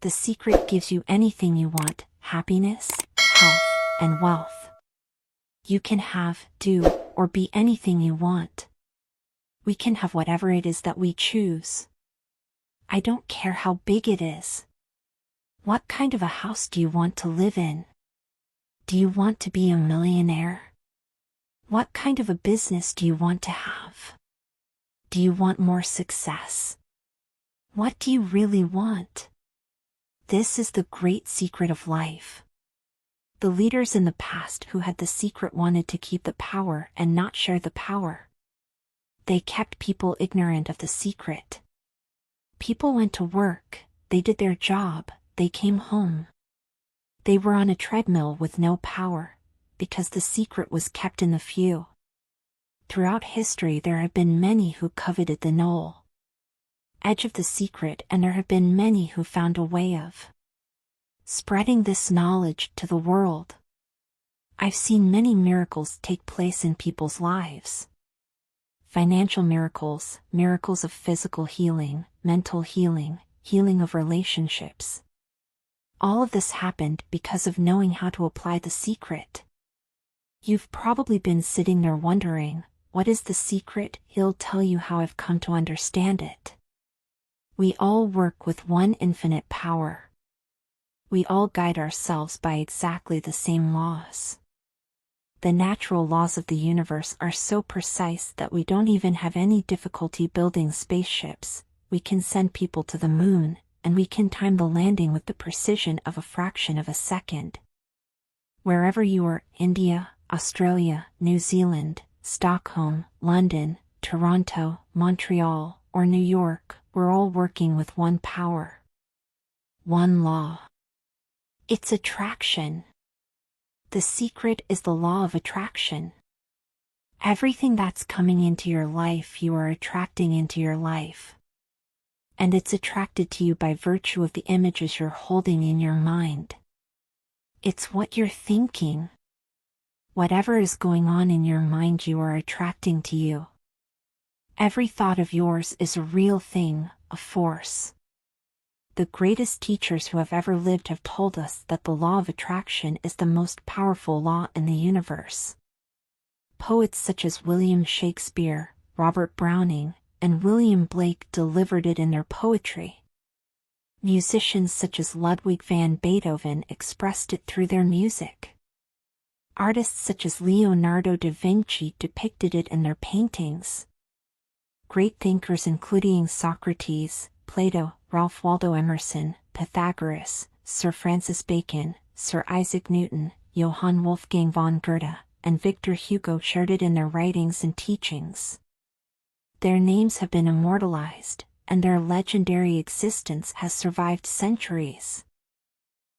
The secret gives you anything you want: happiness, health, and wealth. You can have, do, or be anything you want. We can have whatever it is that we choose. I don't care how big it is. What kind of a house do you want to live in? Do you want to be a millionaire? What kind of a business do you want to have? Do you want more success? What do you really want? This is the great secret of life. The leaders in the past who had the secret wanted to keep the power and not share the power. They kept people ignorant of the secret. People went to work, they did their job, they came home. They were on a treadmill with no power, because the secret was kept in the few. Throughout history there have been many who coveted the knoll edge of the secret, and there have been many who found a way of spreading this knowledge to the world. I've seen many miracles take place in people's lives. Financial miracles, miracles of physical healing, mental healing, healing of relationships. All of this happened because of knowing how to apply the secret. You've probably been sitting there wondering, what is the secret? He'll tell you how I've come to understand it. We all work with one infinite power. We all guide ourselves by exactly the same laws. The natural laws of the universe are so precise that we don't even have any difficulty building spaceships. We can send people to the moon, and we can time the landing with the precision of a fraction of a second. Wherever you are, India, Australia, New Zealand, Stockholm, London, Toronto, Montreal, or New York, we're all working with one power. One law. It's attraction. The secret is the law of attraction. Everything that's coming into your life you are attracting into your life. And it's attracted to you by virtue of the images you're holding in your mind. It's what you're thinking. Whatever is going on in your mind you are attracting to you. Every thought of yours is a real thing, a force. The greatest teachers who have ever lived have told us that the law of attraction is the most powerful law in the universe. Poets such as William Shakespeare, Robert Browning, and William Blake delivered it in their poetry. Musicians such as Ludwig van Beethoven expressed it through their music. Artists such as Leonardo da Vinci depicted it in their paintings. Great thinkers including Socrates, Plato, Ralph Waldo Emerson, Pythagoras, Sir Francis Bacon, Sir Isaac Newton, Johann Wolfgang von Goethe, and Victor Hugo shared it in their writings and teachings. Their names have been immortalized, and their legendary existence has survived centuries.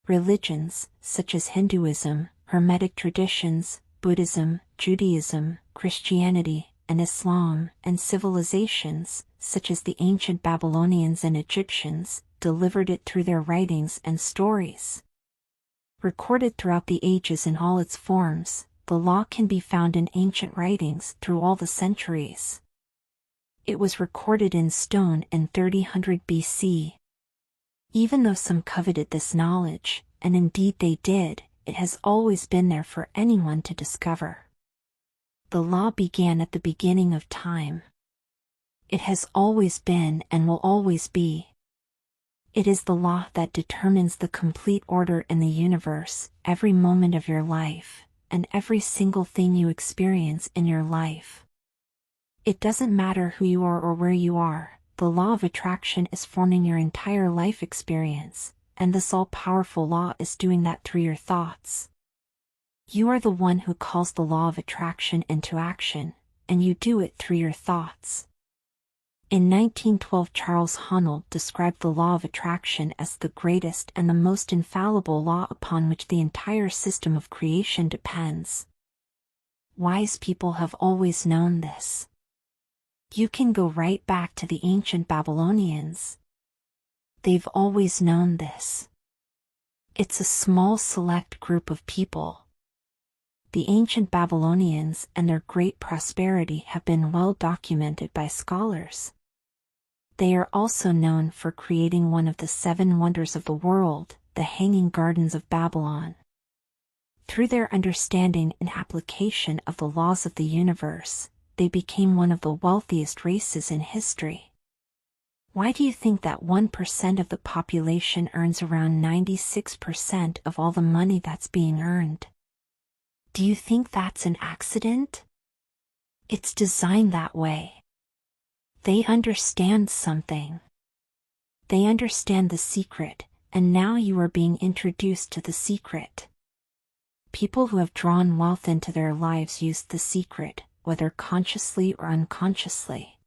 Religions, such as Hinduism, Hermetic traditions, Buddhism, Judaism, Christianity, and Islam, and civilizations, such as the ancient Babylonians and Egyptians, delivered it through their writings and stories. Recorded throughout the ages in all its forms, the law can be found in ancient writings through all the centuries. It was recorded in stone in 3000 BC. Even though some coveted this knowledge, and indeed they did, it has always been there for anyone to discover. The law began at the beginning of time. It has always been and will always be. It is the law that determines the complete order in the universe, every moment of your life, and every single thing you experience in your life. It doesn't matter who you are or where you are, the law of attraction is forming your entire life experience, and this all-powerful law is doing that through your thoughts. You are the one who calls the law of attraction into action, and you do it through your thoughts. In 1912, Charles Haanel described the law of attraction as the greatest and the most infallible law upon which the entire system of creation depends. Wise people have always known this. You can go right back to the ancient Babylonians. They've always known this. It's a small select group of people. The ancient Babylonians and their great prosperity have been well documented by scholars. They are also known for creating one of the 7 wonders of the world, the Hanging Gardens of Babylon. Through their understanding and application of the laws of the universe, they became one of the wealthiest races in history. Why do you think that 1% of the population earns around 96% of all the money that's being earned? Do you think that's an accident? It's designed that way. They understand something. They understand the secret, and now you are being introduced to the secret. People who have drawn wealth into their lives use the secret, whether consciously or unconsciously.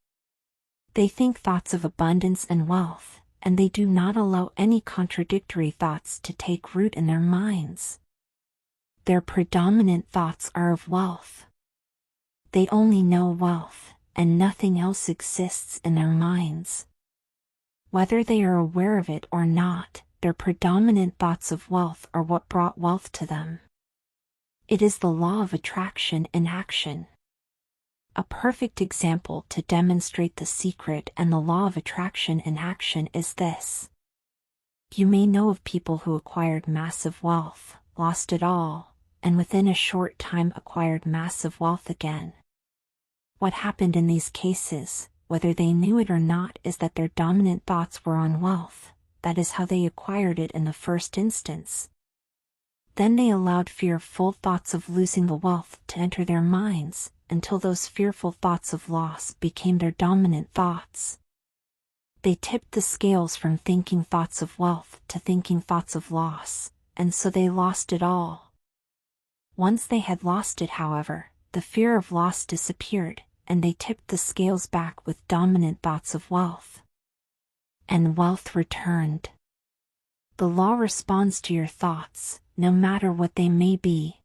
They think thoughts of abundance and wealth, and they do not allow any contradictory thoughts to take root in their minds. Their predominant thoughts are of wealth. They only know wealth, and nothing else exists in their minds. Whether they are aware of it or not, their predominant thoughts of wealth are what brought wealth to them. It is the law of attraction in action. A perfect example to demonstrate the secret and the law of attraction in action is this. You may know of people who acquired massive wealth, lost it all, and within a short time acquired massive wealth again. What happened in these cases, whether they knew it or not, is that their dominant thoughts were on wealth. That is how they acquired it in the first instance. Then they allowed fearful thoughts of losing the wealth to enter their minds, until those fearful thoughts of loss became their dominant thoughts. They tipped the scales from thinking thoughts of wealth to thinking thoughts of loss, and so they lost it all. Once they had lost it, however, the fear of loss disappeared, and they tipped the scales back with dominant thoughts of wealth. And wealth returned. The law responds to your thoughts, no matter what they may be.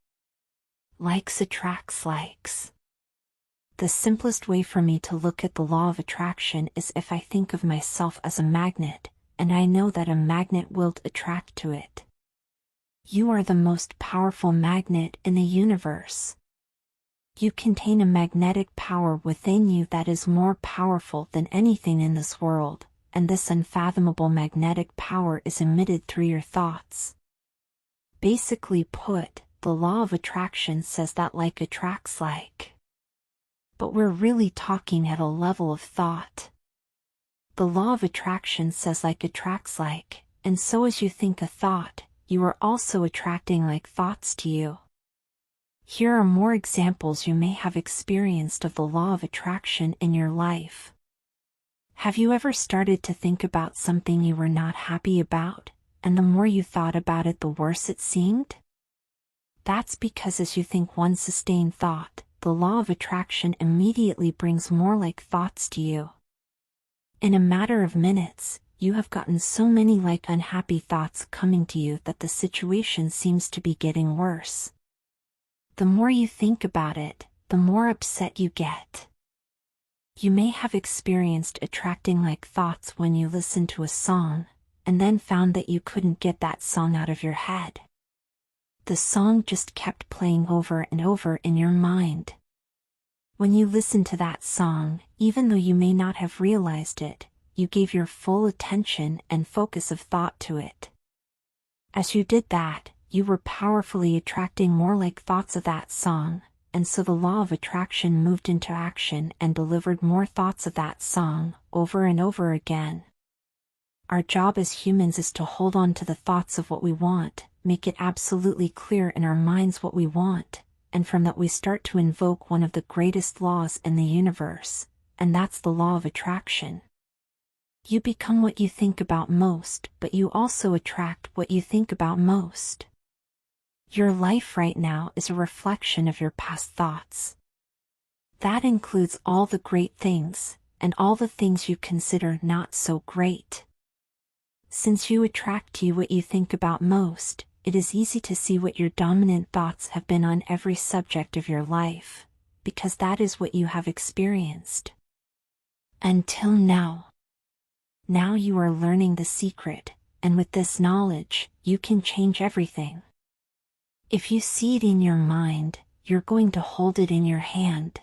Likes attracts likes. The simplest way for me to look at the law of attraction is if I think of myself as a magnet, and I know that a magnet will attract to it. You are the most powerful magnet in the universe. You contain a magnetic power within you that is more powerful than anything in this world, and this unfathomable magnetic power is emitted through your thoughts. Basically put, the law of attraction says that like attracts like. But we're really talking at a level of thought. The law of attraction says like attracts like, and so as you think a thought, you are also attracting like thoughts to you. Here are more examples you may have experienced of the law of attraction in your life. Have you ever started to think about something you were not happy about, and the more you thought about it, the worse it seemed? That's because as you think one sustained thought, the law of attraction immediately brings more like thoughts to you. In a matter of minutes, you have gotten so many like unhappy thoughts coming to you that the situation seems to be getting worse. The more you think about it, the more upset you get. You may have experienced attracting like thoughts when you listened to a song, and then found that you couldn't get that song out of your head. The song just kept playing over and over in your mind. When you listened to that song, even though you may not have realized it, you gave your full attention and focus of thought to it. As you did that, you were powerfully attracting more like thoughts of that song, and so the law of attraction moved into action and delivered more thoughts of that song, over and over again. Our job as humans is to hold on to the thoughts of what we want, make it absolutely clear in our minds what we want, and from that we start to invoke one of the greatest laws in the universe, and that's the law of attraction. You become what you think about most, but you also attract what you think about most. Your life right now is a reflection of your past thoughts. That includes all the great things, and all the things you consider not so great. Since you attract to you what you think about most, it is easy to see what your dominant thoughts have been on every subject of your life, because that is what you have experienced. Until now. Now you are learning the secret, and with this knowledge, you can change everything. If you see it in your mind, you're going to hold it in your hand.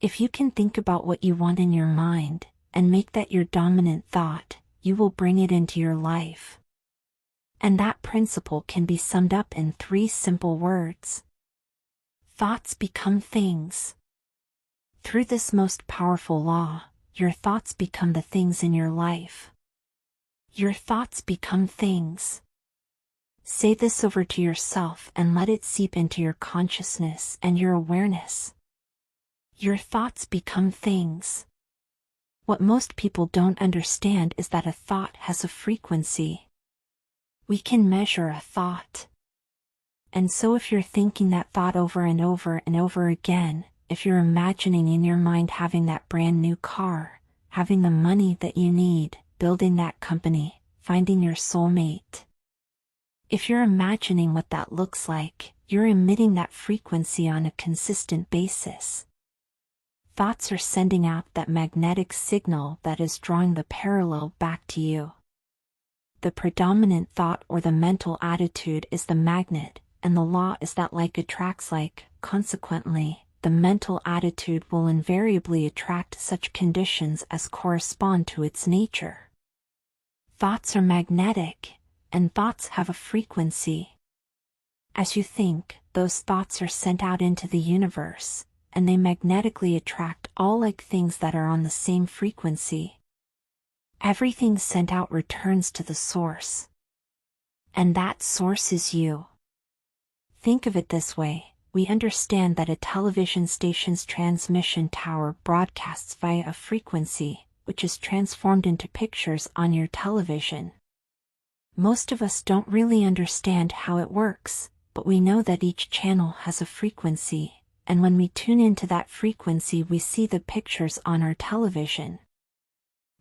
If you can think about what you want in your mind, and make that your dominant thought, you will bring it into your life. And that principle can be summed up in 3 simple words. Thoughts become things. Through this most powerful law, your thoughts become the things in your life. Your thoughts become things. Say this over to yourself and let it seep into your consciousness and your awareness. Your thoughts become things. What most people don't understand is that a thought has a frequency. We can measure a thought. And so if you're thinking that thought over and over and over again, if you're imagining in your mind having that brand new car, having the money that you need, building that company, finding your soulmate. If you're imagining what that looks like, you're emitting that frequency on a consistent basis. Thoughts are sending out that magnetic signal that is drawing the parallel back to you. The predominant thought or the mental attitude is the magnet, and the law is that like attracts like. Consequently, the mental attitude will invariably attract such conditions as correspond to its nature. Thoughts are magnetic, and thoughts have a frequency. As you think, those thoughts are sent out into the universe, and they magnetically attract all like things that are on the same frequency. Everything sent out returns to the source. And that source is you. Think of it this way. We understand that a television station's transmission tower broadcasts via a frequency, which is transformed into pictures on your television. Most of us don't really understand how it works, but we know that each channel has a frequency, and when we tune into that frequency we see the pictures on our television.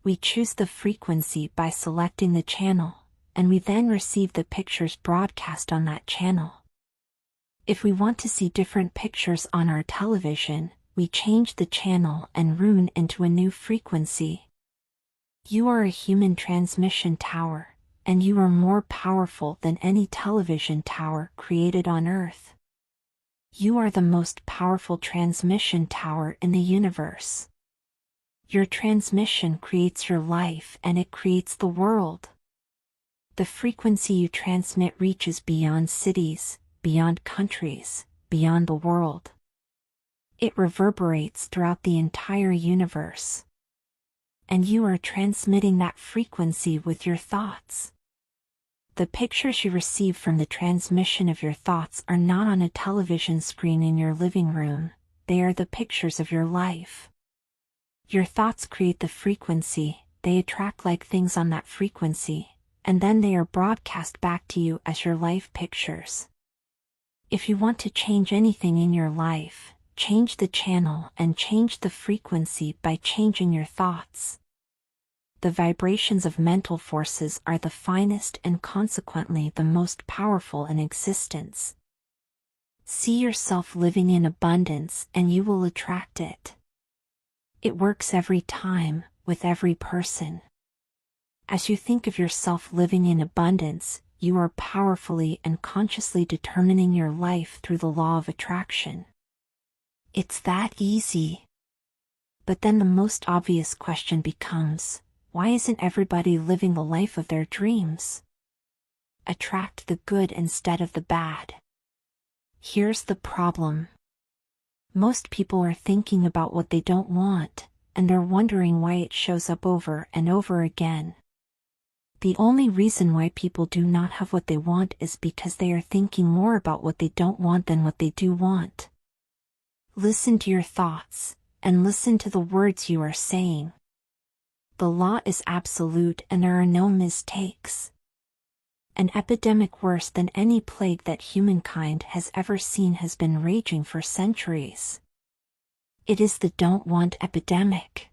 We choose the frequency by selecting the channel, and we then receive the pictures broadcast on that channel. If we want to see different pictures on our television, we change the channel and tune into a new frequency. You are a human transmission tower, and you are more powerful than any television tower created on Earth. You are the most powerful transmission tower in the universe. Your transmission creates your life and it creates the world. The frequency you transmit reaches beyond cities, beyond countries, beyond the world. It reverberates throughout the entire universe. And you are transmitting that frequency with your thoughts. The pictures you receive from the transmission of your thoughts are not on a television screen in your living room, they are the pictures of your life. Your thoughts create the frequency, they attract like things on that frequency, and then they are broadcast back to you as your life pictures. If you want to change anything in your life, change the channel and change the frequency by changing your thoughts. The vibrations of mental forces are the finest and consequently the most powerful in existence. See yourself living in abundance and you will attract it. It works every time, with every person. As you think of yourself living in abundance, you are powerfully and consciously determining your life through the law of attraction. It's that easy. But then the most obvious question becomes, why isn't everybody living the life of their dreams? Attract the good instead of the bad. Here's the problem. Most people are thinking about what they don't want, and they're wondering why it shows up over and over again. The only reason why people do not have what they want is because they are thinking more about what they don't want than what they do want. Listen to your thoughts, and listen to the words you are saying. The law is absolute and there are no mistakes. An epidemic worse than any plague that humankind has ever seen has been raging for centuries. It is the don't want epidemic.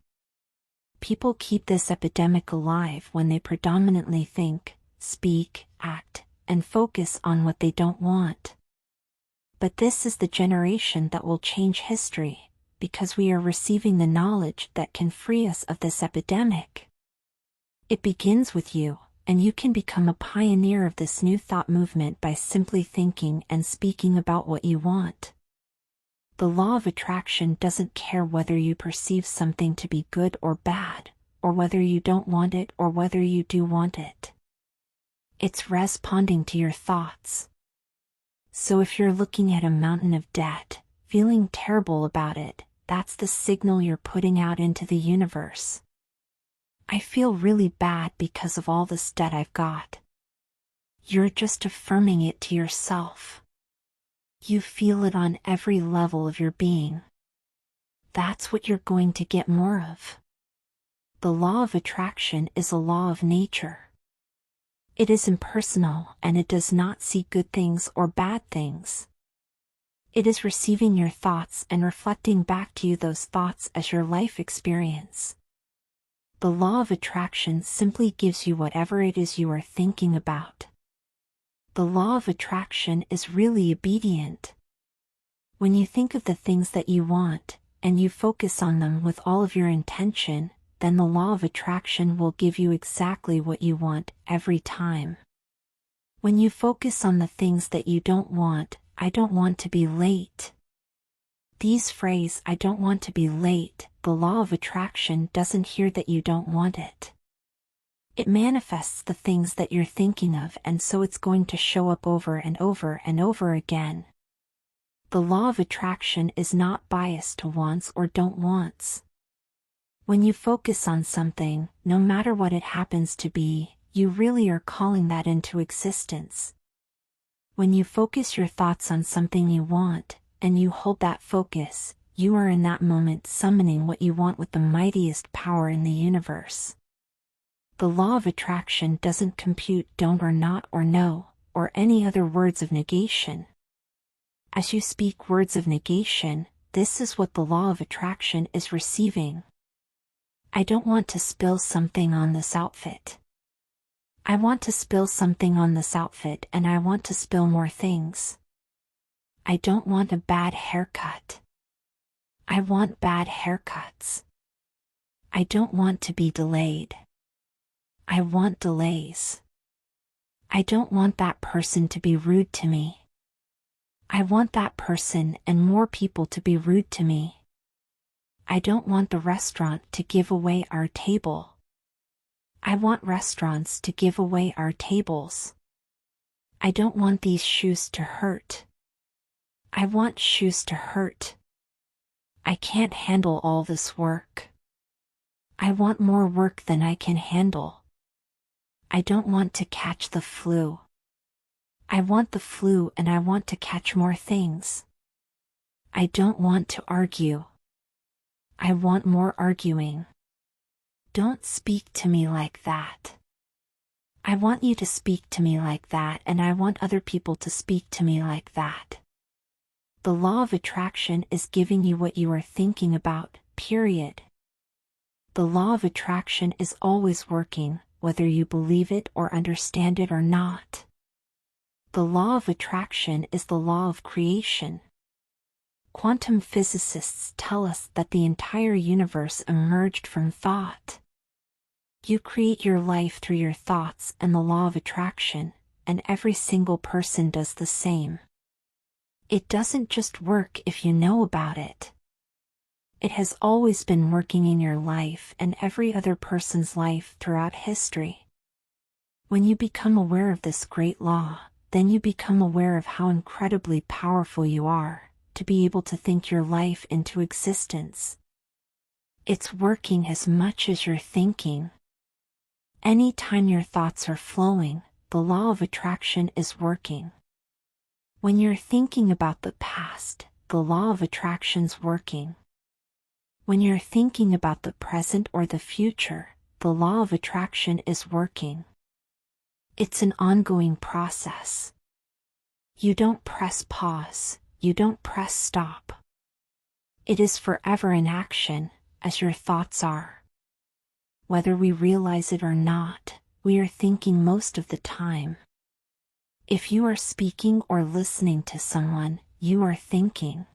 People keep this epidemic alive when they predominantly think, speak, act, and focus on what they don't want. But this is the generation that will change history, because we are receiving the knowledge that can free us of this epidemic. It begins with you, and you can become a pioneer of this new thought movement by simply thinking and speaking about what you want. The law of attraction doesn't care whether you perceive something to be good or bad, or whether you don't want it, or whether you do want it. It's responding to your thoughts. So if you're looking at a mountain of debt, feeling terrible about it, that's the signal you're putting out into the universe. I feel really bad because of all this debt I've got. You're just affirming it to yourself. You feel it on every level of your being. That's what you're going to get more of. The law of attraction is a law of nature. It is impersonal and it does not see good things or bad things. It is receiving your thoughts and reflecting back to you those thoughts as your life experience. The law of attraction simply gives you whatever it is you are thinking about. The law of attraction is really obedient. When you think of the things that you want, and you focus on them with all of your intention, then the law of attraction will give you exactly what you want every time. When you focus on the things that you don't want, I don't want to be late. These phrases, I don't want to be late, the law of attraction doesn't hear that you don't want it. It manifests the things that you're thinking of, and so it's going to show up over and over and over again. The law of attraction is not biased to wants or don't wants. When you focus on something, no matter what it happens to be, you really are calling that into existence. When you focus your thoughts on something you want, and you hold that focus, you are in that moment summoning what you want with the mightiest power in the universe. The law of attraction doesn't compute don't or not or no, or any other words of negation. As you speak words of negation, this is what the law of attraction is receiving. I don't want to spill something on this outfit. I want to spill something on this outfit, and I want to spill more things. I don't want a bad haircut. I want bad haircuts. I don't want to be delayed. I want delays. I don't want that person to be rude to me. I want that person and more people to be rude to me. I don't want the restaurant to give away our table. I want restaurants to give away our tables. I don't want these shoes to hurt. I want shoes to hurt. I can't handle all this work. I want more work than I can handle. I don't want to catch the flu. I want the flu and I want to catch more things. I don't want to argue. I want more arguing. Don't speak to me like that. I want you to speak to me like that, and I want other people to speak to me like that. The law of attraction is giving you what you are thinking about, period. The law of attraction is always working, whether you believe it or understand it or not. The law of attraction is the law of creation. Quantum physicists tell us that the entire universe emerged from thought. You create your life through your thoughts and the law of attraction, and every single person does the same. It doesn't just work if you know about it. It has always been working in your life and every other person's life throughout history. When you become aware of this great law, then you become aware of how incredibly powerful you are, to be able to think your life into existence. It's working as much as you're thinking. Anytime your thoughts are flowing, the law of attraction is working. When you're thinking about the past, the law of attraction's working. When you're thinking about the present or the future, the law of attraction is working. It's an ongoing process. You don't press pause, you don't press stop. It is forever in action, as your thoughts are. Whether we realize it or not, we are thinking most of the time. If you are speaking or listening to someone, you are thinking.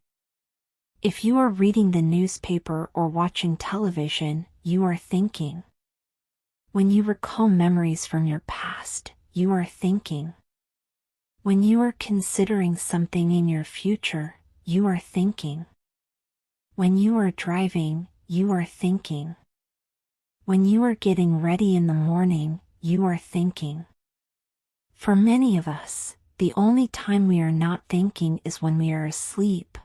If you are reading the newspaper or watching television, you are thinking. When you recall memories from your past, you are thinking. When you are considering something in your future, you are thinking. When you are driving, you are thinking. When you are getting ready in the morning, you are thinking. For many of us, the only time we are not thinking is when we are asleep.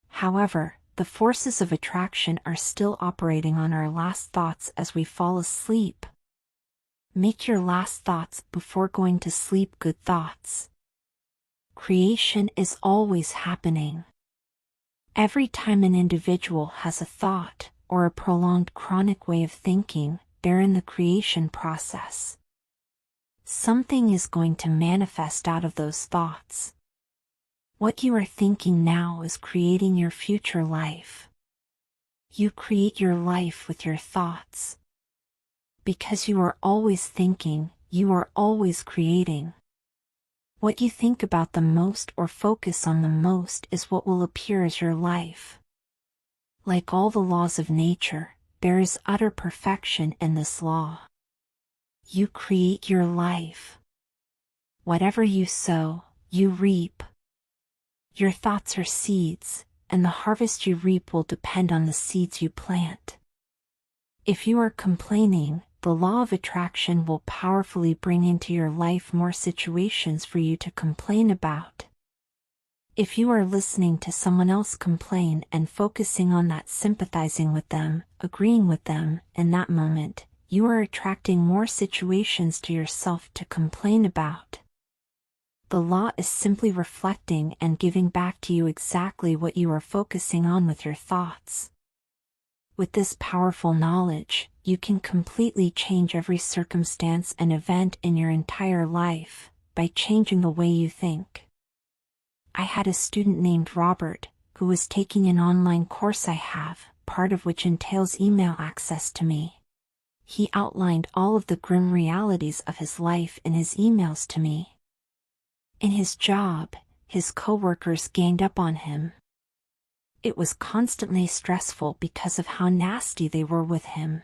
However, the forces of attraction are still operating on our last thoughts as we fall asleep. Make your last thoughts before going to sleep good thoughts. Creation is always happening. Every time an individual has a thought, or a prolonged chronic way of thinking, they're in the creation process. Something is going to manifest out of those thoughts. What you are thinking now is creating your future life. You create your life with your thoughts. Because you are always thinking, you are always creating. What you think about the most or focus on the most is what will appear as your life. Like all the laws of nature, there is utter perfection in this law. You create your life. Whatever you sow, you reap. Your thoughts are seeds, and the harvest you reap will depend on the seeds you plant. If you are complaining, the law of attraction will powerfully bring into your life more situations for you to complain about. If you are listening to someone else complain and focusing on that, sympathizing with them, agreeing with them, in that moment, you are attracting more situations to yourself to complain about. The law is simply reflecting and giving back to you exactly what you are focusing on with your thoughts. With this powerful knowledge, you can completely change every circumstance and event in your entire life by changing the way you think. I had a student named Robert, who was taking an online course I have, part of which entails email access to me. He outlined all of the grim realities of his life in his emails to me. In his job, his coworkers ganged up on him. It was constantly stressful because of how nasty they were with him.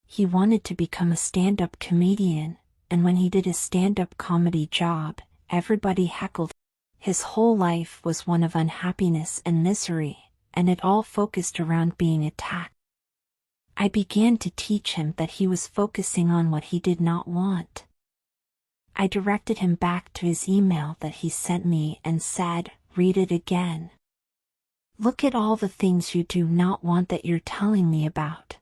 He wanted to become a stand-up comedian, and when he did his stand-up comedy job, everybody heckled. His whole life was one of unhappiness and misery, and it all focused around being attacked. I began to teach him that he was focusing on what he did not want. I directed him back to his email that he sent me and said, "Read it again. Look at all the things you do not want that you're telling me about.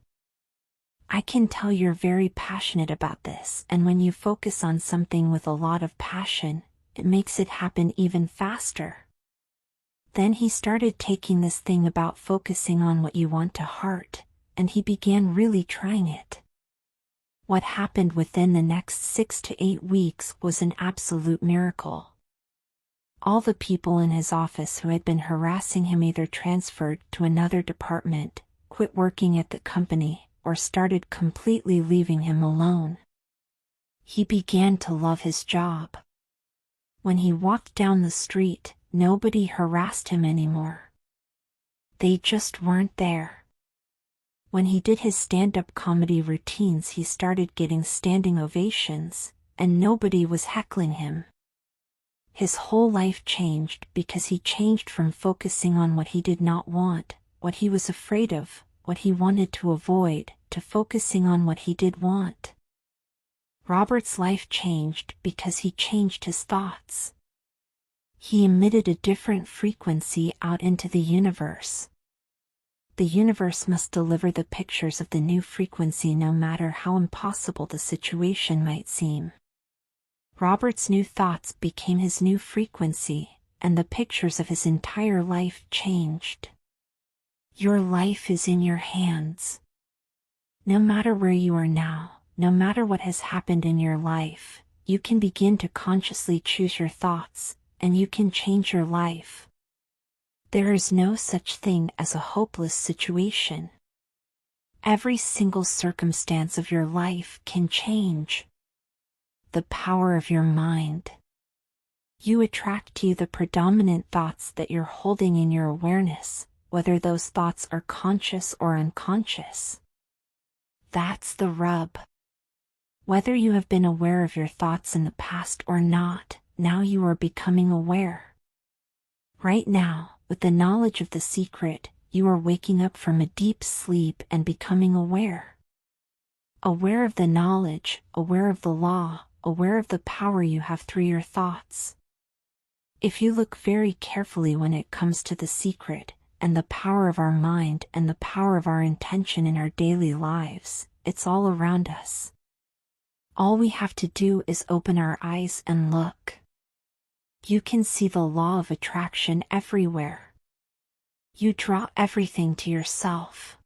I can tell you're very passionate about this, and when you focus on something with a lot of passion, it makes it happen even faster." Then he started taking this thing about focusing on what you want to heart, and he began really trying it. What happened within the next 6 to 8 weeks was an absolute miracle. All the people in his office who had been harassing him either transferred to another department, quit working at the company, or started completely leaving him alone. He began to love his job. When he walked down the street, nobody harassed him anymore. They just weren't there. When he did his stand-up comedy routines, he started getting standing ovations, and nobody was heckling him. His whole life changed because he changed from focusing on what he did not want, what he was afraid of, what he wanted to avoid, to focusing on what he did want. Robert's life changed because he changed his thoughts. He emitted a different frequency out into the universe. The universe must deliver the pictures of the new frequency no matter how impossible the situation might seem. Robert's new thoughts became his new frequency, and the pictures of his entire life changed. Your life is in your hands. No matter where you are now, no matter what has happened in your life, you can begin to consciously choose your thoughts, and you can change your life. There is no such thing as a hopeless situation. Every single circumstance of your life can change. The power of your mind. You attract to you the predominant thoughts that you're holding in your awareness, whether those thoughts are conscious or unconscious. That's the rub. Whether you have been aware of your thoughts in the past or not, now you are becoming aware. Right now, with the knowledge of the secret, you are waking up from a deep sleep and becoming aware. Aware of the knowledge, aware of the law, aware of the power you have through your thoughts. If you look very carefully when it comes to the secret, and the power of our mind and the power of our intention in our daily lives, it's all around us. All we have to do is open our eyes and look. You can see the law of attraction everywhere. You draw everything to yourself.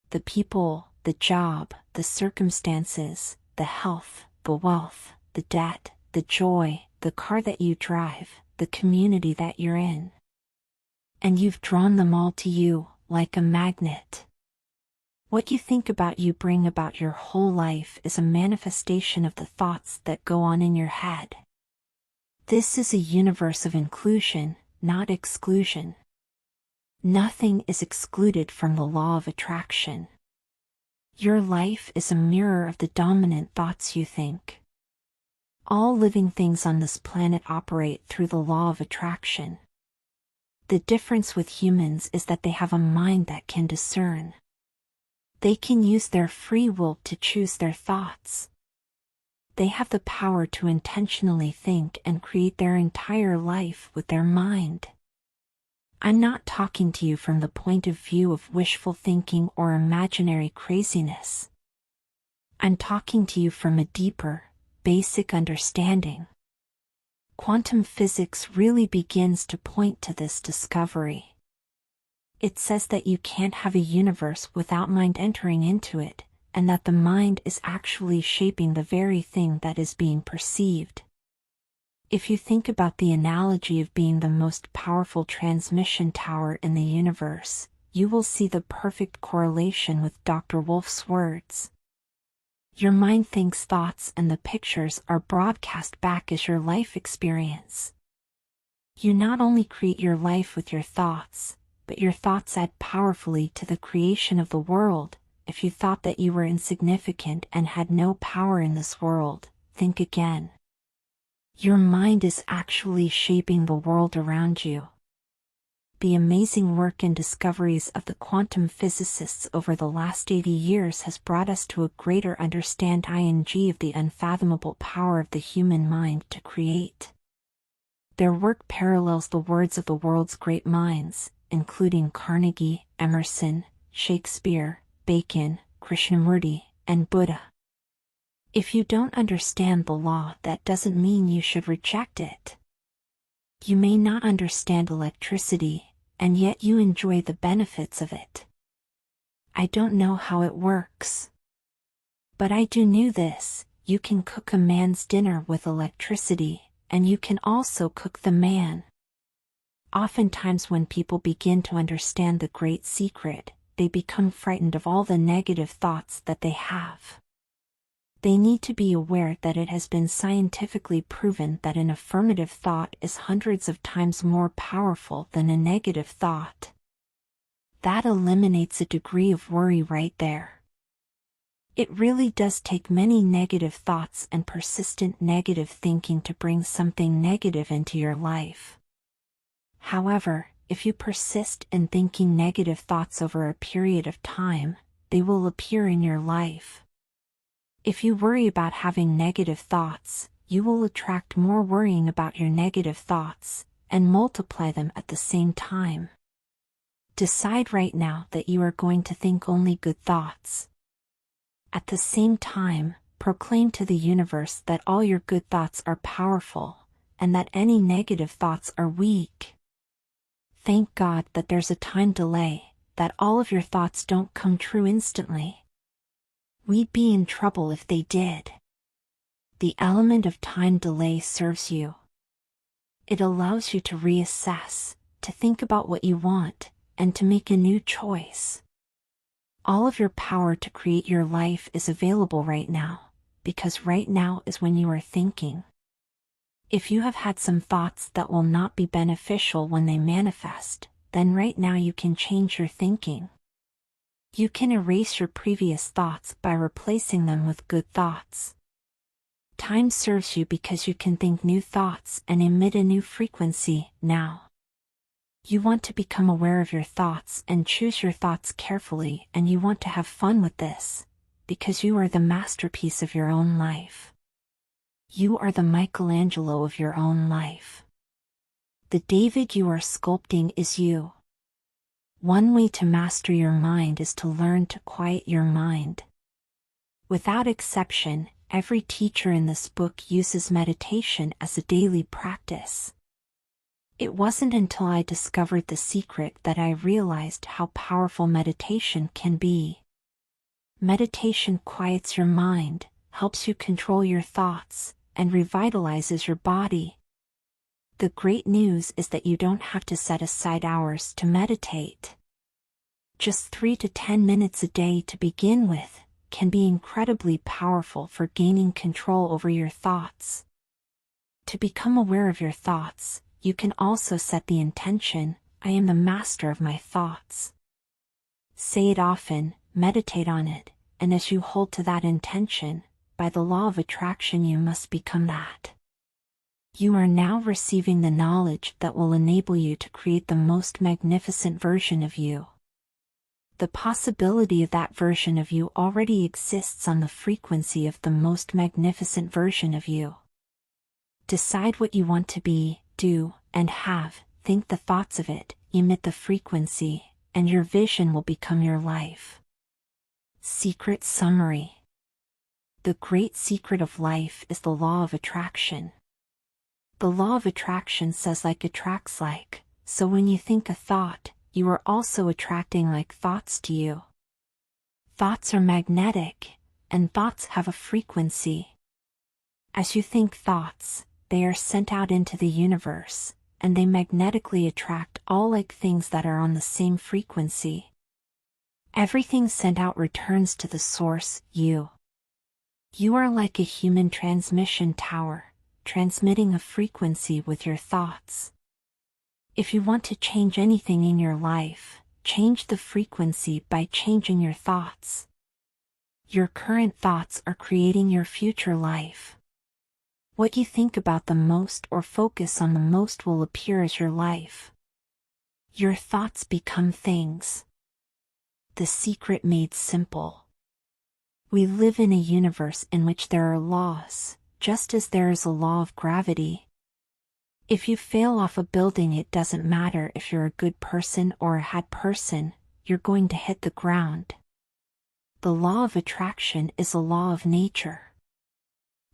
The people, the job, the circumstances, the health, the wealth, the debt, the joy, the car that you drive, the community that you're in. And you've drawn them all to you, like a magnet. What you think about you bring about your whole life is a manifestation of the thoughts that go on in your head. This is a universe of inclusion, not exclusion. Nothing is excluded from the law of attraction. Your life is a mirror of the dominant thoughts you think. All living things on this planet operate through the law of attraction. The difference with humans is that they have a mind that can discern. They can use their free will to choose their thoughts. They have the power to intentionally think and create their entire life with their mind. I'm not talking to you from the point of view of wishful thinking or imaginary craziness. I'm talking to you from a deeper, basic understanding. Quantum physics really begins to point to this discovery. It says that you can't have a universe without mind entering into it, and that the mind is actually shaping the very thing that is being perceived. If you think about the analogy of being the most powerful transmission tower in the universe, you will see the perfect correlation with Dr. Wolf's words. Your mind thinks thoughts and the pictures are broadcast back as your life experience. You not only create your life with your thoughts, but your thoughts add powerfully to the creation of the world. If you thought that you were insignificant and had no power in this world, think again. Your mind is actually shaping the world around you. The amazing work and discoveries of the quantum physicists over the last 80 years has brought us to a greater understanding of the unfathomable power of the human mind to create. Their work parallels the words of the world's great minds, including Carnegie, Emerson, Shakespeare, Bacon, Krishnamurti, and Buddha. If you don't understand the law, that doesn't mean you should reject it. You may not understand electricity, and yet you enjoy the benefits of it. I don't know how it works. But I do know this: you can cook a man's dinner with electricity, and you can also cook the man. Oftentimes when people begin to understand the great secret, they become frightened of all the negative thoughts that they have. They need to be aware that it has been scientifically proven that an affirmative thought is hundreds of times more powerful than a negative thought. That eliminates a degree of worry right there. It really does take many negative thoughts and persistent negative thinking to bring something negative into your life. However, if you persist in thinking negative thoughts over a period of time, they will appear in your life. If you worry about having negative thoughts, you will attract more worrying about your negative thoughts, and multiply them at the same time. Decide right now that you are going to think only good thoughts. At the same time, proclaim to the universe that all your good thoughts are powerful, and that any negative thoughts are weak. Thank God that there's a time delay, that all of your thoughts don't come true instantly. We'd be in trouble if they did. The element of time delay serves you. It allows you to reassess, to think about what you want, and to make a new choice. All of your power to create your life is available right now, because right now is when you are thinking. If you have had some thoughts that will not be beneficial when they manifest, then right now you can change your thinking. You can erase your previous thoughts by replacing them with good thoughts. Time serves you because you can think new thoughts and emit a new frequency now. You want to become aware of your thoughts and choose your thoughts carefully, and you want to have fun with this, because you are the masterpiece of your own life. You are the Michelangelo of your own life. The David you are sculpting is you. One way to master your mind is to learn to quiet your mind. Without exception, every teacher in this book uses meditation as a daily practice. It wasn't until I discovered the secret that I realized how powerful meditation can be. Meditation quiets your mind, helps you control your thoughts, and revitalizes your body. The great news is that you don't have to set aside hours to meditate. Just 3 to 10 minutes a day to begin with can be incredibly powerful for gaining control over your thoughts. To become aware of your thoughts, you can also set the intention, I am the master of my thoughts. Say it often, meditate on it, and as you hold to that intention, by the law of attraction you must become that. You are now receiving the knowledge that will enable you to create the most magnificent version of you. The possibility of that version of you already exists on the frequency of the most magnificent version of you. Decide what you want to be, do, and have, think the thoughts of it, emit the frequency, and your vision will become your life. Secret summary. The great secret of life is the law of attraction. The law of attraction says like attracts like, so when you think a thought, you are also attracting like thoughts to you. Thoughts are magnetic, and thoughts have a frequency. As you think thoughts, they are sent out into the universe, and they magnetically attract all like things that are on the same frequency. Everything sent out returns to the source, you. You are like a human transmission tower, transmitting a frequency with your thoughts. If you want to change anything in your life, change the frequency by changing your thoughts. Your current thoughts are creating your future life. What you think about the most or focus on the most will appear as your life. Your thoughts become things. The secret made simple. We live in a universe in which there are laws, just as there is a law of gravity. If you fail off a building, it doesn't matter if you're a good person or a bad person, you're going to hit the ground. The law of attraction is a law of nature.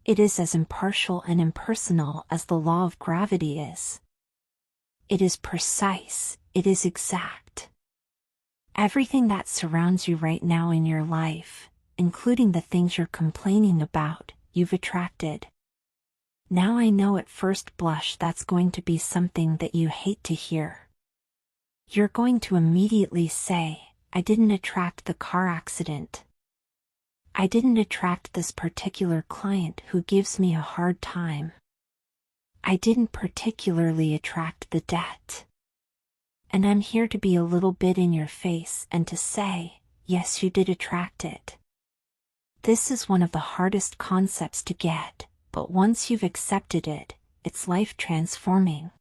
It is as impartial and impersonal as the law of gravity is. It is precise, it is exact. Everything that surrounds you right now in your life, including the things you're complaining about, you've attracted. Now I know at first blush that's going to be something that you hate to hear. You're going to immediately say, I didn't attract the car accident. I didn't attract this particular client who gives me a hard time. I didn't particularly attract the debt. And I'm here to be a little bit in your face and to say, yes, you did attract it. This is one of the hardest concepts to get, but once you've accepted it, it's life transforming.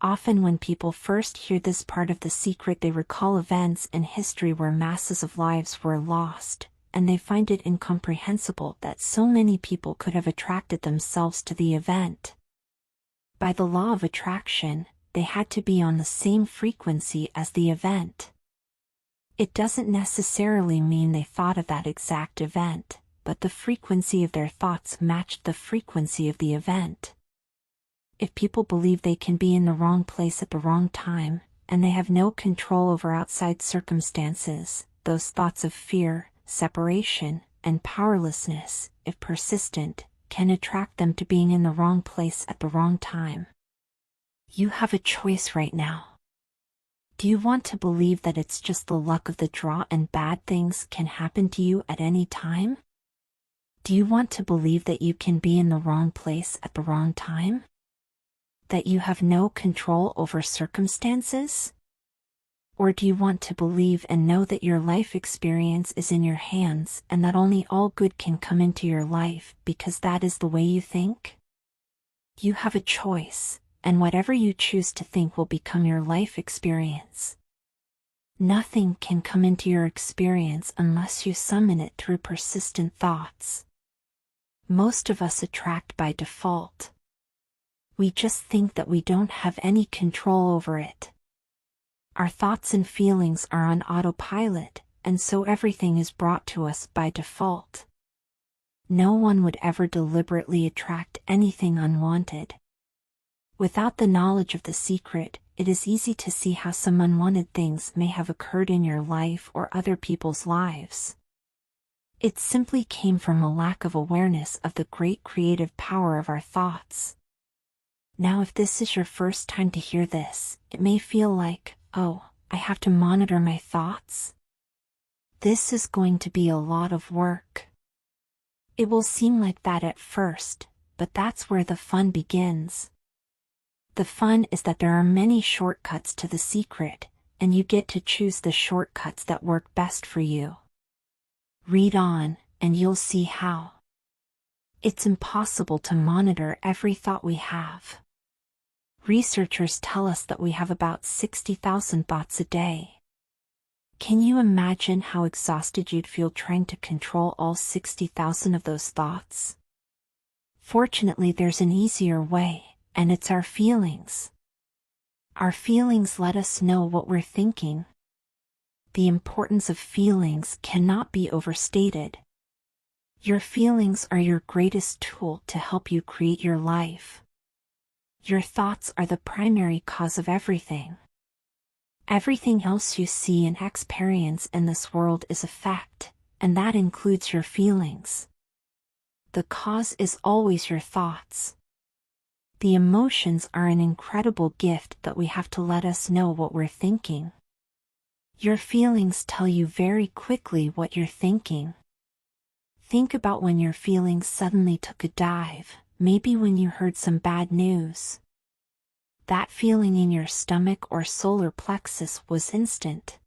Often when people first hear this part of the secret, they recall events in history where masses of lives were lost, and they find it incomprehensible that so many people could have attracted themselves to the event. By the law of attraction, they had to be on the same frequency as the event. It doesn't necessarily mean they thought of that exact event, but the frequency of their thoughts matched the frequency of the event. If people believe they can be in the wrong place at the wrong time, and they have no control over outside circumstances, those thoughts of fear, separation, and powerlessness, if persistent, can attract them to being in the wrong place at the wrong time. You have a choice right now. Do you want to believe that it's just the luck of the draw and bad things can happen to you at any time? Do you want to believe that you can be in the wrong place at the wrong time? That you have no control over circumstances? Or do you want to believe and know that your life experience is in your hands and that only all good can come into your life because that is the way you think? You have a choice, and whatever you choose to think will become your life experience. Nothing can come into your experience unless you summon it through persistent thoughts. Most of us attract by default. We just think that we don't have any control over it. Our thoughts and feelings are on autopilot, and so everything is brought to us by default. No one would ever deliberately attract anything unwanted. Without the knowledge of the secret, it is easy to see how some unwanted things may have occurred in your life or other people's lives. It simply came from a lack of awareness of the great creative power of our thoughts. Now, if this is your first time to hear this, it may feel like, oh, I have to monitor my thoughts? This is going to be a lot of work. It will seem like that at first, but that's where the fun begins. The fun is that there are many shortcuts to the secret, and you get to choose the shortcuts that work best for you. Read on, and you'll see how. It's impossible to monitor every thought we have. Researchers tell us that we have about 60,000 thoughts a day. Can you imagine how exhausted you'd feel trying to control all 60,000 of those thoughts? Fortunately, there's an easier way, and it's our feelings. Our feelings let us know what we're thinking. The importance of feelings cannot be overstated. Your feelings are your greatest tool to help you create your life. Your thoughts are the primary cause of everything. Everything else you see and experience in this world is a fact, and that includes your feelings. The cause is always your thoughts. The emotions are an incredible gift that we have to let us know what we're thinking. Your feelings tell you very quickly what you're thinking. Think about when your feelings suddenly took a dive, maybe when you heard some bad news. That feeling in your stomach or solar plexus was instant.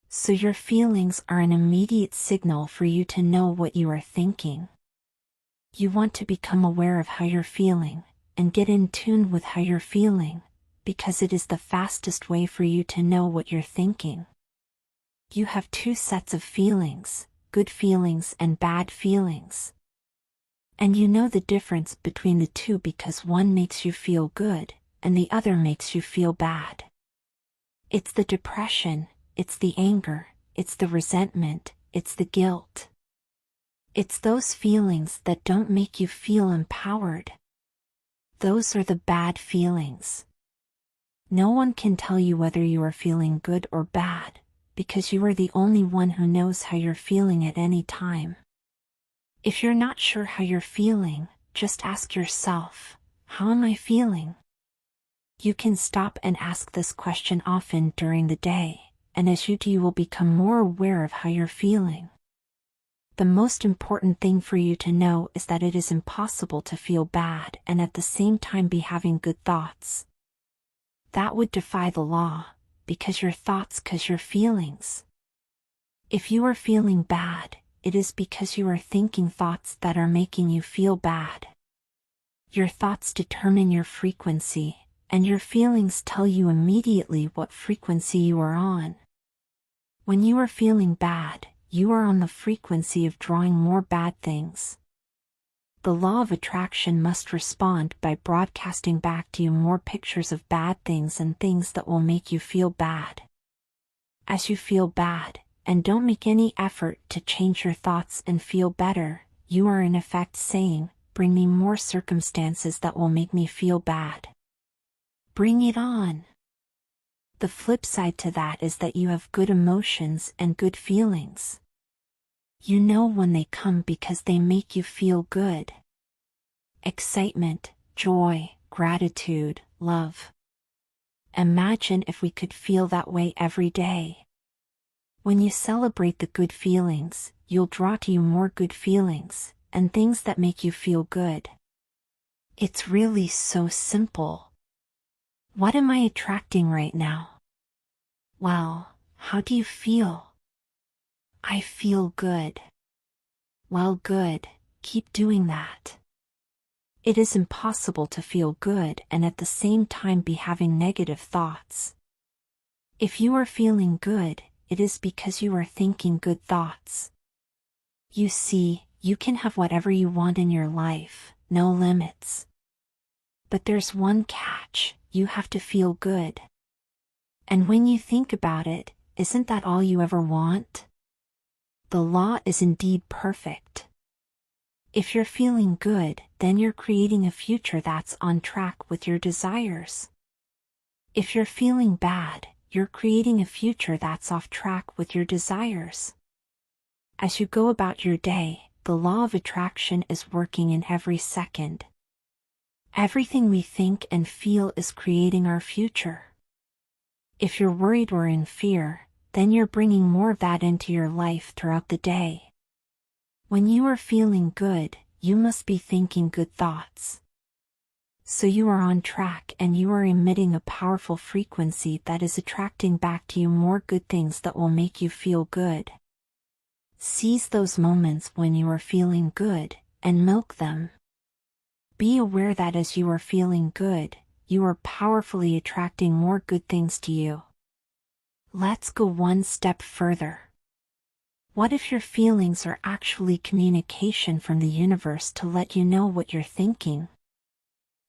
So your feelings are an immediate signal for you to know what you are thinking. You want to become aware of how you're feeling, and get in tune with how you're feeling, because it is the fastest way for you to know what you're thinking. You have two sets of feelings, good feelings and bad feelings. And you know the difference between the two because one makes you feel good, and the other makes you feel bad. It's the depression, it's the anger, it's the resentment, it's the guilt. It's those feelings that don't make you feel empowered. Those are the bad feelings. No one can tell you whether you are feeling good or bad, because you are the only one who knows how you're feeling at any time. If you're not sure how you're feeling, just ask yourself, how am I feeling? You can stop and ask this question often during the day, and as you do, you will become more aware of how you're feeling. The most important thing for you to know is that it is impossible to feel bad and at the same time be having good thoughts. That would defy the law, because your thoughts cause your feelings. If you are feeling bad, it is because you are thinking thoughts that are making you feel bad. Your thoughts determine your frequency, and your feelings tell you immediately what frequency you are on. When you are feeling bad, you are on the frequency of drawing more bad things. The law of attraction must respond by broadcasting back to you more pictures of bad things and things that will make you feel bad. As you feel bad, and don't make any effort to change your thoughts and feel better, you are in effect saying, bring me more circumstances that will make me feel bad. Bring it on. The flip side to that is that you have good emotions and good feelings. You know when they come because they make you feel good. Excitement, joy, gratitude, love. Imagine if we could feel that way every day. When you celebrate the good feelings, you'll draw to you more good feelings, and things that make you feel good. It's really so simple. What am I attracting right now? Well, how do you feel? I feel good. Well, good, keep doing that. It is impossible to feel good and at the same time be having negative thoughts. If you are feeling good, it is because you are thinking good thoughts. You see, you can have whatever you want in your life, no limits. But there's one catch: you have to feel good. And when you think about it, isn't that all you ever want? The law is indeed perfect. If you're feeling good, then you're creating a future that's on track with your desires. If you're feeling bad, you're creating a future that's off track with your desires. As you go about your day, the law of attraction is working in every second. Everything we think and feel is creating our future. If you're worried or in fear, then you're bringing more of that into your life throughout the day. When you are feeling good, you must be thinking good thoughts. So you are on track and you are emitting a powerful frequency that is attracting back to you more good things that will make you feel good. Seize those moments when you are feeling good, and milk them. Be aware that as you are feeling good, you are powerfully attracting more good things to you. Let's go one step further. What if your feelings are actually communication from the universe to let you know what you're thinking?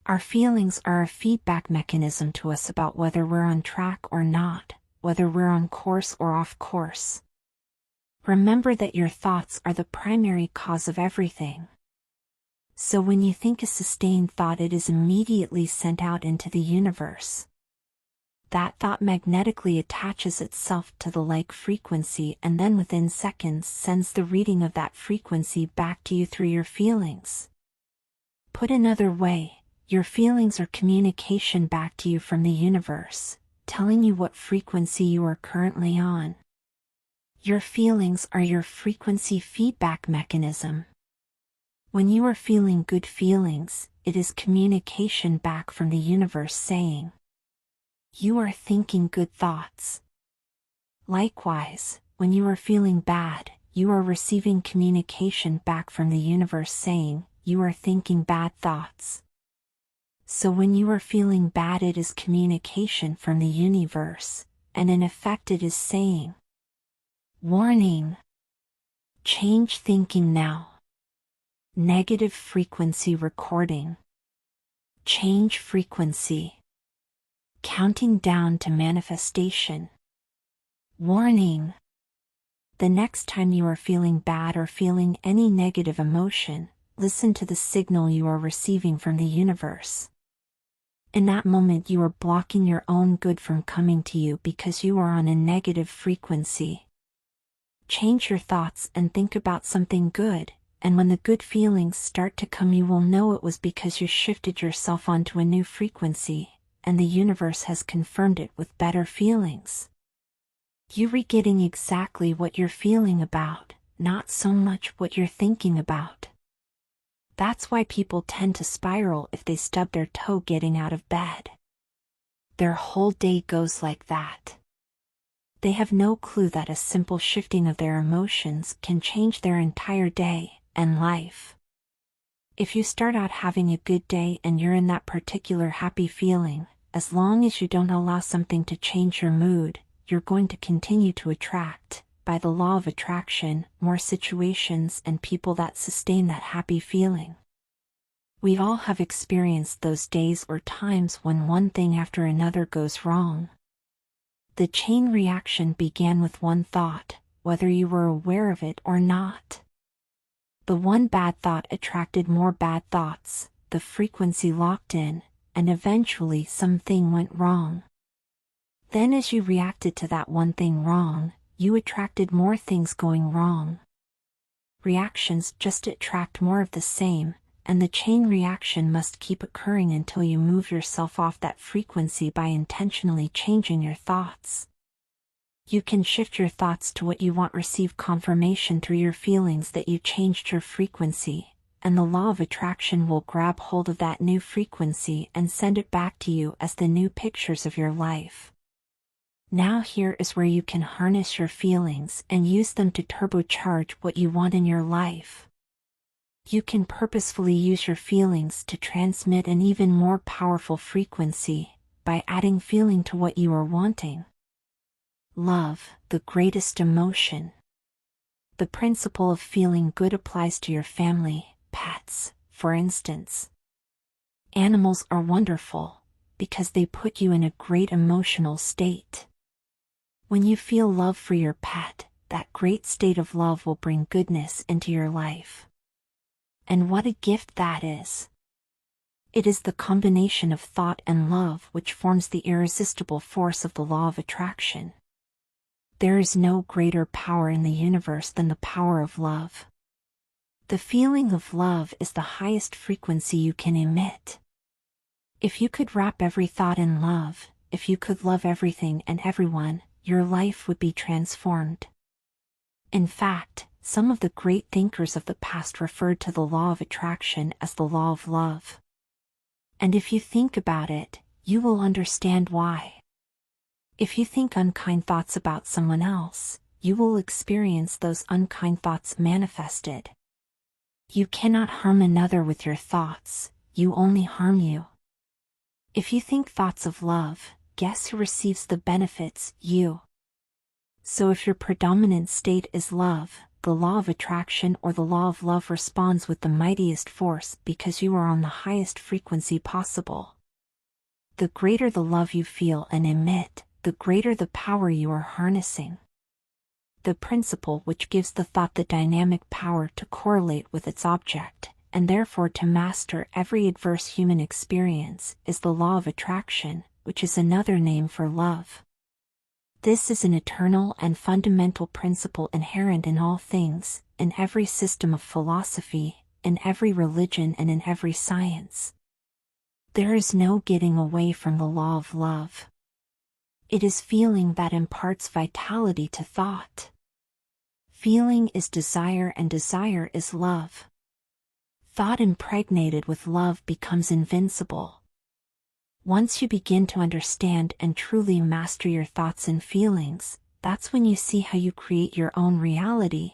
Our feelings are a feedback mechanism to us about whether we're on track or not, whether we're on course or off course. Remember that your thoughts are the primary cause of everything. So when you think a sustained thought, it is immediately sent out into the universe. That thought magnetically attaches itself to the like frequency and then within seconds sends the reading of that frequency back to you through your feelings. Put another way, your feelings are communication back to you from the universe, telling you what frequency you are currently on. Your feelings are your frequency feedback mechanism. When you are feeling good feelings, it is communication back from the universe saying, you are thinking good thoughts. Likewise, when you are feeling bad, you are receiving communication back from the universe saying, you are thinking bad thoughts. So when you are feeling bad, it is communication from the universe, and in effect it is saying, warning. Change thinking now. Negative frequency recording. Change frequency. Counting down to manifestation. Warning. The next time you are feeling bad or feeling any negative emotion, listen to the signal you are receiving from the universe. In that moment you are blocking your own good from coming to you because you are on a negative frequency. Change your thoughts and think about something good, and when the good feelings start to come, you will know it was because you shifted yourself onto a new frequency, and the universe has confirmed it with better feelings. You are getting exactly what you're feeling about, not so much what you're thinking about. That's why people tend to spiral if they stub their toe getting out of bed. Their whole day goes like that. They have no clue that a simple shifting of their emotions can change their entire day and life. If you start out having a good day and you're in that particular happy feeling, as long as you don't allow something to change your mood, you're going to continue to attract, by the law of attraction, more situations and people that sustain that happy feeling. We all have experienced those days or times when one thing after another goes wrong. The chain reaction began with one thought, whether you were aware of it or not. The one bad thought attracted more bad thoughts, the frequency locked in, and eventually something went wrong. Then as you reacted to that one thing wrong, you attracted more things going wrong. Reactions just attract more of the same, and the chain reaction must keep occurring until you move yourself off that frequency by intentionally changing your thoughts. You can shift your thoughts to what you want, receive confirmation through your feelings that you changed your frequency, and the law of attraction will grab hold of that new frequency and send it back to you as the new pictures of your life. Now here is where you can harness your feelings and use them to turbocharge what you want in your life. You can purposefully use your feelings to transmit an even more powerful frequency by adding feeling to what you are wanting. Love, the greatest emotion. The principle of feeling good applies to your family, pets, for instance. Animals are wonderful because they put you in a great emotional state. When you feel love for your pet, that great state of love will bring goodness into your life. And what a gift that is! It is the combination of thought and love which forms the irresistible force of the law of attraction. There is no greater power in the universe than the power of love. The feeling of love is the highest frequency you can emit. If you could wrap every thought in love, if you could love everything and everyone, your life would be transformed. In fact, some of the great thinkers of the past referred to the law of attraction as the law of love. And if you think about it, you will understand why. If you think unkind thoughts about someone else, you will experience those unkind thoughts manifested. You cannot harm another with your thoughts, you only harm you. If you think thoughts of love, guess who receives the benefits? You. So if your predominant state is love, the law of attraction or the law of love responds with the mightiest force because you are on the highest frequency possible. The greater the love you feel and emit, the greater the power you are harnessing. The principle which gives the thought the dynamic power to correlate with its object, and therefore to master every adverse human experience, is the law of attraction, which is another name for love. This is an eternal and fundamental principle inherent in all things, in every system of philosophy, in every religion and in every science. There is no getting away from the law of love. It is feeling that imparts vitality to thought. Feeling is desire and desire is love. Thought impregnated with love becomes invincible. Once you begin to understand and truly master your thoughts and feelings, that's when you see how you create your own reality.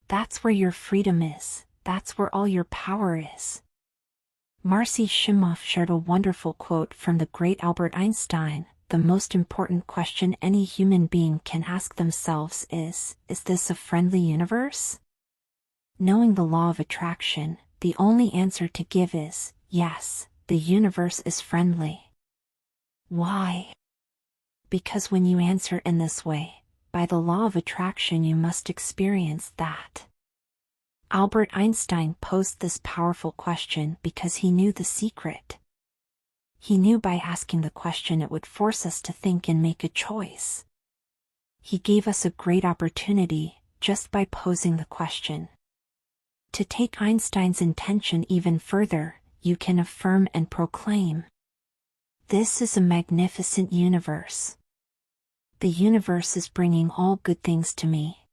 That's where your freedom is, that's where all your power is. Marcy Shimoff shared a wonderful quote from the great Albert Einstein: "The most important question any human being can ask themselves is this a friendly universe?" Knowing the law of attraction, the only answer to give is, yes. The universe is friendly. Why? Because when you answer in this way, by the law of attraction you must experience that. Albert Einstein posed this powerful question because he knew the secret. He knew by asking the question it would force us to think and make a choice. He gave us a great opportunity, just by posing the question. To take Einstein's intention even further, you can affirm and proclaim, "This is a magnificent universe. The universe is bringing all good things to me.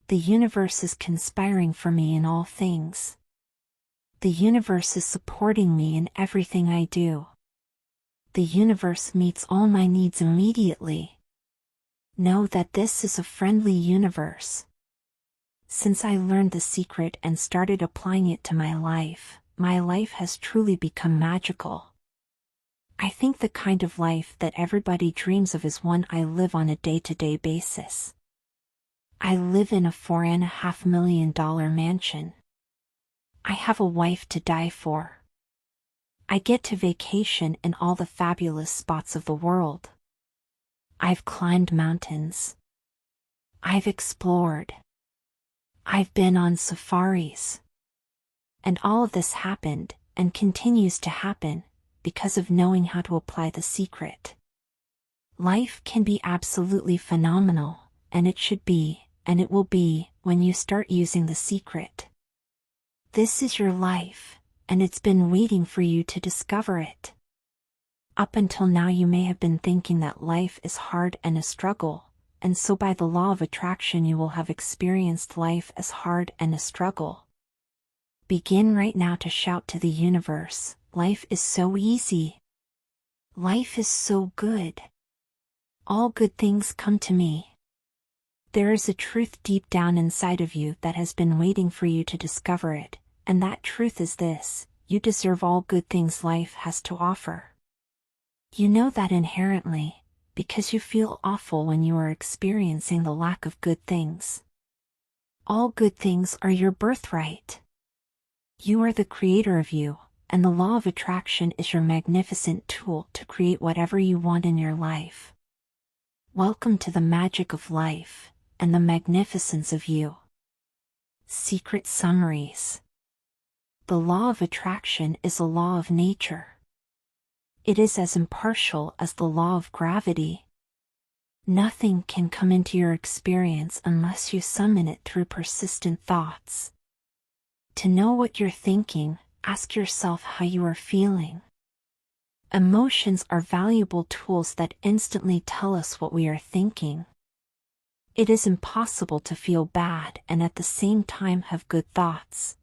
The universe is conspiring for me in all things. The universe is supporting me in everything I do. The universe meets all my needs immediately. Know that this is a friendly universe." Since I learned the secret and started applying it to my life has truly become magical. I think the kind of life that everybody dreams of is one I live on a day-to-day basis. I live in a $4.5 million mansion. I have a wife to die for. I get to vacation in all the fabulous spots of the world. I've climbed mountains. I've explored. I've been on safaris. And all of this happened, and continues to happen, because of knowing how to apply the secret. Life can be absolutely phenomenal, and it should be, and it will be, when you start using the secret. This is your life, and it's been waiting for you to discover it. Up until now you may have been thinking that life is hard and a struggle, and so by the law of attraction you will have experienced life as hard and a struggle. Begin right now to shout to the universe, "Life is so easy. Life is so good. All good things come to me. There is a truth deep down inside of you that has been waiting for you to discover it, and that truth is this: you deserve all good things life has to offer. You know that inherently, because you feel awful when you are experiencing the lack of good things. All good things are your birthright. You are the creator of you, and the law of attraction is your magnificent tool to create whatever you want in your life. Welcome to the magic of life, and the magnificence of you. Secret summaries. The law of attraction is a law of nature. It is as impartial as the law of gravity. Nothing can come into your experience unless you summon it through persistent thoughts. To know what you're thinking, ask yourself how you are feeling. Emotions are valuable tools that instantly tell us what we are thinking. It is impossible to feel bad and at the same time have good thoughts.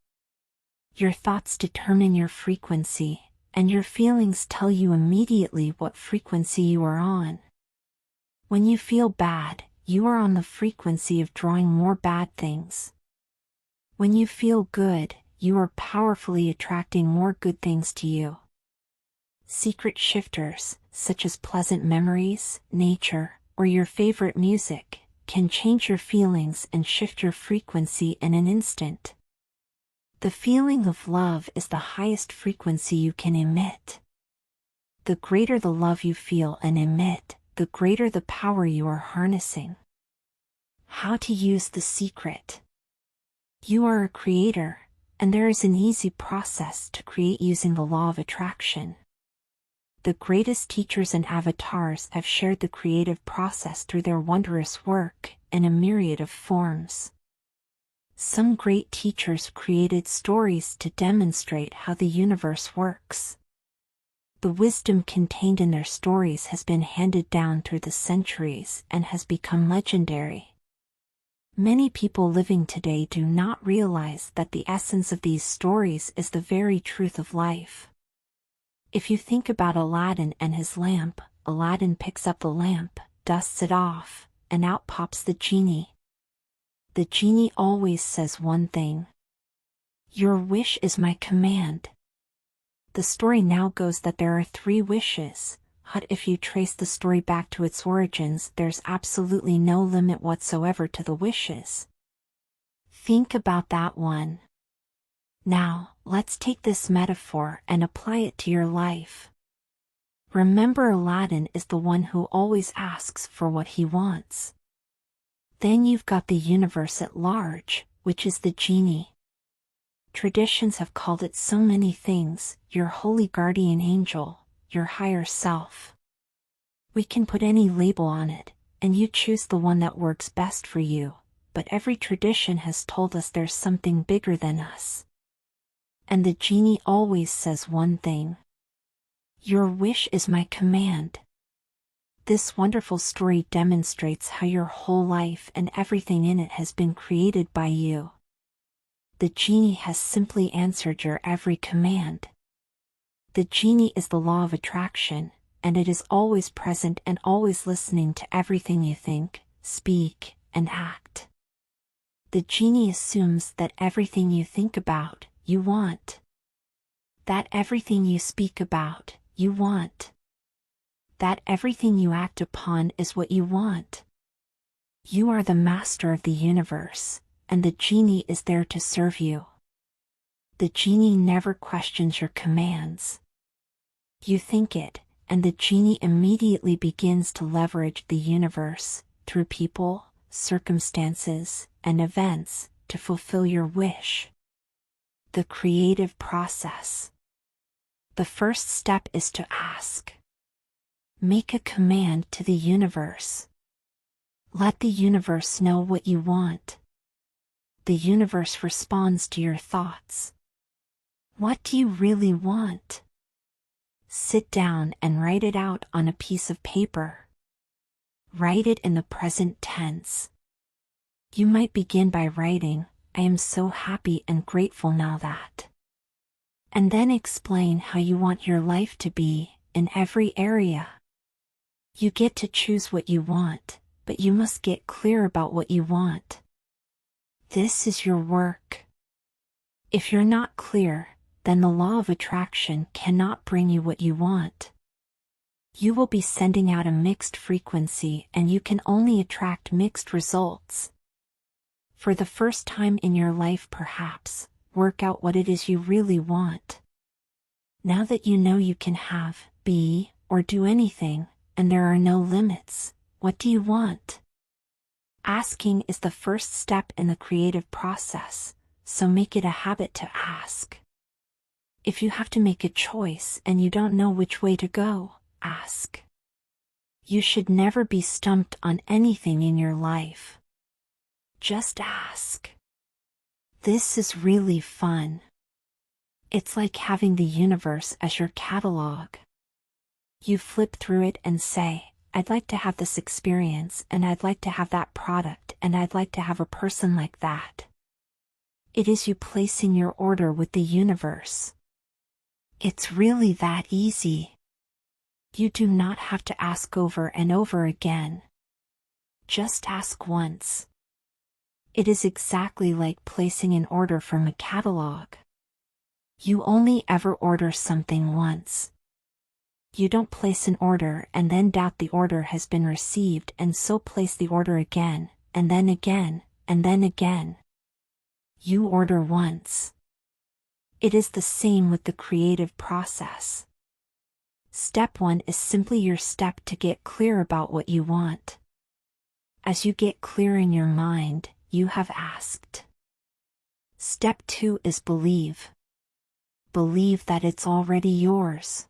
Your thoughts determine your frequency, and your feelings tell you immediately what frequency you are on. When you feel bad, you are on the frequency of drawing more bad things. When you feel good, you are powerfully attracting more good things to you. Secret shifters, such as pleasant memories, nature, or your favorite music, can change your feelings and shift your frequency in an instant. The feeling of love is the highest frequency you can emit. The greater the love you feel and emit, the greater the power you are harnessing. How to use the secret. You are a creator, and there is an easy process to create using the law of attraction. The greatest teachers and avatars have shared the creative process through their wondrous work in a myriad of forms. Some great teachers created stories to demonstrate how the universe works. The wisdom contained in their stories has been handed down through the centuries and has become legendary. Many people living today do not realize that the essence of these stories is the very truth of life. If you think about Aladdin and his lamp, Aladdin picks up the lamp, dusts it off, and out pops the genie. The genie always says one thing: "Your wish is my command." The story now goes that there are 3 wishes, but if you trace the story back to its origins, there's absolutely no limit whatsoever to the wishes. Think about that one. Now, let's take this metaphor and apply it to your life. Remember, Aladdin is the one who always asks for what he wants. Then you've got the universe at large, which is the genie. Traditions have called it so many things: your holy guardian angel, your higher self. We can put any label on it, and you choose the one that works best for you, but every tradition has told us there's something bigger than us. And the genie always says one thing: "Your wish is my command." This wonderful story demonstrates how your whole life and everything in it has been created by you. The genie has simply answered your every command. The genie is the law of attraction, and it is always present and always listening to everything you think, speak, and act. The genie assumes that everything you think about, you want. That everything you speak about, you want. That everything you act upon is what you want. You are the master of the universe, and the genie is there to serve you. The genie never questions your commands. You think it, and the genie immediately begins to leverage the universe, through people, circumstances, and events, to fulfill your wish. The creative process. The first step is to ask. Make a command to the universe. Let the universe know what you want. The universe responds to your thoughts. What do you really want? Sit down and write it out on a piece of paper. Write it in the present tense. You might begin by writing, "I am so happy and grateful now that." And then explain how you want your life to be, in every area. You get to choose what you want, but you must get clear about what you want. This is your work. If you're not clear, then the law of attraction cannot bring you what you want. You will be sending out a mixed frequency, and you can only attract mixed results. For the first time in your life, perhaps, work out what it is you really want. Now that you know you can have, be, or do anything, and there are no limits, what do you want? Asking is the first step in the creative process, so make it a habit to ask. If you have to make a choice and you don't know which way to go, ask. You should never be stumped on anything in your life. Just ask. This is really fun. It's like having the universe as your catalog. You flip through it and say, I'd like to have this experience, and I'd like to have that product, and I'd like to have a person like that. It is you placing your order with the universe. It's really that easy. You do not have to ask over and over again. Just ask once. It is exactly like placing an order from a catalog. You only ever order something once. You don't place an order and then doubt the order has been received and so place the order again, and then again, and then again. You order once. It is the same with the creative process. Step 1 is simply your step to get clear about what you want. As you get clear in your mind, you have asked. Step 2 is believe. Believe that it's already yours.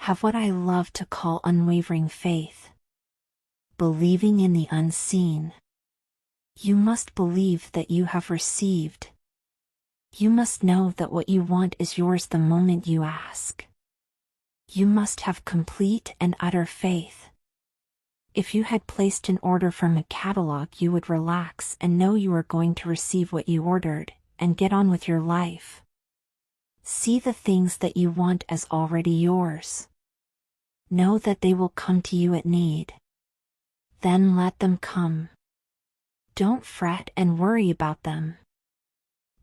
Have what I love to call unwavering faith. Believing in the unseen. You must believe that you have received. You must know that what you want is yours the moment you ask. You must have complete and utter faith. If you had placed an order from a catalog, you would relax and know you are going to receive what you ordered, and get on with your life. See the things that you want as already yours. Know that they will come to you at need. Then let them come. Don't fret and worry about them.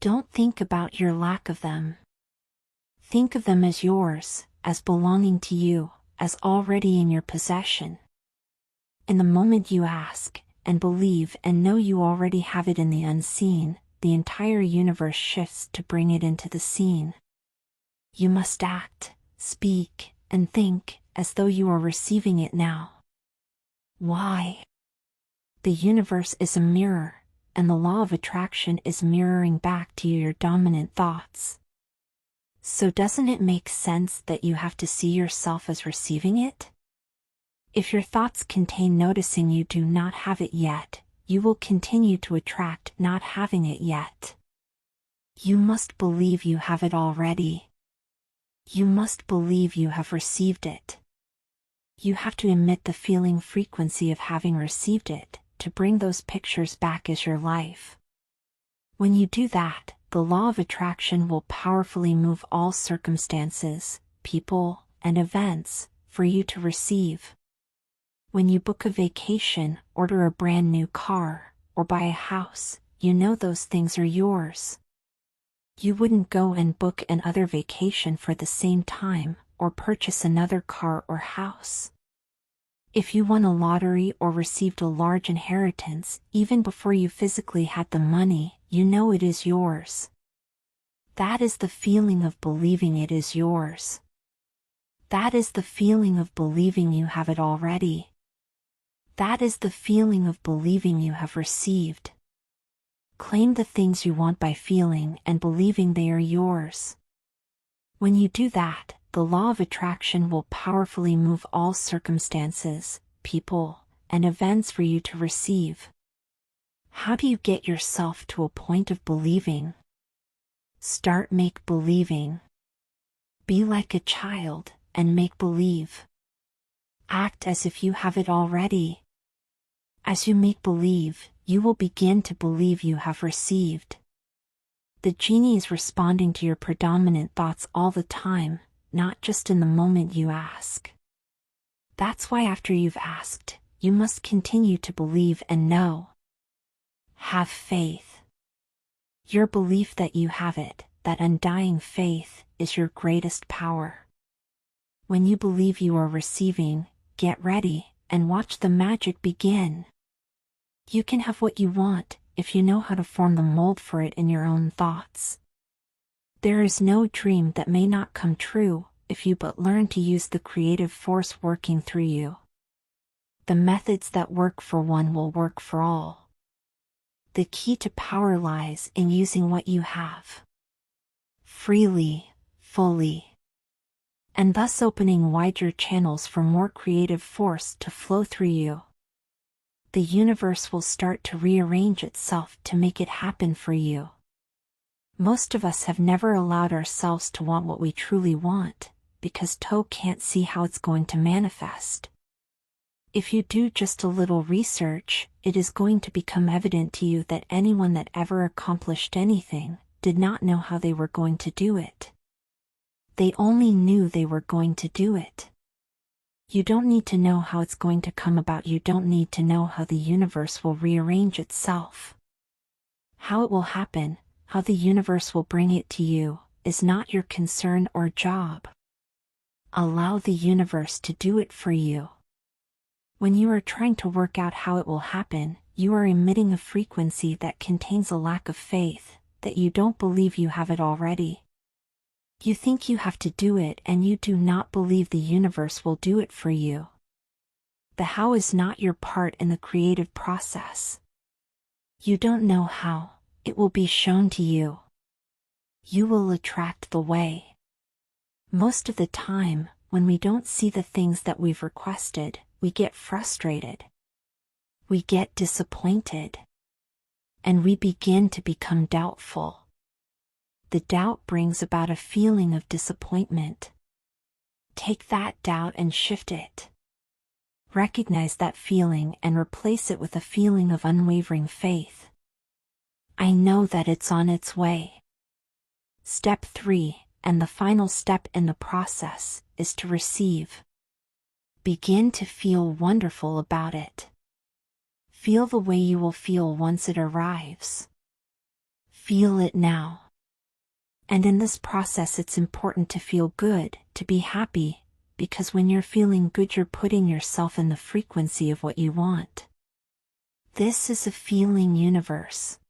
Don't think about your lack of them. Think of them as yours, as belonging to you, as already in your possession. In the moment you ask, and believe and know you already have it in the unseen, the entire universe shifts to bring it into the seen. You must act, speak, and think as though you are receiving it now. Why? The universe is a mirror, and the law of attraction is mirroring back to you your dominant thoughts. So doesn't it make sense that you have to see yourself as receiving it? If your thoughts contain noticing you do not have it yet, you will continue to attract not having it yet. You must believe you have it already. You must believe you have received it. You have to emit the feeling frequency of having received it, to bring those pictures back as your life. When you do that, the law of attraction will powerfully move all circumstances, people, and events, for you to receive. When you book a vacation, order a brand new car, or buy a house, you know those things are yours. You wouldn't go and book another vacation for the same time, or purchase another car or house. If you won a lottery or received a large inheritance, even before you physically had the money, you know it is yours. That is the feeling of believing it is yours. That is the feeling of believing you have it already. That is the feeling of believing you have received. Claim the things you want by feeling and believing they are yours. When you do that, the law of attraction will powerfully move all circumstances, people, and events for you to receive. How do you get yourself to a point of believing? Start make-believing. Be like a child, and make believe. Act as if you have it already. As you make believe, you will begin to believe you have received. The genie is responding to your predominant thoughts all the time, not just in the moment you ask. That's why after you've asked, you must continue to believe and know. Have faith. Your belief that you have it, that undying faith, is your greatest power. When you believe you are receiving, get ready, and watch the magic begin. You can have what you want, if you know how to form the mold for it in your own thoughts. There is no dream that may not come true, if you but learn to use the creative force working through you. The methods that work for one will work for all. The key to power lies in using what you have. Freely, fully. And thus opening wider channels for more creative force to flow through you. The universe will start to rearrange itself to make it happen for you. Most of us have never allowed ourselves to want what we truly want, because toe can't see how it's going to manifest. If you do just a little research, it is going to become evident to you that anyone that ever accomplished anything did not know how they were going to do it. They only knew they were going to do it. You don't need to know how it's going to come about. You don't need to know how the universe will rearrange itself. How it will happen, how the universe will bring it to you, is not your concern or job. Allow the universe to do it for you. When you are trying to work out how it will happen, you are emitting a frequency that contains a lack of faith, that you don't believe you have it already. You think you have to do it, and you do not believe the universe will do it for you. The how is not your part in the creative process. You don't know how, it will be shown to you. You will attract the way. Most of the time, when we don't see the things that we've requested, we get frustrated. We get disappointed. And we begin to become doubtful. The doubt brings about a feeling of disappointment. Take that doubt and shift it. Recognize that feeling and replace it with a feeling of unwavering faith. I know that it's on its way. Step 3, and the final step in the process, is to receive. Begin to feel wonderful about it. Feel the way you will feel once it arrives. Feel it now. And in this process it's important to feel good, to be happy, because when you're feeling good you're putting yourself in the frequency of what you want. This is a feeling universe.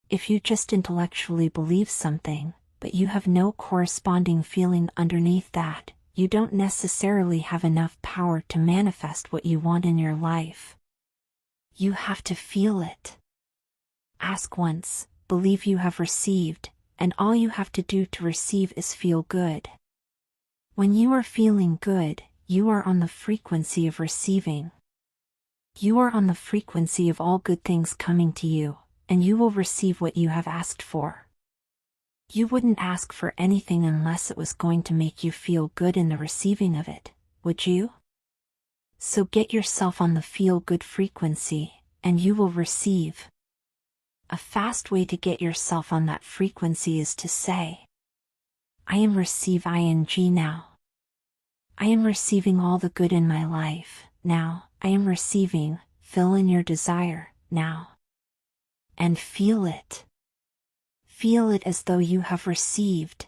If you just intellectually believe something, but you have no corresponding feeling underneath that, you don't necessarily have enough power to manifest what you want in your life. You have to feel it. Ask once, believe you have received, and all you have to do to receive is feel good. When you are feeling good, you are on the frequency of receiving. You are on the frequency of all good things coming to you, and you will receive what you have asked for. You wouldn't ask for anything unless it was going to make you feel good in the receiving of it, would you? So get yourself on the feel-good frequency, and you will receive. A fast way to get yourself on that frequency is to say, I am receive ing now. I am receiving all the good in my life, now. I am receiving, fill in your desire, now. And feel it. Feel it as though you have received.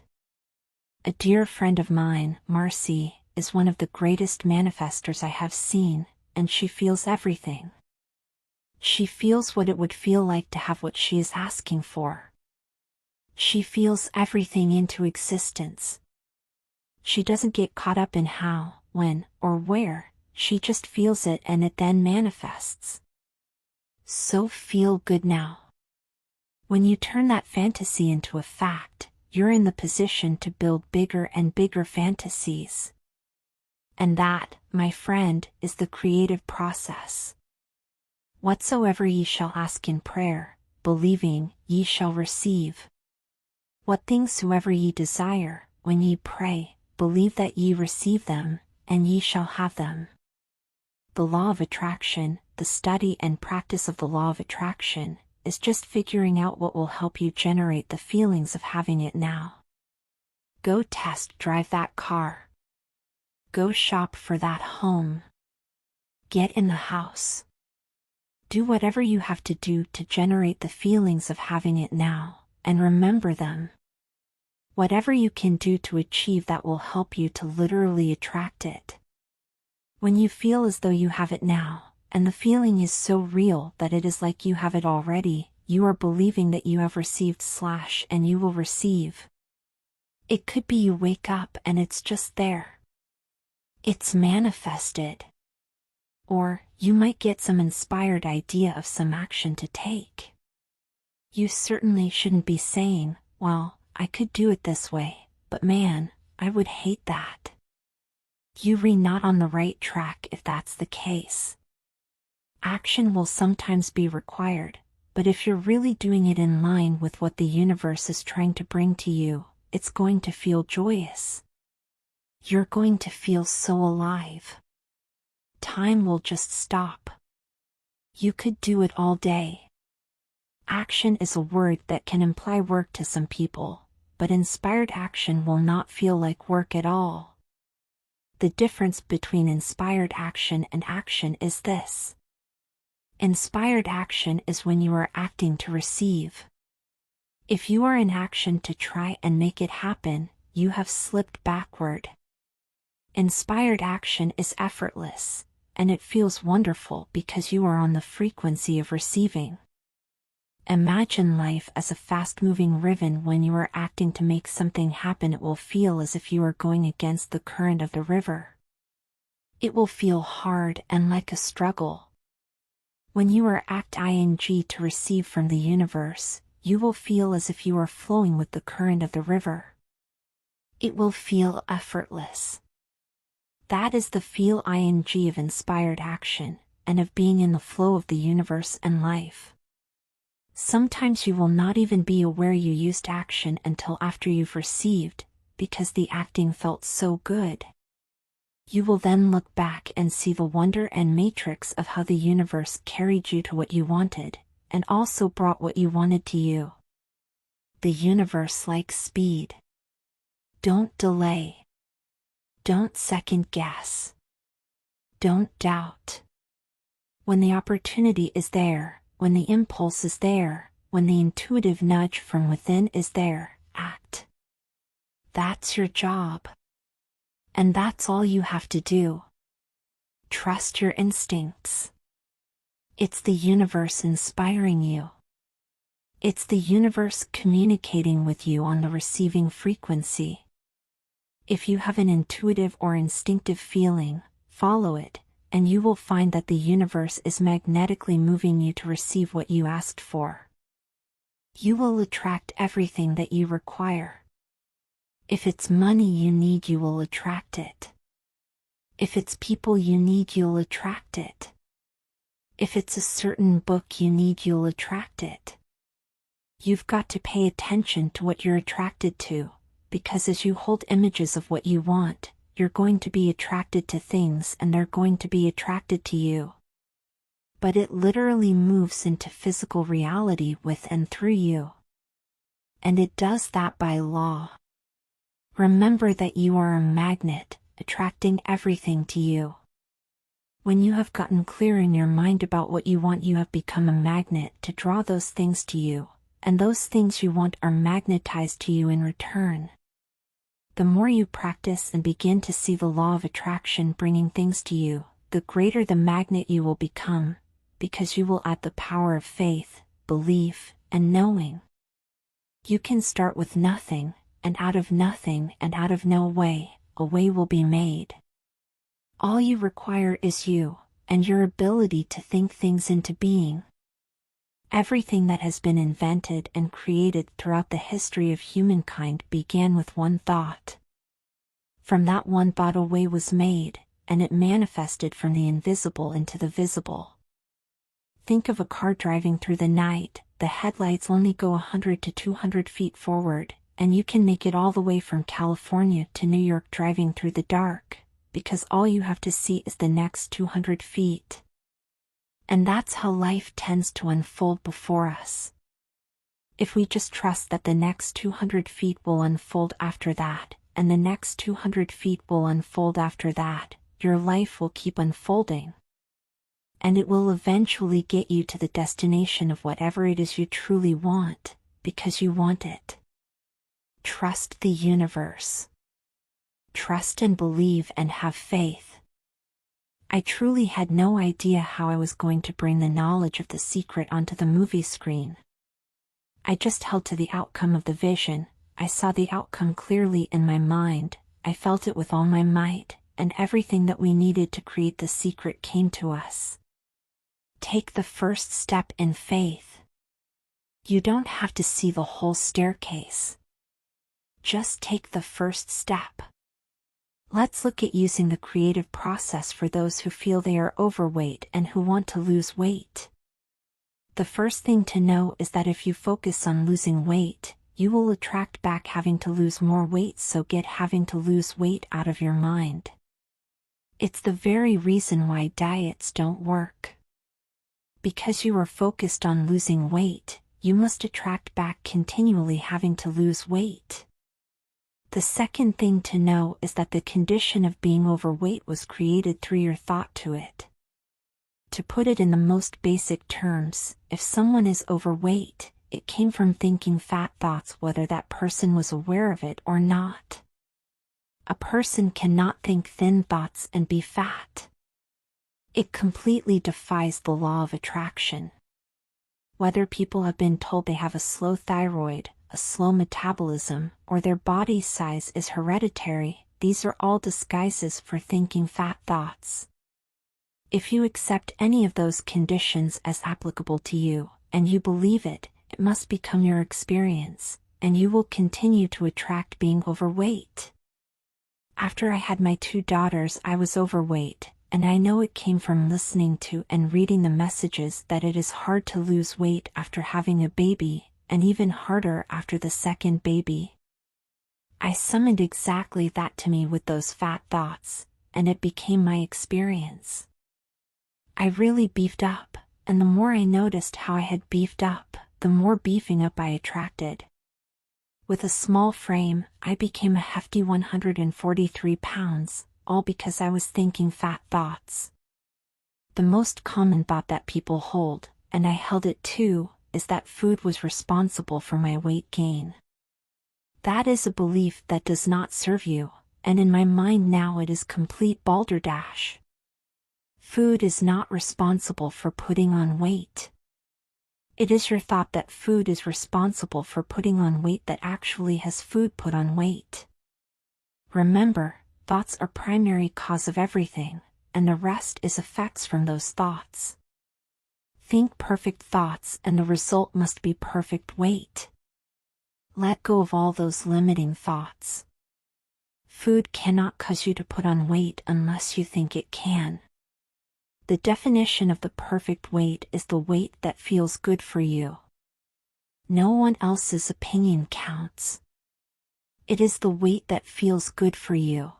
A dear friend of mine, Marcy, is one of the greatest manifestors I have seen, and she feels everything. She feels what it would feel like to have what she is asking for. She feels everything into existence. She doesn't get caught up in how, when, or where, she just feels it and it then manifests. So feel good now. When you turn that fantasy into a fact, you're in the position to build bigger and bigger fantasies. And that, my friend, is the creative process. Whatsoever ye shall ask in prayer, believing, ye shall receive. What things soever ye desire, when ye pray, believe that ye receive them, and ye shall have them. The law of attraction, the study and practice of the law of attraction, is just figuring out what will help you generate the feelings of having it now. Go test drive that car. Go shop for that home. Get in the house. Do whatever you have to do to generate the feelings of having it now, and remember them. Whatever you can do to achieve that will help you to literally attract it. When you feel as though you have it now, and the feeling is so real that it is like you have it already, you are believing that you have received / and you will receive. It could be you wake up and it's just there. It's manifested. Or, you might get some inspired idea of some action to take. You certainly shouldn't be saying, well, I could do it this way, but man, I would hate that. You're not on the right track if that's the case. Action will sometimes be required, but if you're really doing it in line with what the universe is trying to bring to you, it's going to feel joyous. You're going to feel so alive. Time will just stop. You could do it all day. Action is a word that can imply work to some people, but inspired action will not feel like work at all. The difference between inspired action and action is this. Inspired action is when you are acting to receive. If you are in action to try and make it happen, you have slipped backward. Inspired action is effortless, and it feels wonderful because you are on the frequency of receiving. Imagine life as a fast-moving river. When you are acting to make something happen, it will feel as if you are going against the current of the river. It will feel hard and like a struggle. When you are acting to receive from the universe, you will feel as if you are flowing with the current of the river. It will feel effortless. That is the feel of inspired action, and of being in the flow of the universe and life. Sometimes you will not even be aware you used action until after you've received, because the acting felt so good. You will then look back and see the wonder and matrix of how the universe carried you to what you wanted, and also brought what you wanted to you. The universe likes speed. Don't delay. Don't second guess. Don't doubt. When the opportunity is there, when the impulse is there, when the intuitive nudge from within is there, act. That's your job. And that's all you have to do. Trust your instincts. It's the universe inspiring you. It's the universe communicating with you on the receiving frequency. If you have an intuitive or instinctive feeling, follow it, and you will find that the universe is magnetically moving you to receive what you asked for. You will attract everything that you require. If it's money you need, you will attract it. If it's people you need, you'll attract it. If it's a certain book you need, you'll attract it. You've got to pay attention to what you're attracted to, because as you hold images of what you want, you're going to be attracted to things and they're going to be attracted to you. But it literally moves into physical reality with and through you. And it does that by law. Remember that you are a magnet, attracting everything to you. When you have gotten clear in your mind about what you want, you have become a magnet to draw those things to you, and those things you want are magnetized to you in return. The more you practice and begin to see the law of attraction bringing things to you, the greater the magnet you will become, because you will add the power of faith, belief, and knowing. You can start with nothing, and out of nothing and out of no way, a way will be made. All you require is you, and your ability to think things into being. Everything that has been invented and created throughout the history of humankind began with one thought. From that one thought a way was made, and it manifested from the invisible into the visible. Think of a car driving through the night. The headlights only go 100 to 200 feet forward, and you can make it all the way from California to New York driving through the dark, because all you have to see is the next 200 feet. And that's how life tends to unfold before us. If we just trust that the next 200 feet will unfold after that, and the next 200 feet will unfold after that, your life will keep unfolding. and it will eventually get you to the destination of whatever it is you truly want, because you want it. Trust the universe. Trust and believe and have faith. I truly had no idea how I was going to bring the knowledge of the secret onto the movie screen. I just held to the outcome of the vision. I saw the outcome clearly in my mind, I felt it with all my might, and everything that we needed to create the secret came to us. Take the first step in faith. You don't have to see the whole staircase. Just take the first step. Let's look at using the creative process for those who feel they are overweight and who want to lose weight. The first thing to know is that if you focus on losing weight, you will attract back having to lose more weight, so get having to lose weight out of your mind. It's the very reason why diets don't work. Because you are focused on losing weight, you must attract back continually having to lose weight. The second thing to know is that the condition of being overweight was created through your thought to it. To put it in the most basic terms, if someone is overweight, it came from thinking fat thoughts, whether that person was aware of it or not. A person cannot think thin thoughts and be fat. It completely defies the law of attraction. Whether people have been told they have a slow thyroid, a slow metabolism, or their body size is hereditary, these are all disguises for thinking fat thoughts. If you accept any of those conditions as applicable to you, and you believe it, it must become your experience, and you will continue to attract being overweight. After I had my 2 daughters, I was overweight, and I know it came from listening to and reading the messages that it is hard to lose weight after having a baby, and even harder after the second baby. I summoned exactly that to me with those fat thoughts, and it became my experience. I really beefed up, and the more I noticed how I had beefed up, the more beefing up I attracted. With a small frame, I became a hefty 143 pounds, all because I was thinking fat thoughts. The most common thought that people hold, and I held it too, is that food was responsible for my weight gain. That is a belief that does not serve you, and in my mind now it is complete balderdash. Food is not responsible for putting on weight. It is your thought that food is responsible for putting on weight that actually has food put on weight. Remember, thoughts are primary cause of everything, and the rest is effects from those thoughts. Think perfect thoughts and the result must be perfect weight. Let go of all those limiting thoughts. Food cannot cause you to put on weight unless you think it can. The definition of the perfect weight is the weight that feels good for you. No one else's opinion counts. It is the weight that feels good for you.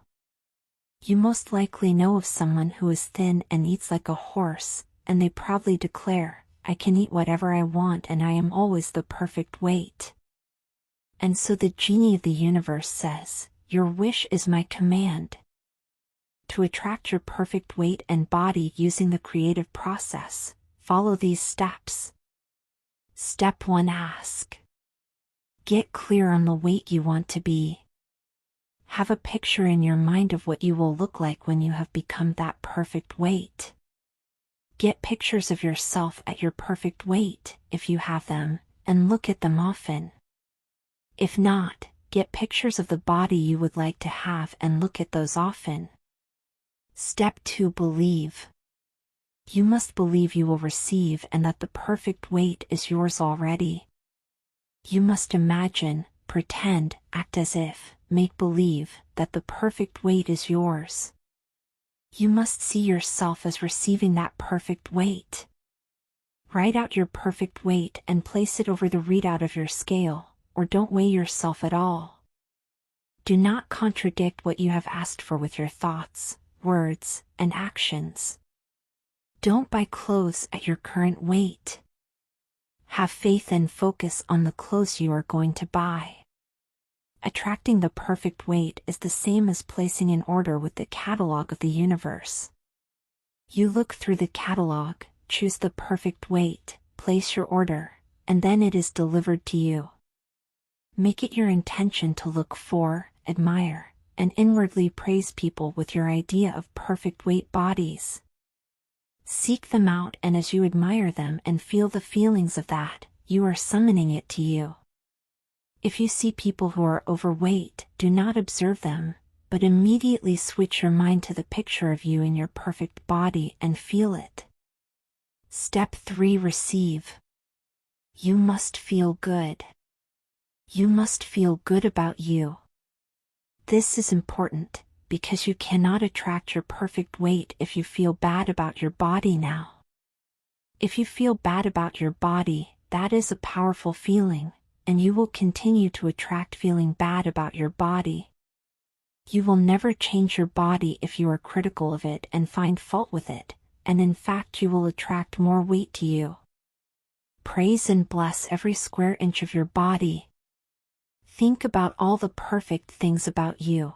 You most likely know of someone who is thin and eats like a horse, and they proudly declare, "I can eat whatever I want and I am always the perfect weight." And so the genie of the universe says, "Your wish is my command." To attract your perfect weight and body using the creative process, follow these steps. Step 1: Ask. Get clear on the weight you want to be. Have a picture in your mind of what you will look like when you have become that perfect weight. Get pictures of yourself at your perfect weight, if you have them, and look at them often. If not, get pictures of the body you would like to have and look at those often. Step 2: Believe. You must believe you will receive and that the perfect weight is yours already. You must imagine, pretend, act as if, make believe, that the perfect weight is yours. You must see yourself as receiving that perfect weight. Write out your perfect weight and place it over the readout of your scale, or don't weigh yourself at all. Do not contradict what you have asked for with your thoughts, words, and actions. Don't buy clothes at your current weight. Have faith and focus on the clothes you are going to buy. Attracting the perfect weight is the same as placing an order with the catalog of the universe. You look through the catalog, choose the perfect weight, place your order, and then it is delivered to you. Make it your intention to look for, admire, and inwardly praise people with your idea of perfect weight bodies. Seek them out, and as you admire them and feel the feelings of that, you are summoning it to you. If you see people who are overweight, do not observe them, but immediately switch your mind to the picture of you in your perfect body and feel it. Step 3. Receive. You must feel good. You must feel good about you. This is important, because you cannot attract your perfect weight if you feel bad about your body now. If you feel bad about your body, that is a powerful feeling, and you will continue to attract feeling bad about your body. You will never change your body if you are critical of it and find fault with it, and in fact you will attract more weight to you. Praise and bless every square inch of your body. Think about all the perfect things about you.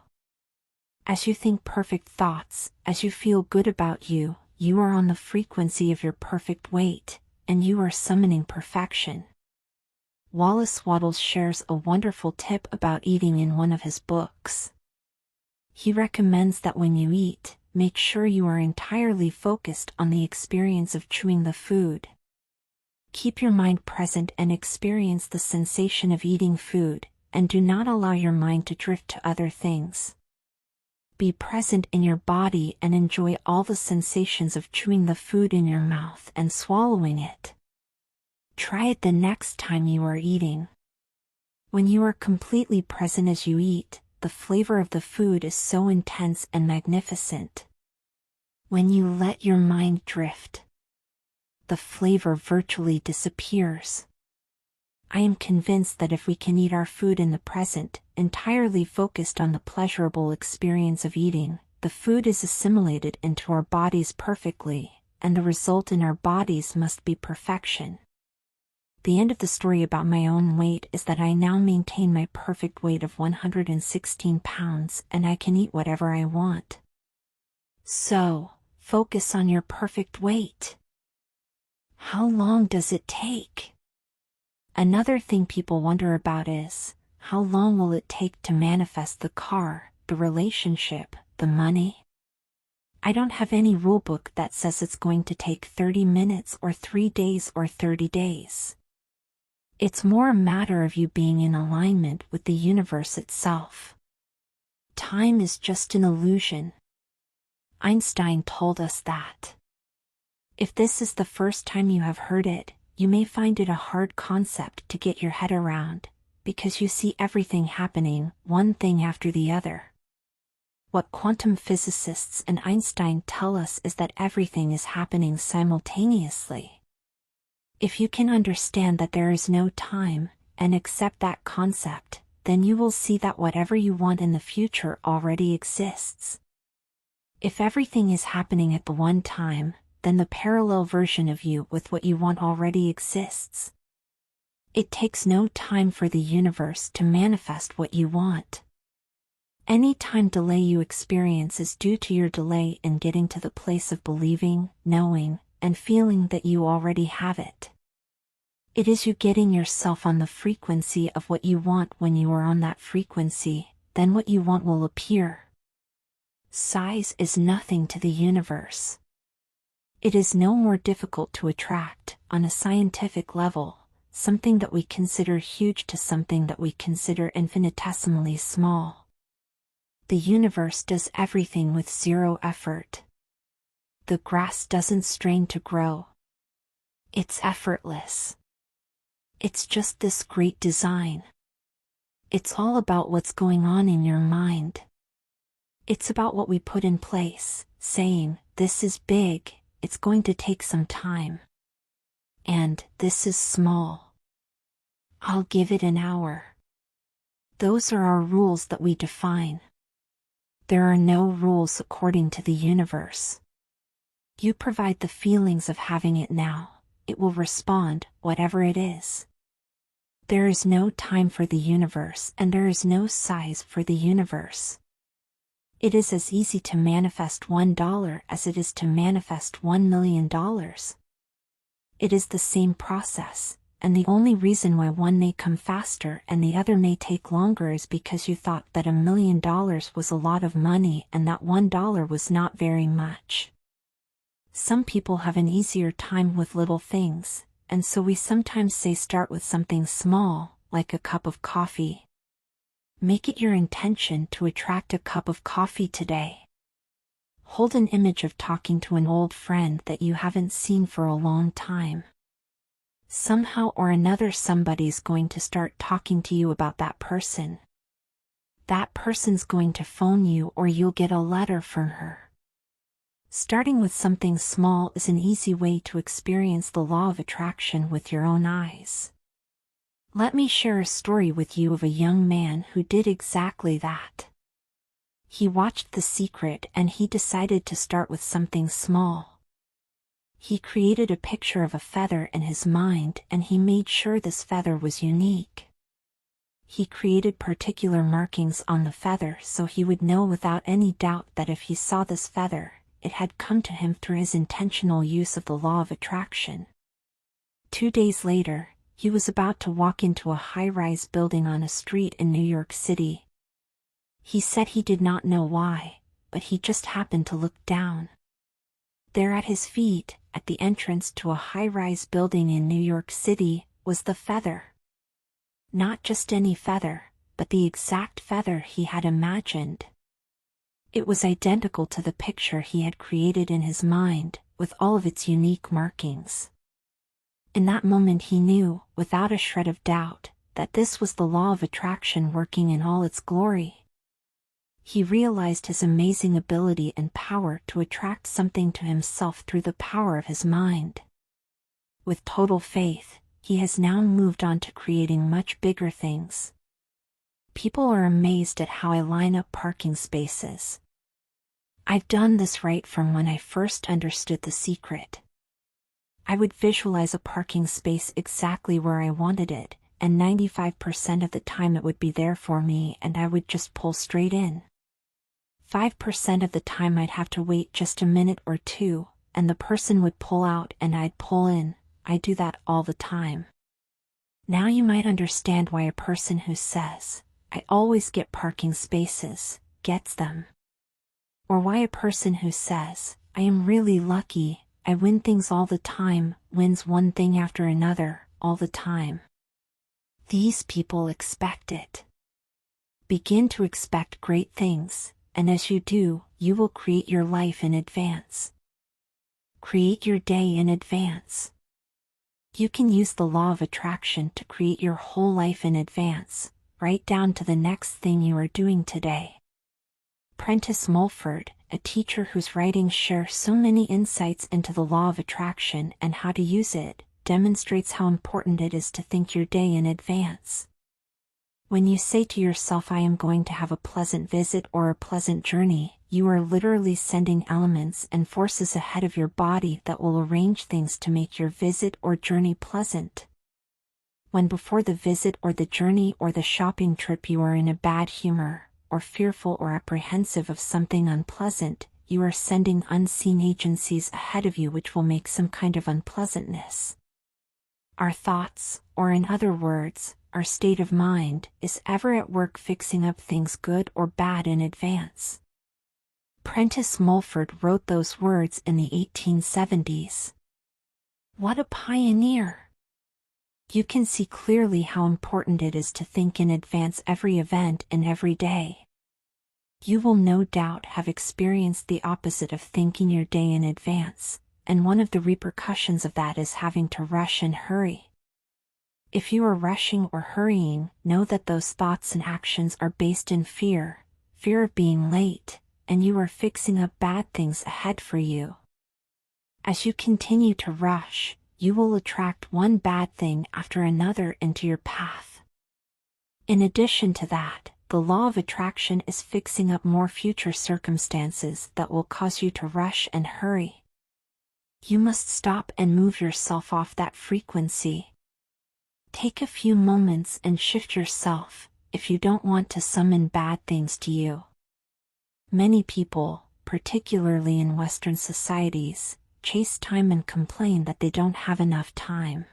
As you think perfect thoughts, as you feel good about you, you are on the frequency of your perfect weight, and you are summoning perfection. Wallace Wattles shares a wonderful tip about eating in one of his books. He recommends that when you eat, make sure you are entirely focused on the experience of chewing the food. Keep your mind present and experience the sensation of eating food, and do not allow your mind to drift to other things. Be present in your body and enjoy all the sensations of chewing the food in your mouth and swallowing it. Try it the next time you are eating. When you are completely present as you eat, the flavor of the food is so intense and magnificent. When you let your mind drift, the flavor virtually disappears. I am convinced that if we can eat our food in the present, entirely focused on the pleasurable experience of eating, the food is assimilated into our bodies perfectly, and the result in our bodies must be perfection. The end of the story about my own weight is that I now maintain my perfect weight of 116 pounds and I can eat whatever I want. So, focus on your perfect weight. How long does it take? Another thing people wonder about is, how long will it take to manifest the car, the relationship, the money? I don't have any rulebook that says it's going to take 30 minutes or 3 days or 30 days. It's more a matter of you being in alignment with the universe itself. Time is just an illusion. Einstein told us that. If this is the first time you have heard it, you may find it a hard concept to get your head around, because you see everything happening, one thing after the other. What quantum physicists and Einstein tell us is that everything is happening simultaneously. If you can understand that there is no time, and accept that concept, then you will see that whatever you want in the future already exists. If everything is happening at the one time, then the parallel version of you with what you want already exists. It takes no time for the universe to manifest what you want. Any time delay you experience is due to your delay in getting to the place of believing, knowing, and feeling that you already have it. It is you getting yourself on the frequency of what you want. When you are on that frequency, then what you want will appear. Size is nothing to the universe. It is no more difficult to attract, on a scientific level, something that we consider huge to something that we consider infinitesimally small. The universe does everything with zero effort. The grass doesn't strain to grow. It's effortless. It's just this great design. It's all about what's going on in your mind. It's about what we put in place, saying, this is big, it's going to take some time. And, this is small. I'll give it an hour. Those are our rules that we define. There are no rules according to the universe. You provide the feelings of having it now, it will respond, whatever it is. There is no time for the universe and there is no size for the universe. It is as easy to manifest $1 as it is to manifest $1 million. It is the same process, and the only reason why one may come faster and the other may take longer is because you thought that $1 million was a lot of money and that $1 was not very much. Some people have an easier time with little things, and so we sometimes say start with something small, like a cup of coffee. Make it your intention to attract a cup of coffee today. Hold an image of talking to an old friend that you haven't seen for a long time. Somehow or another somebody's going to start talking to you about that person. That person's going to phone you or you'll get a letter from her. Starting with something small is an easy way to experience the law of attraction with your own eyes. Let me share a story with you of a young man who did exactly that. He watched The Secret and he decided to start with something small. He created a picture of a feather in his mind and he made sure this feather was unique. He created particular markings on the feather so he would know without any doubt that if he saw this feather, it had come to him through his intentional use of the law of attraction. 2 days later, he was about to walk into a high-rise building on a street in New York City. He said he did not know why, but he just happened to look down. There at his feet, at the entrance to a high-rise building in New York City, was the feather. Not just any feather, but the exact feather he had imagined. It was identical to the picture he had created in his mind, with all of its unique markings. In that moment he knew, without a shred of doubt, that this was the law of attraction working in all its glory. He realized his amazing ability and power to attract something to himself through the power of his mind. With total faith, he has now moved on to creating much bigger things. People are amazed at how I line up parking spaces. I've done this right from when I first understood The Secret. I would visualize a parking space exactly where I wanted it, and 95% of the time it would be there for me and I would just pull straight in. 5% of the time I'd have to wait just a minute or two, and the person would pull out and I'd pull in. I do that all the time. Now you might understand why a person who says, "I always get parking spaces," gets them. Or why a person who says, "I am really lucky, I win things all the time," wins one thing after another, all the time. These people expect it. Begin to expect great things, and as you do, you will create your life in advance. Create your day in advance. You can use the law of attraction to create your whole life in advance, right down to the next thing you are doing today. Prentice Mulford, a teacher whose writings share so many insights into the law of attraction and how to use it, demonstrates how important it is to think your day in advance. When you say to yourself, "I am going to have a pleasant visit or a pleasant journey," you are literally sending elements and forces ahead of your body that will arrange things to make your visit or journey pleasant. When before the visit or the journey or the shopping trip you are in a bad humor, or fearful or apprehensive of something unpleasant, you are sending unseen agencies ahead of you which will make some kind of unpleasantness. Our thoughts, or in other words, our state of mind, is ever at work fixing up things good or bad in advance. Prentice Mulford wrote those words in the 1870s. What a pioneer! You can see clearly how important it is to think in advance every event and every day. You will no doubt have experienced the opposite of thinking your day in advance, and one of the repercussions of that is having to rush and hurry. If you are rushing or hurrying, know that those thoughts and actions are based in fear, fear of being late, and you are fixing up bad things ahead for you. As you continue to rush, you will attract one bad thing after another into your path. In addition to that, the law of attraction is fixing up more future circumstances that will cause you to rush and hurry. You must stop and move yourself off that frequency. Take a few moments and shift yourself, if you don't want to summon bad things to you. Many people, particularly in Western societies, chase time and complain that they don't have enough time.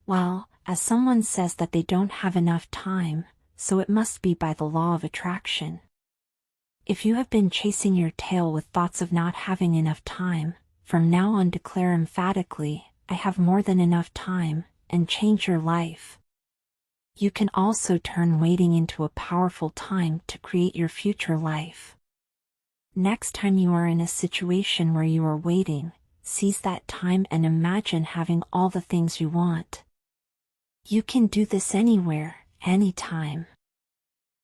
Well, as someone says that they don't have enough time, so it must be by the law of attraction. If you have been chasing your tail with thoughts of not having enough time, from now on declare emphatically, I have more than enough time, and change your life. You can also turn waiting into a powerful time to create your future life. Next time you are in a situation where you are waiting, seize that time and imagine having all the things you want. You can do this anywhere, anytime.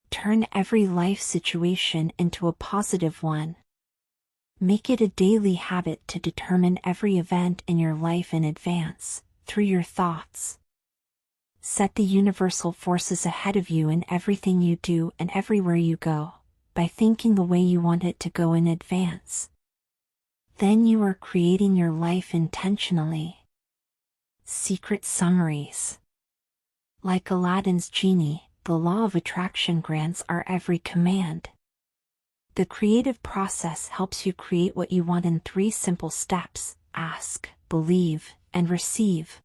Turn every life situation into a positive one. Make it a daily habit to determine every event in your life in advance, through your thoughts. Set the universal forces ahead of you in everything you do and everywhere you go, by thinking the way you want it to go in advance. Then you are creating your life intentionally. Secret summaries. Like Aladdin's genie, the law of attraction grants our every command. The creative process helps you create what you want in 3 simple steps: ask, believe, and receive.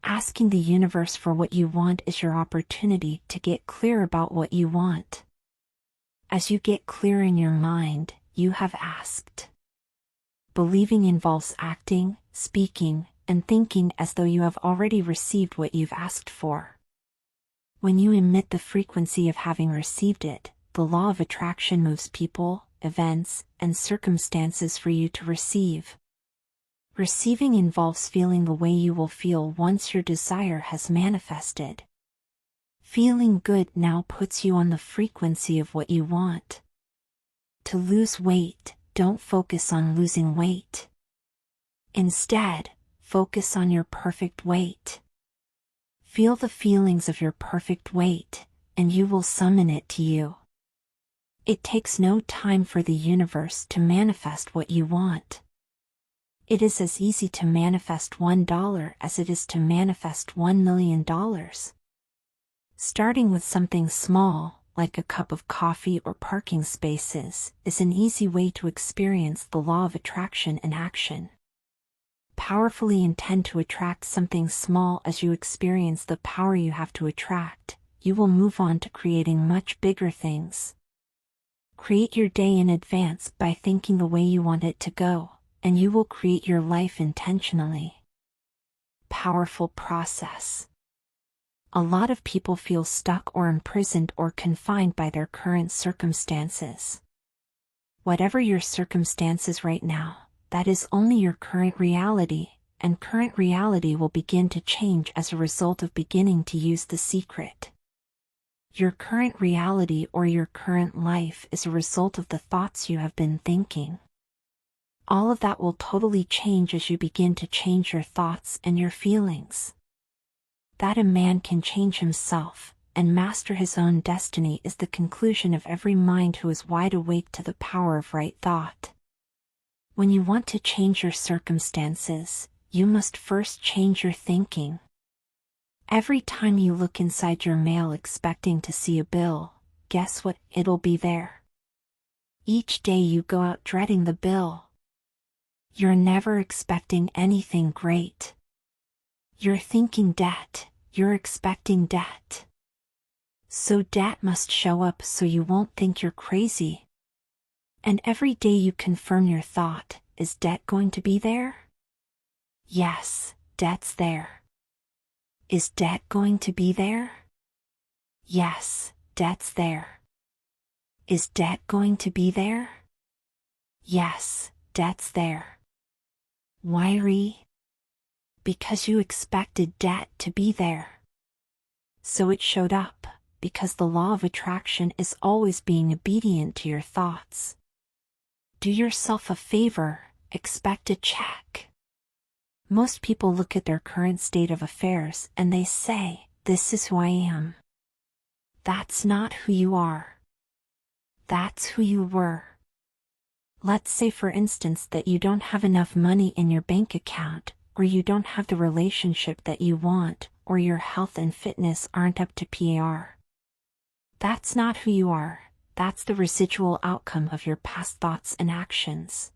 Asking the universe for what you want is your opportunity to get clear about what you want. As you get clear in your mind, you have asked. Believing involves acting, speaking, and thinking as though you have already received what you've asked for. When you emit the frequency of having received it, the law of attraction moves people, events, and circumstances for you to receive. Receiving involves feeling the way you will feel once your desire has manifested. Feeling good now puts you on the frequency of what you want. To lose weight, don't focus on losing weight. Instead, focus on your perfect weight. Feel the feelings of your perfect weight, and you will summon it to you. It takes no time for the universe to manifest what you want. It is as easy to manifest $1 as it is to manifest $1 million. Starting with something small, like a cup of coffee or parking spaces, is an easy way to experience the law of attraction in action. Powerfully intend to attract something small. As you experience the power you have to attract, you will move on to creating much bigger things. Create your day in advance by thinking the way you want it to go, and you will create your life intentionally. Powerful process. A lot of people feel stuck or imprisoned or confined by their current circumstances. Whatever your circumstances right now, that is only your current reality, and current reality will begin to change as a result of beginning to use the secret. Your current reality or your current life is a result of the thoughts you have been thinking. All of that will totally change as you begin to change your thoughts and your feelings. That a man can change himself and master his own destiny is the conclusion of every mind who is wide awake to the power of right thought. When you want to change your circumstances, you must first change your thinking. Every time you look inside your mail expecting to see a bill, guess what? It'll be there. Each day you go out dreading the bill. You're never expecting anything great. You're thinking debt, you're expecting debt. So debt must show up so you won't think you're crazy. And every day you confirm your thought, is debt going to be there? Yes, debt's there. Is debt going to be there? Yes, debt's there. Is debt going to be there? Yes, debt's there. Why? Because you expected debt to be there. So it showed up, because the law of attraction is always being obedient to your thoughts. Do yourself a favor, expect a check. Most people look at their current state of affairs and they say, "This is who I am." That's not who you are. That's who you were. Let's say for instance that you don't have enough money in your bank account, or you don't have the relationship that you want, or your health and fitness aren't up to par. That's not who you are, that's the residual outcome of your past thoughts and actions.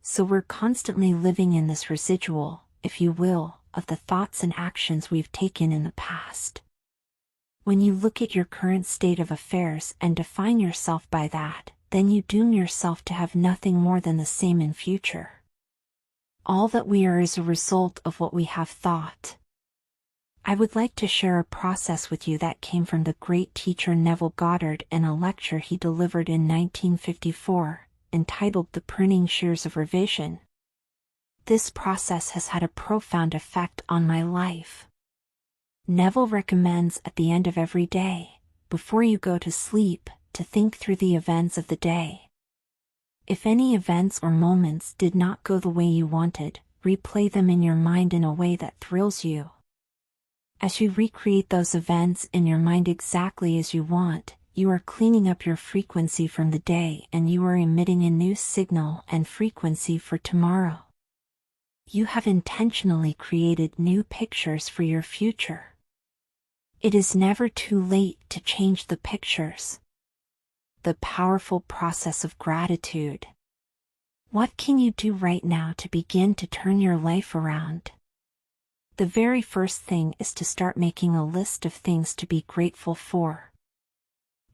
So we're constantly living in this residual, if you will, of the thoughts and actions we've taken in the past. When you look at your current state of affairs and define yourself by that, then you doom yourself to have nothing more than the same in future. All that we are is a result of what we have thought. I would like to share a process with you that came from the great teacher Neville Goddard in a lecture he delivered in 1954, entitled The Pruning Shears of Revision. This process has had a profound effect on my life. Neville recommends at the end of every day, before you go to sleep, to think through the events of the day. If any events or moments did not go the way you wanted, replay them in your mind in a way that thrills you. As you recreate those events in your mind exactly as you want, you are cleaning up your frequency from the day and you are emitting a new signal and frequency for tomorrow. You have intentionally created new pictures for your future. It is never too late to change the pictures. The powerful process of gratitude. What can you do right now to begin to turn your life around? The very first thing is to start making a list of things to be grateful for.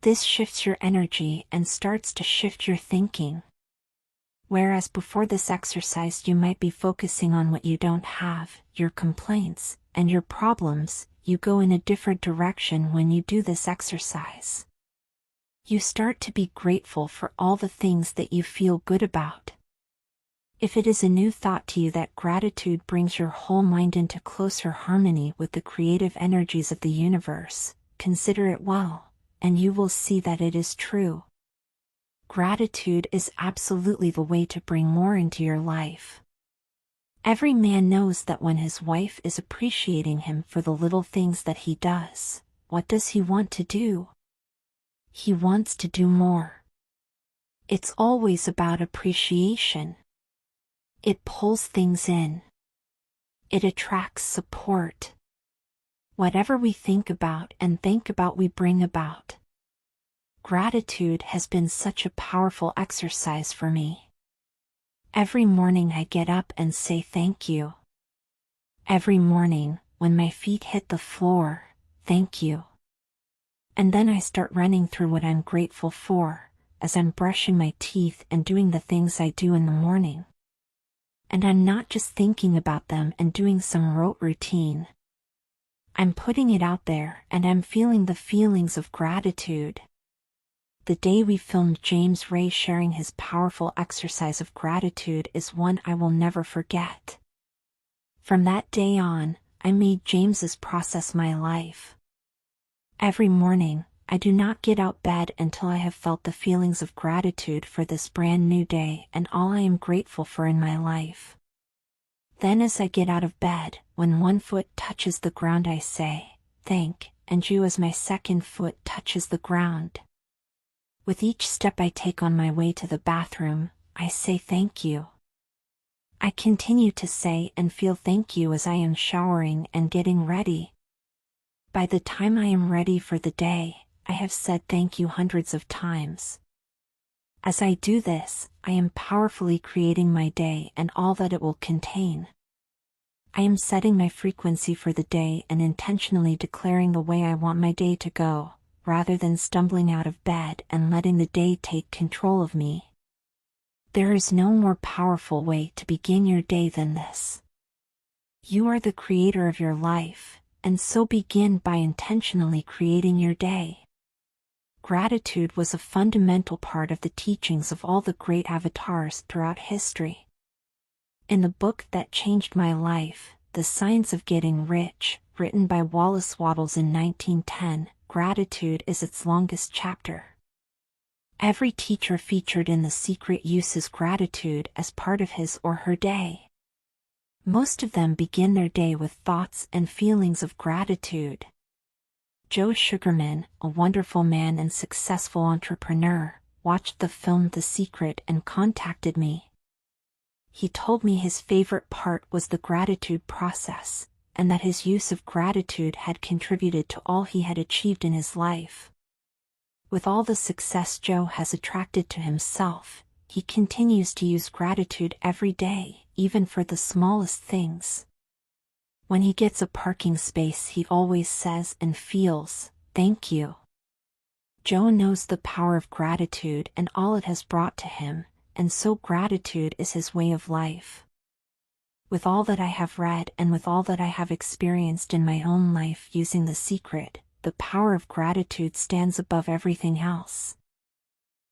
This shifts your energy and starts to shift your thinking. Whereas before this exercise you might be focusing on what you don't have, your complaints, and your problems, you go in a different direction when you do this exercise. You start to be grateful for all the things that you feel good about. If it is a new thought to you that gratitude brings your whole mind into closer harmony with the creative energies of the universe, consider it well, and you will see that it is true. Gratitude is absolutely the way to bring more into your life. Every man knows that when his wife is appreciating him for the little things that he does, what does he want to do? He wants to do more. It's always about appreciation. It pulls things in. It attracts support. Whatever we think about and think about we bring about. Gratitude has been such a powerful exercise for me. Every morning I get up and say thank you. Every morning, when my feet hit the floor, thank you. And then I start running through what I'm grateful for, as I'm brushing my teeth and doing the things I do in the morning. And I'm not just thinking about them and doing some rote routine. I'm putting it out there and I'm feeling the feelings of gratitude. The day we filmed James Ray sharing his powerful exercise of gratitude is one I will never forget. From that day on, I made James's process my life. Every morning, I do not get out bed until I have felt the feelings of gratitude for this brand new day and all I am grateful for in my life. Then as I get out of bed, when one foot touches the ground I say, thank you as my second foot touches the ground. With each step I take on my way to the bathroom, I say thank you. I continue to say and feel thank you as I am showering and getting ready. By the time I am ready for the day, I have said thank you hundreds of times. As I do this, I am powerfully creating my day and all that it will contain. I am setting my frequency for the day and intentionally declaring the way I want my day to go, rather than stumbling out of bed and letting the day take control of me. There is no more powerful way to begin your day than this. You are the creator of your life, and so begin by intentionally creating your day. Gratitude was a fundamental part of the teachings of all the great avatars throughout history. In the book that changed my life, The Science of Getting Rich, written by Wallace Wattles in 1910, gratitude is its longest chapter. Every teacher featured in The Secret uses gratitude as part of his or her day. Most of them begin their day with thoughts and feelings of gratitude. Joe Sugarman, a wonderful man and successful entrepreneur, watched the film The Secret and contacted me. He told me his favorite part was the gratitude process, and that his use of gratitude had contributed to all he had achieved in his life. With all the success Joe has attracted to himself, he continues to use gratitude every day, even for the smallest things. When he gets a parking space, he always says and feels, "Thank you." Joe knows the power of gratitude and all it has brought to him, and so gratitude is his way of life. With all that I have read and with all that I have experienced in my own life using The Secret, the power of gratitude stands above everything else.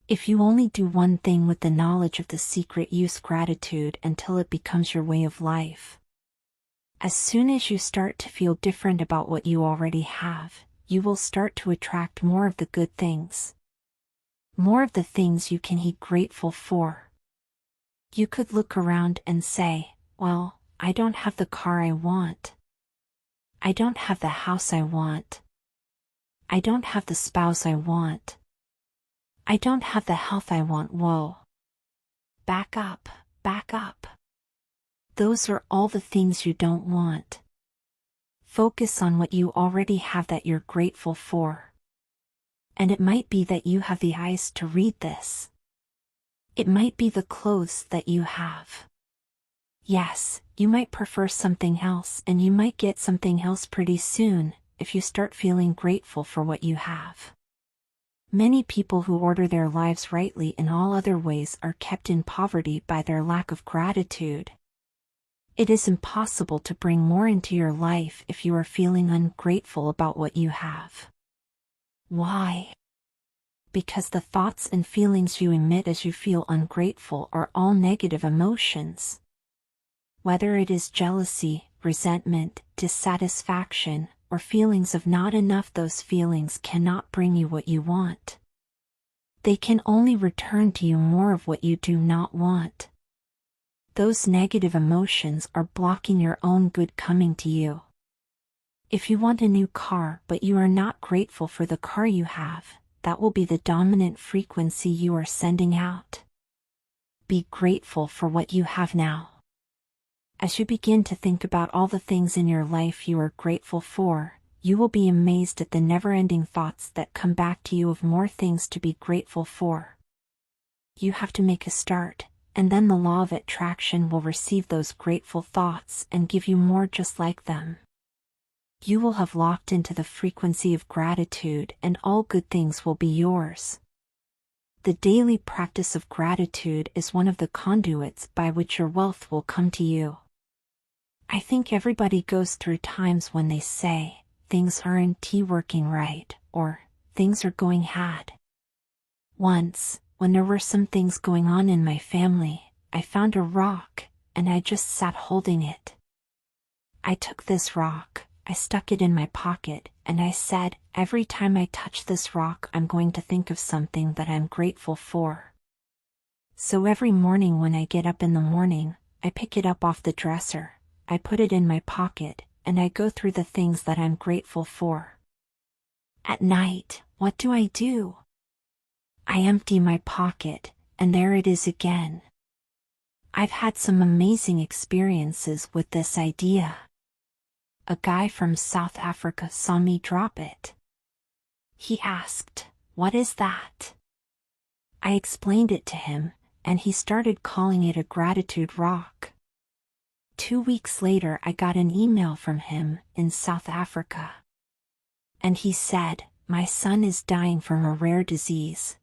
If you only do one thing with the knowledge of The Secret, use gratitude until it becomes your way of life. As soon as you start to feel different about what you already have, you will start to attract more of the good things. More of the things you can be grateful for. You could look around and say, "Well, I don't have the car I want. I don't have the house I want. I don't have the spouse I want. I don't have the health I want." Whoa. Back up, back up. Those are all the things you don't want. Focus on what you already have that you're grateful for. And it might be that you have the eyes to read this. It might be the clothes that you have. Yes, you might prefer something else, and you might get something else pretty soon, if you start feeling grateful for what you have. Many people who order their lives rightly in all other ways are kept in poverty by their lack of gratitude. It is impossible to bring more into your life if you are feeling ungrateful about what you have. Why? Because the thoughts and feelings you emit as you feel ungrateful are all negative emotions. Whether it is jealousy, resentment, dissatisfaction, or feelings of not enough, those feelings cannot bring you what you want. They can only return to you more of what you do not want. Those negative emotions are blocking your own good coming to you. If you want a new car but you are not grateful for the car you have, that will be the dominant frequency you are sending out. Be grateful for what you have now. As you begin to think about all the things in your life you are grateful for, you will be amazed at the never-ending thoughts that come back to you of more things to be grateful for. You have to make a start, and then the law of attraction will receive those grateful thoughts and give you more just like them. You will have locked into the frequency of gratitude, and all good things will be yours. The daily practice of gratitude is one of the conduits by which your wealth will come to you. I think everybody goes through times when they say, "Things aren't working right," or "Things are going bad." Once, when there were some things going on in my family, I found a rock, and I just sat holding it. I took this rock, I stuck it in my pocket, and I said, "Every time I touch this rock, I'm going to think of something that I'm grateful for." So every morning when I get up in the morning, I pick it up off the dresser, I put it in my pocket, and I go through the things that I'm grateful for. At night, what do? I empty my pocket, and there it is again. I've had some amazing experiences with this idea. A guy from South Africa saw me drop it. He asked, "What is that?" I explained it to him, and he started calling it a gratitude rock. 2 weeks later, I got an email from him in South Africa. And he said, "My son is dying from a rare disease.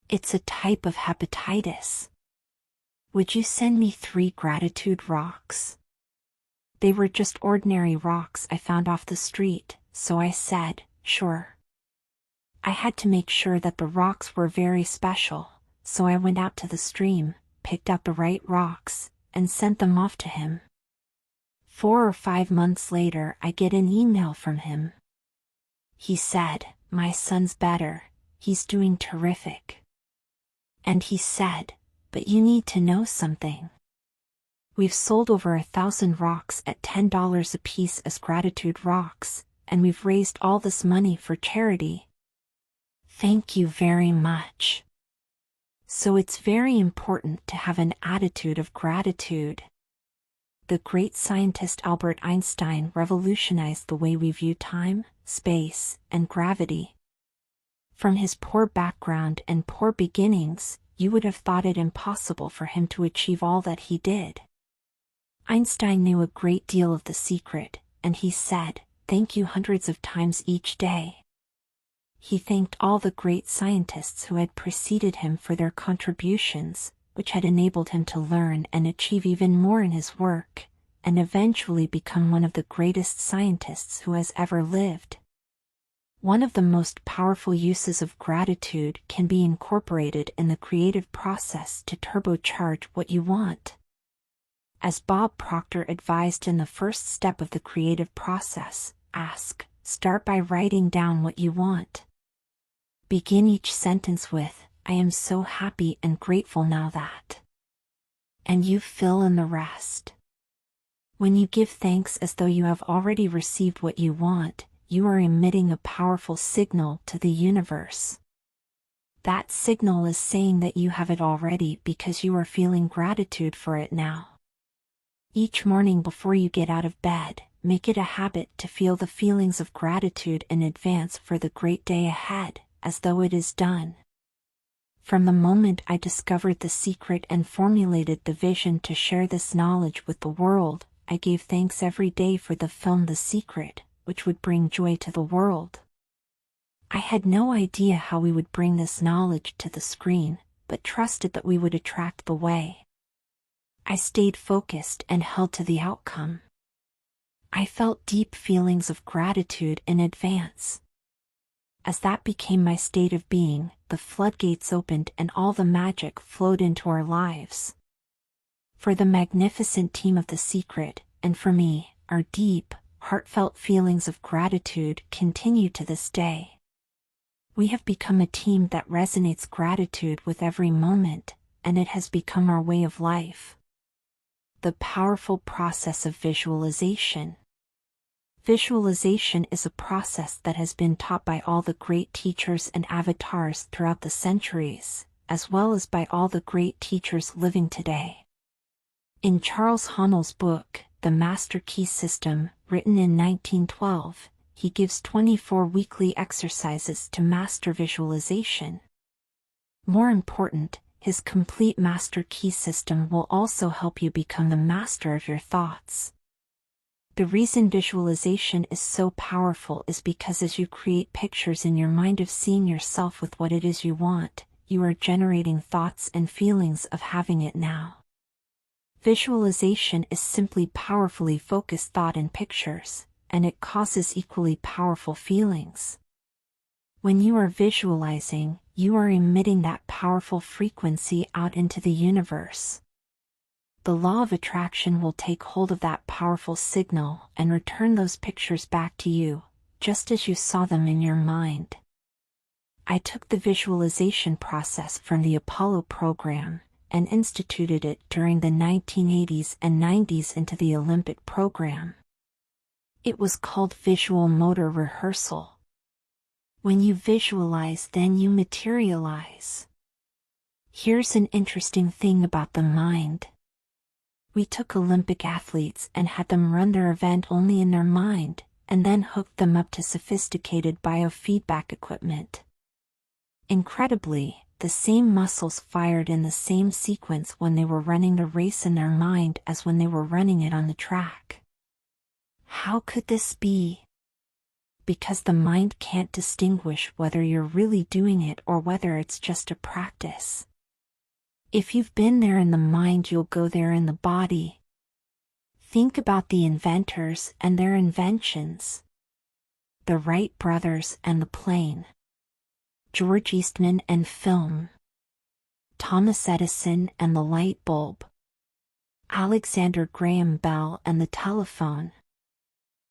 It's a type of hepatitis. Would you send me 3 gratitude rocks?" They were just ordinary rocks I found off the street, so I said, "Sure." I had to make sure that the rocks were very special, so I went out to the stream, picked out the right rocks, and sent them off to him. 4 or 5 months later, I get an email from him. He said, "My son's better, he's doing terrific." And he said, "But you need to know something. We've sold over 1,000 rocks at $10 a piece as gratitude rocks, and we've raised all this money for charity. Thank you very much." So it's very important to have an attitude of gratitude. The great scientist Albert Einstein revolutionized the way we view time, space, and gravity. From his poor background and poor beginnings, you would have thought it impossible for him to achieve all that he did. Einstein knew a great deal of the secret, and he said, "Thank you" hundreds of times each day. He thanked all the great scientists who had preceded him for their contributions, which had enabled him to learn and achieve even more in his work, and eventually become one of the greatest scientists who has ever lived. One of the most powerful uses of gratitude can be incorporated in the creative process to turbocharge what you want. As Bob Proctor advised in the first step of the creative process, start by writing down what you want. Begin each sentence with, "I am so happy and grateful now that," and you fill in the rest. When you give thanks as though you have already received what you want, you are emitting a powerful signal to the universe. That signal is saying that you have it already because you are feeling gratitude for it now. Each morning before you get out of bed, make it a habit to feel the feelings of gratitude in advance for the great day ahead, as though it is done. From the moment I discovered the secret and formulated the vision to share this knowledge with the world, I gave thanks every day for the film The Secret, which would bring joy to the world. I had no idea how we would bring this knowledge to the screen, but trusted that we would attract the way. I stayed focused and held to the outcome. I felt deep feelings of gratitude in advance. As that became my state of being, the floodgates opened and all the magic flowed into our lives. For the magnificent team of The Secret, and for me, our deep, heartfelt feelings of gratitude continue to this day. We have become a team that resonates gratitude with every moment, and it has become our way of life. The powerful process of visualization. Visualization is a process that has been taught by all the great teachers and avatars throughout the centuries, as well as by all the great teachers living today. In Charles Haanel's book, The Master Key System, written in 1912, he gives 24 weekly exercises to master visualization. More important, his complete Master Key System will also help you become the master of your thoughts. The reason visualization is so powerful is because as you create pictures in your mind of seeing yourself with what it is you want, you are generating thoughts and feelings of having it now. Visualization is simply powerfully focused thought in pictures, and it causes equally powerful feelings. When you are visualizing, you are emitting that powerful frequency out into the universe. The law of attraction will take hold of that powerful signal and return those pictures back to you, just as you saw them in your mind. I took the visualization process from the Apollo program and instituted it during the 1980s and 90s into the Olympic program. It was called visual motor rehearsal. When you visualize, then you materialize. Here's an interesting thing about the mind. We took Olympic athletes and had them run their event only in their mind, and then hooked them up to sophisticated biofeedback equipment. Incredibly, the same muscles fired in the same sequence when they were running the race in their mind as when they were running it on the track. How could this be? Because the mind can't distinguish whether you're really doing it or whether it's just a practice. If you've been there in the mind, you'll go there in the body. Think about the inventors and their inventions. The Wright brothers and the plane. George Eastman and film. Thomas Edison and the light bulb. Alexander Graham Bell and the telephone.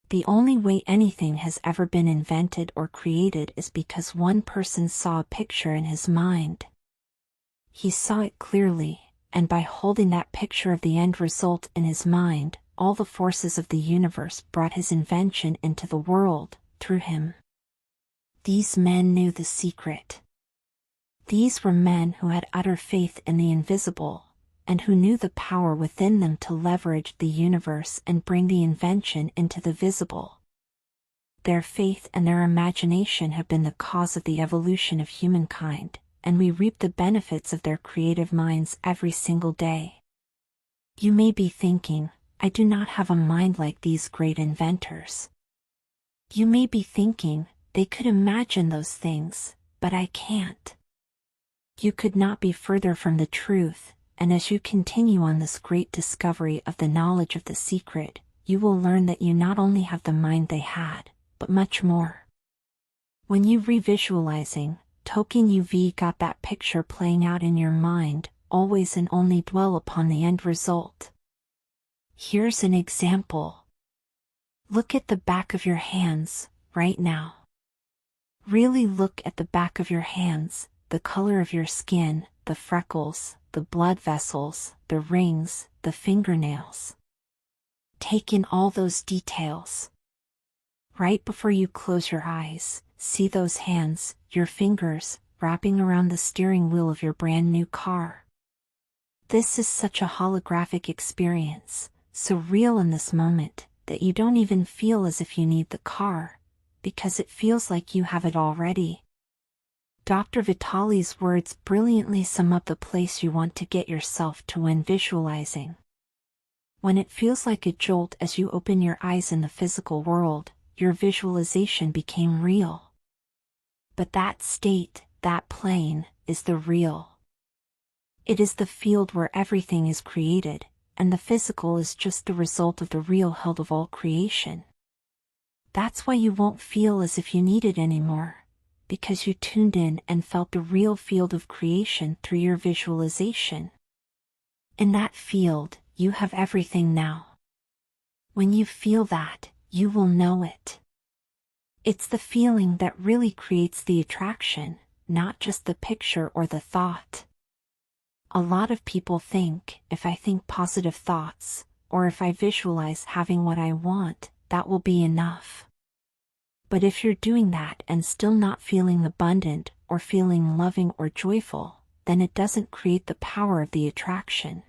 The only way anything has ever been invented or created is because one person saw a picture in his mind. He saw it clearly, and by holding that picture of the end result in his mind, all the forces of the universe brought his invention into the world, through him. These men knew the secret. These were men who had utter faith in the invisible, and who knew the power within them to leverage the universe and bring the invention into the visible. Their faith and their imagination have been the cause of the evolution of humankind, and we reap the benefits of their creative minds every single day. You may be thinking, I do not have a mind like these great inventors. You may be thinking, they could imagine those things, but I can't. You could not be further from the truth, and as you continue on this great discovery of the knowledge of the secret, you will learn that you not only have the mind they had, but much more. When you revisualizing, token you've got that picture playing out in your mind, always and only dwell upon the end result. Here's an example. Look at the back of your hands, right now. Really look at the back of your hands, the color of your skin, the freckles, the blood vessels, the rings, the fingernails. Take in all those details. Right before you close your eyes, see those hands, your fingers, wrapping around the steering wheel of your brand new car. This is such a holographic experience, so real in this moment, that you don't even feel as if you need the car, because it feels like you have it already. Dr. Vitali's words brilliantly sum up the place you want to get yourself to when visualizing. When it feels like a jolt as you open your eyes in the physical world, your visualization became real. But that state, that plane, is the real. It is the field where everything is created, and the physical is just the result of the real held of all creation. That's why you won't feel as if you need it anymore, because you tuned in and felt the real field of creation through your visualization. In that field, you have everything now. When you feel that, you will know it. It's the feeling that really creates the attraction, not just the picture or the thought. A lot of people think, if I think positive thoughts, or if I visualize having what I want, that will be enough. But if you're doing that and still not feeling abundant, or feeling loving or joyful, then it doesn't create the power of the attraction.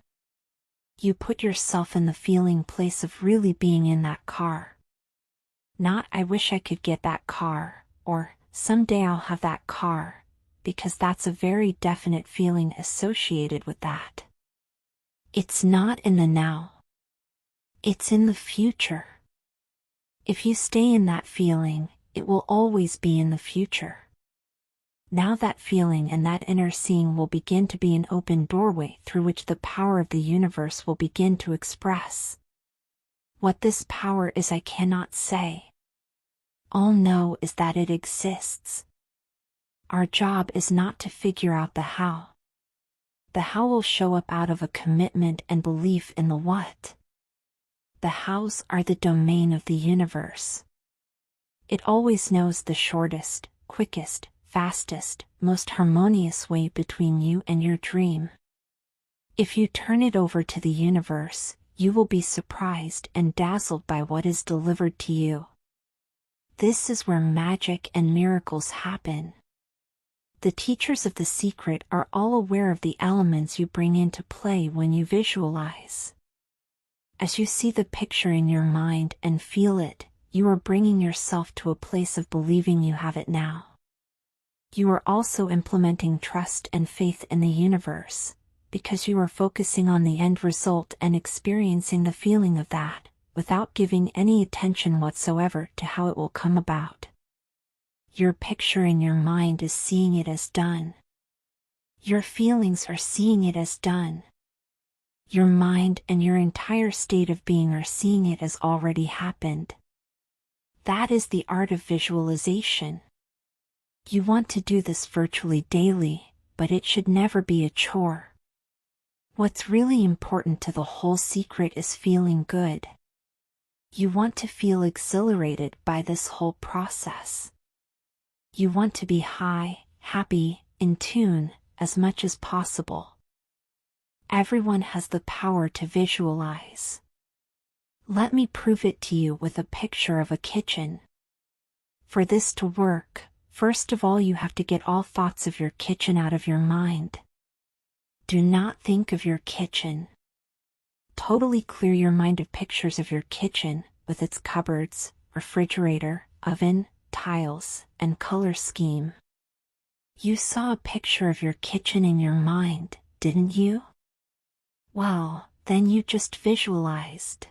You put yourself in the feeling place of really being in that car. Not, I wish I could get that car, or, someday I'll have that car, because that's a very definite feeling associated with that. It's not in the now. It's in the future. If you stay in that feeling, it will always be in the future. Now that feeling and that inner seeing will begin to be an open doorway through which the power of the universe will begin to express. What this power is I cannot say. All know is that it exists. Our job is not to figure out the how. The how will show up out of a commitment and belief in the what. The hows are the domain of the universe. It always knows the shortest, quickest, fastest, most harmonious way between you and your dream. If you turn it over to the universe, you will be surprised and dazzled by what is delivered to you. This is where magic and miracles happen. The teachers of the secret are all aware of the elements you bring into play when you visualize. As you see the picture in your mind and feel it, you are bringing yourself to a place of believing you have it now. You are also implementing trust and faith in the universe, because you are focusing on the end result and experiencing the feeling of that, without giving any attention whatsoever to how it will come about. Your picture in your mind is seeing it as done. Your feelings are seeing it as done. Your mind and your entire state of being are seeing it as already happened. That is the art of visualization. You want to do this virtually daily, but it should never be a chore. What's really important to the whole secret is feeling good. You want to feel exhilarated by this whole process. You want to be high, happy, in tune, as much as possible. Everyone has the power to visualize. Let me prove it to you with a picture of a kitchen. For this to work, first of all you have to get all thoughts of your kitchen out of your mind. Do not think of your kitchen. Totally clear your mind of pictures of your kitchen, with its cupboards, refrigerator, oven, tiles, and color scheme. You saw a picture of your kitchen in your mind, didn't you? Well, then you just visualized.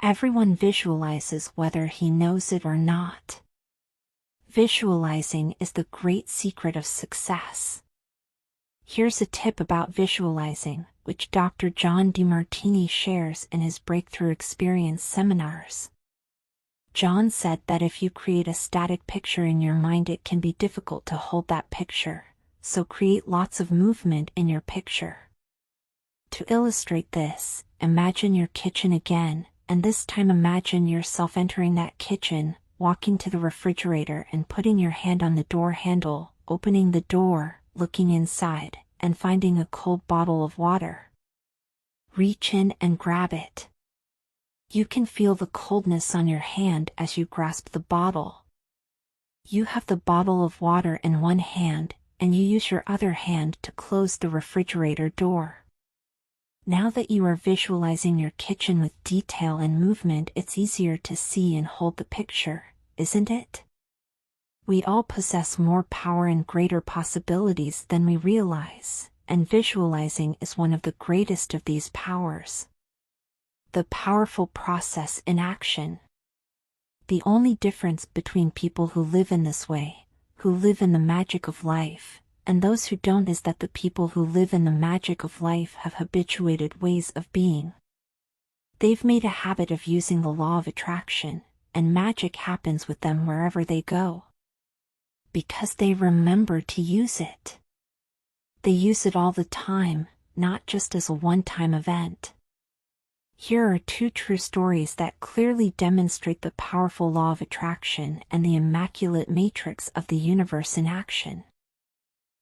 Everyone visualizes whether he knows it or not. Visualizing is the great secret of success. Here's a tip about visualizing, which Dr. John DeMartini shares in his Breakthrough Experience seminars. John said that if you create a static picture in your mind, it can be difficult to hold that picture, so create lots of movement in your picture. To illustrate this, imagine your kitchen again, and this time imagine yourself entering that kitchen, walking to the refrigerator and putting your hand on the door handle, opening the door, looking inside, and finding a cold bottle of water. Reach in and grab it. You can feel the coldness on your hand as you grasp the bottle. You have the bottle of water in one hand, and you use your other hand to close the refrigerator door. Now that you are visualizing your kitchen with detail and movement, it's easier to see and hold the picture, isn't it? We all possess more power and greater possibilities than we realize, and visualizing is one of the greatest of these powers. The powerful process in action. The only difference between people who live in this way, who live in the magic of life, and those who don't is that the people who live in the magic of life have habituated ways of being. They've made a habit of using the law of attraction, and magic happens with them wherever they go. Because they remember to use it. They use it all the time, not just as a one-time event. Here are two true stories that clearly demonstrate the powerful law of attraction and the immaculate matrix of the universe in action.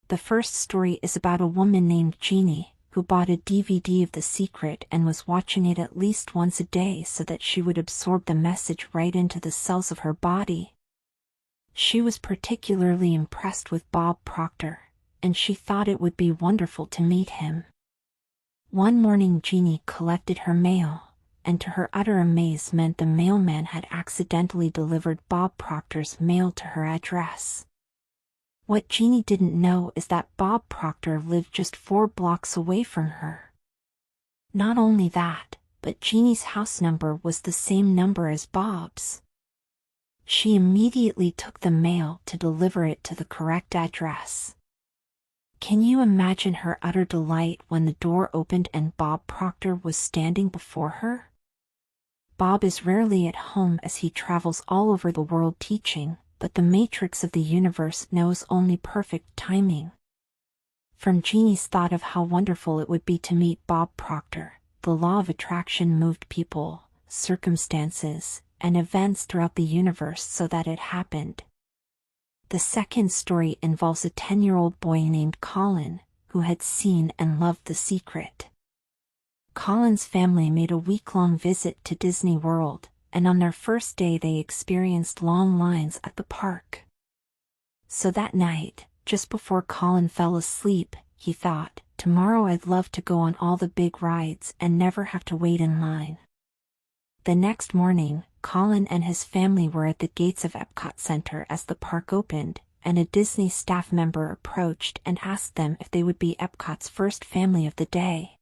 The first story is about a woman named Jeannie, who bought a DVD of The Secret and was watching it at least once a day so that she would absorb the message right into the cells of her body. She was particularly impressed with Bob Proctor, and she thought it would be wonderful to meet him. One morning Jeannie collected her mail, and to her utter amazement the mailman had accidentally delivered Bob Proctor's mail to her address. What Jeannie didn't know is that Bob Proctor lived just 4 blocks away from her. Not only that, but Jeannie's house number was the same number as Bob's. She immediately took the mail to deliver it to the correct address. Can you imagine her utter delight when the door opened and Bob Proctor was standing before her? Bob is rarely at home as he travels all over the world teaching, but the matrix of the universe knows only perfect timing. From Jeannie's thought of how wonderful it would be to meet Bob Proctor, the law of attraction moved people, circumstances, and events throughout the universe so that it happened. The second story involves a 10-year-old boy named Colin, who had seen and loved The Secret. Colin's family made a week-long visit to Disney World, and on their first day they experienced long lines at the park. So that night, just before Colin fell asleep, he thought, "Tomorrow I'd love to go on all the big rides and never have to wait in line." The next morning, Colin and his family were at the gates of Epcot Center as the park opened, and a Disney staff member approached and asked them if they would be Epcot's first family of the day.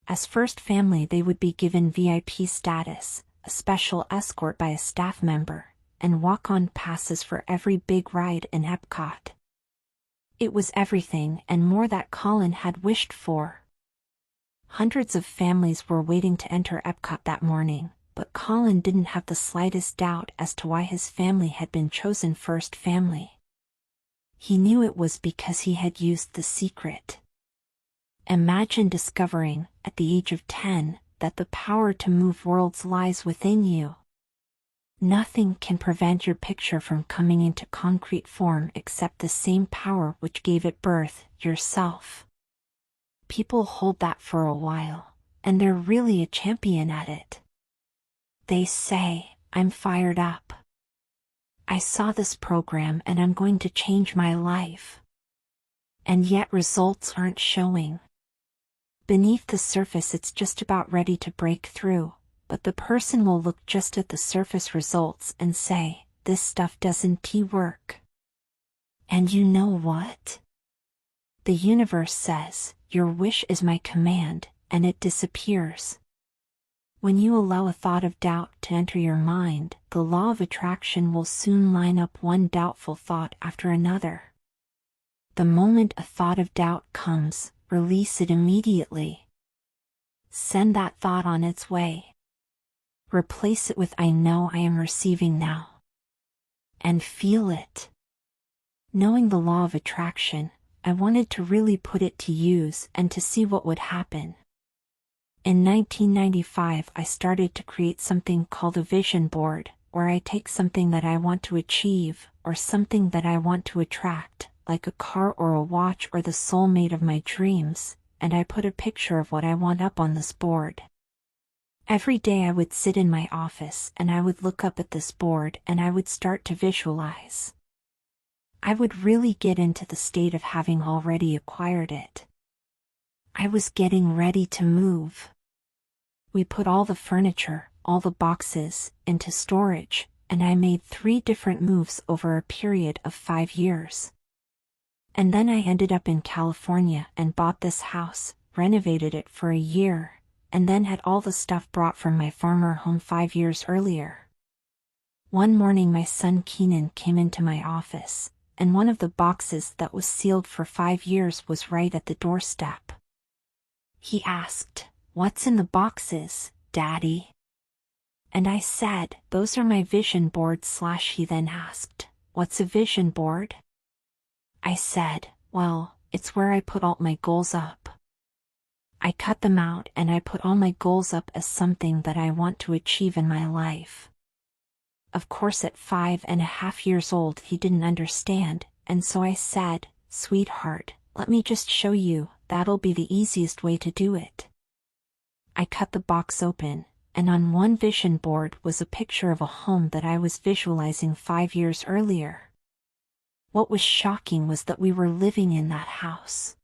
As first family they would be given VIP status, a special escort by a staff member, and walk-on passes for every big ride in Epcot. It was everything and more that Colin had wished for. Hundreds of families were waiting to enter Epcot that morning, but Colin didn't have the slightest doubt as to why his family had been chosen first family. He knew it was because he had used The Secret. Imagine discovering, at the age of 10, that the power to move worlds lies within you. Nothing can prevent your picture from coming into concrete form except the same power which gave it birth, yourself. People hold that for a while, and they're really a champion at it. They say, "I'm fired up. I saw this program and I'm going to change my life." And yet results aren't showing. Beneath the surface it's just about ready to break through, but the person will look just at the surface results and say, this stuff doesn't work. And you know what? The universe says, your wish is my command, and it disappears. When you allow a thought of doubt to enter your mind, the law of attraction will soon line up one doubtful thought after another. The moment a thought of doubt comes, release it immediately. Send that thought on its way. Replace it with I know I am receiving now. And feel it. Knowing the law of attraction, I wanted to really put it to use and to see what would happen. In 1995, I started to create something called a vision board, where I take something that I want to achieve, or something that I want to attract, like a car or a watch or the soulmate of my dreams, and I put a picture of what I want up on this board. Every day I would sit in my office and I would look up at this board and I would start to visualize. I would really get into the state of having already acquired it. I was getting ready to move. We put all the furniture, all the boxes, into storage, and I made 3 different moves over a period of 5 years. And then I ended up in California and bought this house, renovated it for a year, and then had all the stuff brought from my former home 5 years earlier. One morning my son Keenan came into my office, and one of the boxes that was sealed for 5 years was right at the doorstep. He asked, "What's in the boxes, Daddy?" And I said, "Those are my vision boards." He then asked, "What's a vision board?" I said, "Well, it's where I put all my goals up. I cut them out and I put all my goals up as something that I want to achieve in my life." Of course at 5.5 years old he didn't understand, and so I said, "Sweetheart, let me just show you, that'll be the easiest way to do it." I cut the box open, and on one vision board was a picture of a home that I was visualizing 5 years earlier. What was shocking was that we were living in that house.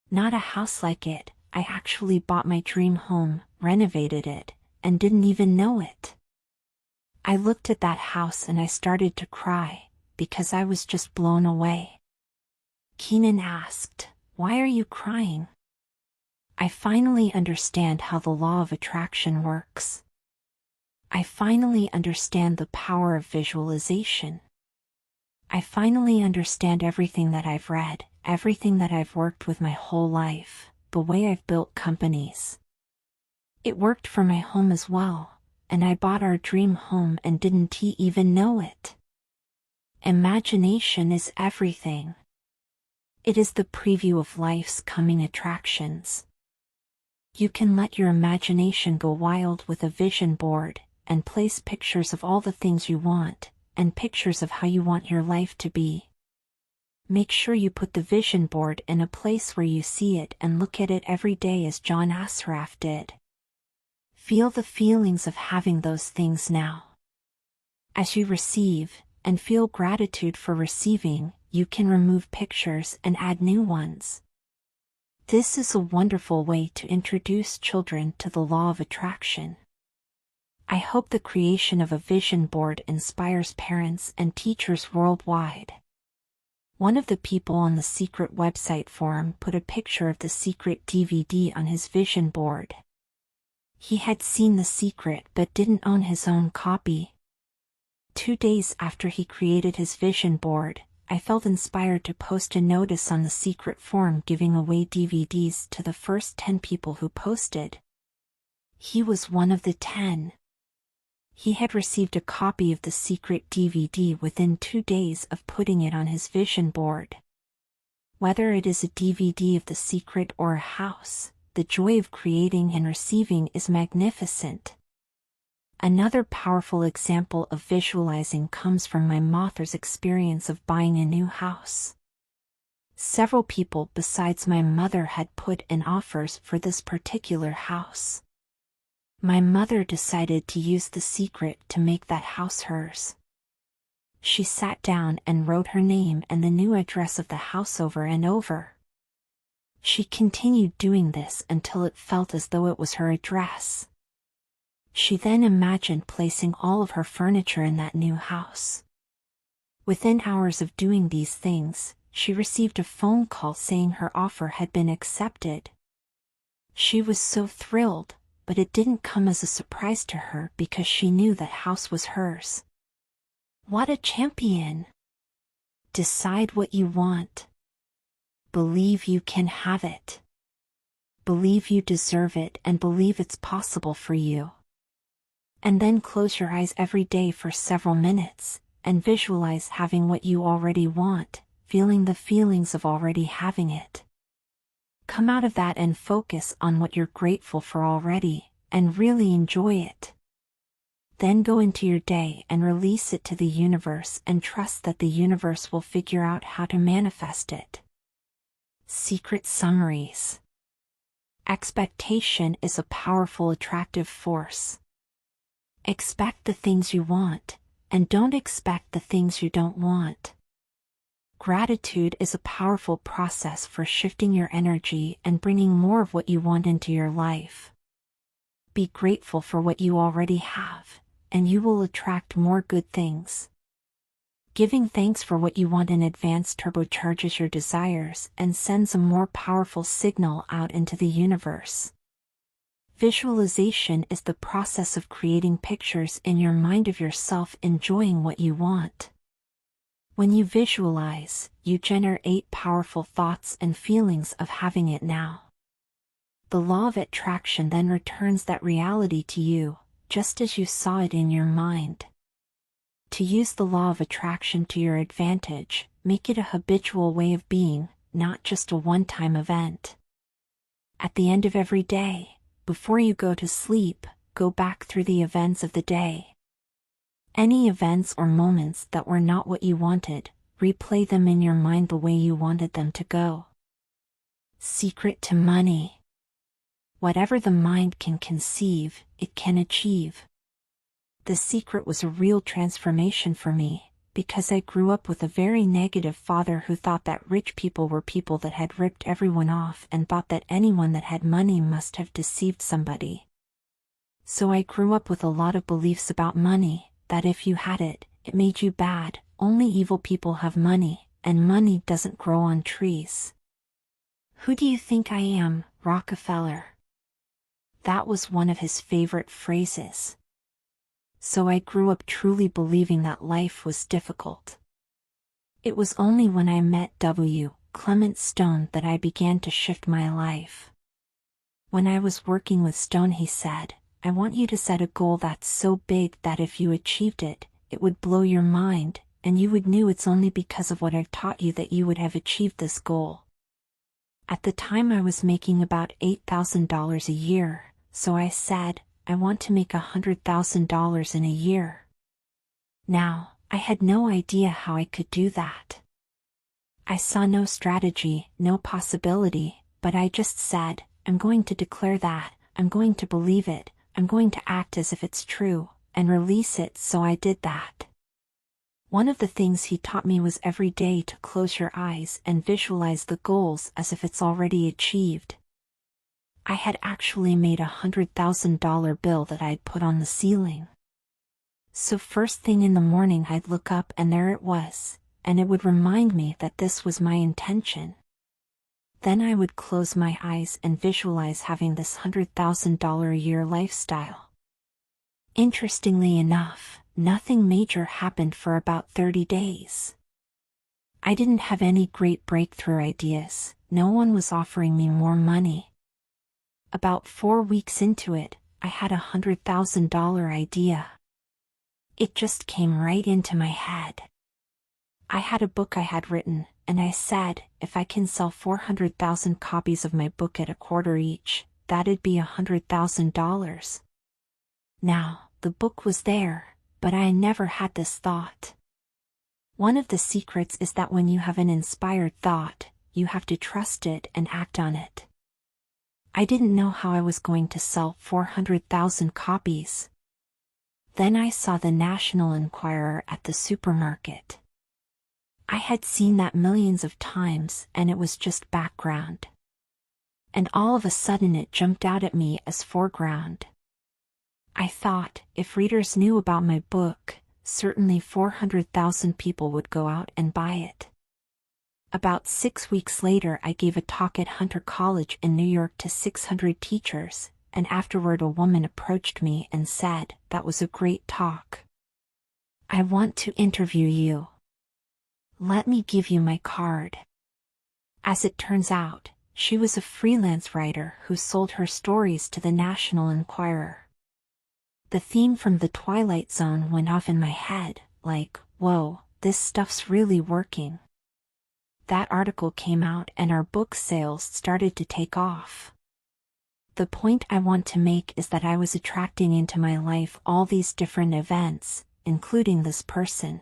Not a house like it, I actually bought my dream home, renovated it, and didn't even know it. I looked at that house and I started to cry, because I was just blown away. Keenan asked, "Why are you crying?" I finally understand how the law of attraction works. I finally understand the power of visualization. I finally understand everything that I've read, everything that I've worked with my whole life, the way I've built companies. It worked for my home as well, and I bought our dream home and didn't even know it. Imagination is everything. It is the preview of life's coming attractions. You can let your imagination go wild with a vision board, and place pictures of all the things you want, and pictures of how you want your life to be. Make sure you put the vision board in a place where you see it and look at it every day as John Assaraf did. Feel the feelings of having those things now. As you receive, and feel gratitude for receiving, you can remove pictures and add new ones. This is a wonderful way to introduce children to the law of attraction. I hope the creation of a vision board inspires parents and teachers worldwide. One of the people on the secret website forum put a picture of the secret DVD on his vision board. He had seen The Secret but didn't own his own copy. 2 days after he created his vision board, I felt inspired to post a notice on the secret forum giving away DVDs to the first 10 people who posted. He was one of the 10. He had received a copy of the secret DVD within 2 days of putting it on his vision board. Whether it is a DVD of The Secret or a house, the joy of creating and receiving is magnificent. Another powerful example of visualizing comes from my mother's experience of buying a new house. Several people besides my mother had put in offers for this particular house. My mother decided to use The Secret to make that house hers. She sat down and wrote her name and the new address of the house over and over. She continued doing this until it felt as though it was her address. She then imagined placing all of her furniture in that new house. Within hours of doing these things, she received a phone call saying her offer had been accepted. She was so thrilled, but it didn't come as a surprise to her because she knew that house was hers. What a champion! Decide what you want. Believe you can have it. Believe you deserve it and believe it's possible for you. And then close your eyes every day for several minutes, and visualize having what you already want, feeling the feelings of already having it. Come out of that and focus on what you're grateful for already, and really enjoy it. Then go into your day and release it to the universe and trust that the universe will figure out how to manifest it. Secret summaries. Expectation is a powerful attractive force. Expect the things you want, and don't expect the things you don't want. Gratitude is a powerful process for shifting your energy and bringing more of what you want into your life. Be grateful for what you already have, and you will attract more good things. Giving thanks for what you want in advance turbocharges your desires and sends a more powerful signal out into the universe. Visualization is the process of creating pictures in your mind of yourself enjoying what you want. When you visualize, you generate powerful thoughts and feelings of having it now. The law of attraction then returns that reality to you, just as you saw it in your mind. To use the law of attraction to your advantage, make it a habitual way of being, not just a one-time event. At the end of every day, before you go to sleep, go back through the events of the day. Any events or moments that were not what you wanted, replay them in your mind the way you wanted them to go. Secret to money. Whatever the mind can conceive, it can achieve. The secret was a real transformation for me, because I grew up with a very negative father who thought that rich people were people that had ripped everyone off and thought that anyone that had money must have deceived somebody. So I grew up with a lot of beliefs about money, that if you had it, it made you bad, only evil people have money, and money doesn't grow on trees. Who do you think I am, Rockefeller? That was one of his favorite phrases. So I grew up truly believing that life was difficult. It was only when I met W. Clement Stone that I began to shift my life. When I was working with Stone, he said, "I want you to set a goal that's so big that if you achieved it, it would blow your mind, and you would know it's only because of what I've taught you that you would have achieved this goal." At the time I was making about $8,000 a year, so I said, I want to make $100,000 in a year. Now, I had no idea how I could do that. I saw no strategy, no possibility, but I just said, I'm going to declare that, I'm going to believe it, I'm going to act as if it's true, and release it, so I did that. One of the things he taught me was every day to close your eyes and visualize the goals as if it's already achieved. I had actually made $100,000 bill that I'd put on the ceiling. So first thing in the morning I'd look up and there it was, and it would remind me that this was my intention. Then I would close my eyes and visualize having this $100,000 a year lifestyle. Interestingly enough, nothing major happened for about 30 days. I didn't have any great breakthrough ideas, no one was offering me more money. About 4 weeks into it, I had a $100,000 idea. It just came right into my head. I had a book I had written, and I said, if I can sell 400,000 copies of my book at $0.25 each, that'd be $100,000. Now, the book was there, but I never had this thought. One of the secrets is that when you have an inspired thought, you have to trust it and act on it. I didn't know how I was going to sell 400,000 copies. Then I saw the National Enquirer at the supermarket. I had seen that millions of times and it was just background. And all of a sudden it jumped out at me as foreground. I thought, if readers knew about my book, certainly 400,000 people would go out and buy it. About 6 weeks later, I gave a talk at Hunter College in New York to 600 teachers, and afterward a woman approached me and said, "That was a great talk. I want to interview you. Let me give you my card." As it turns out, she was a freelance writer who sold her stories to the National Enquirer. The theme from The Twilight Zone went off in my head, like, whoa, this stuff's really working. That article came out and our book sales started to take off. The point I want to make is that I was attracting into my life all these different events, including this person.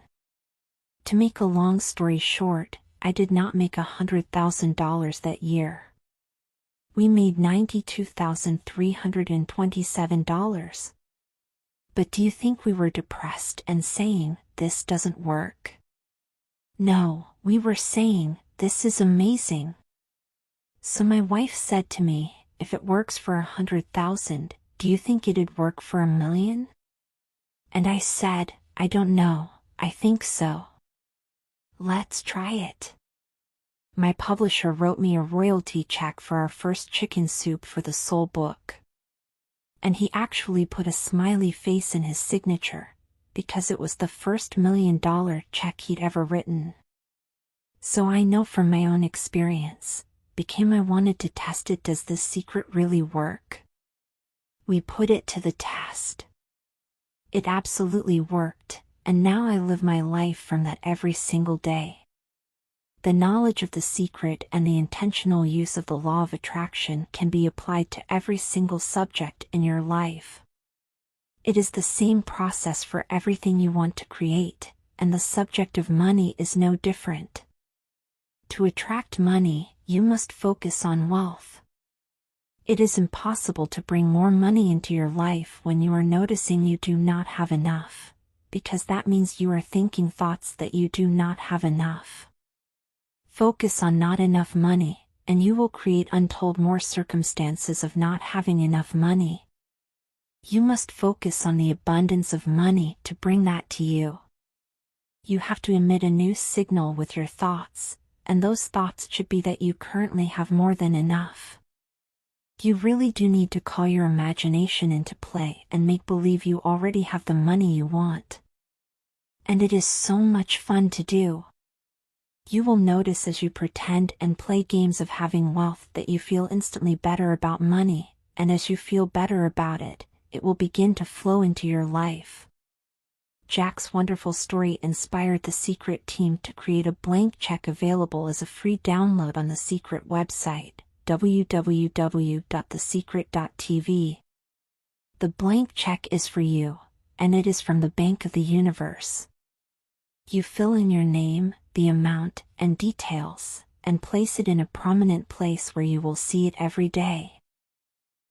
To make a long story short, I did not make $100,000 that year. We made $92,327. But do you think we were depressed and saying, "This doesn't work"? No, we were saying, "This is amazing." So my wife said to me, "If it works for 100,000, do you think it'd work for 1,000,000? And I said, "I don't know, I think so. Let's try it." My publisher wrote me a royalty check for our first chicken soup for the Soul book. And he actually put a smiley face in his signature, because it was the first $1,000,000 check he'd ever written. So I know from my own experience, because I wanted to test it, does this secret really work? We put it to the test. It absolutely worked, and now I live my life from that every single day. The knowledge of the secret and the intentional use of the law of attraction can be applied to every single subject in your life. It is the same process for everything you want to create, and the subject of money is no different. To attract money, you must focus on wealth. It is impossible to bring more money into your life when you are noticing you do not have enough, because that means you are thinking thoughts that you do not have enough. Focus on not enough money, and you will create untold more circumstances of not having enough money. You must focus on the abundance of money to bring that to you. You have to emit a new signal with your thoughts, and those thoughts should be that you currently have more than enough. You really do need to call your imagination into play and make believe you already have the money you want. And it is so much fun to do. You will notice as you pretend and play games of having wealth that you feel instantly better about money, and as you feel better about it, it will begin to flow into your life. Jack's wonderful story inspired the Secret team to create a blank check available as a free download on the Secret website, www.thesecret.tv. The blank check is for you, and it is from the Bank of the Universe. You fill in your name, the amount, and details, and place it in a prominent place where you will see it every day.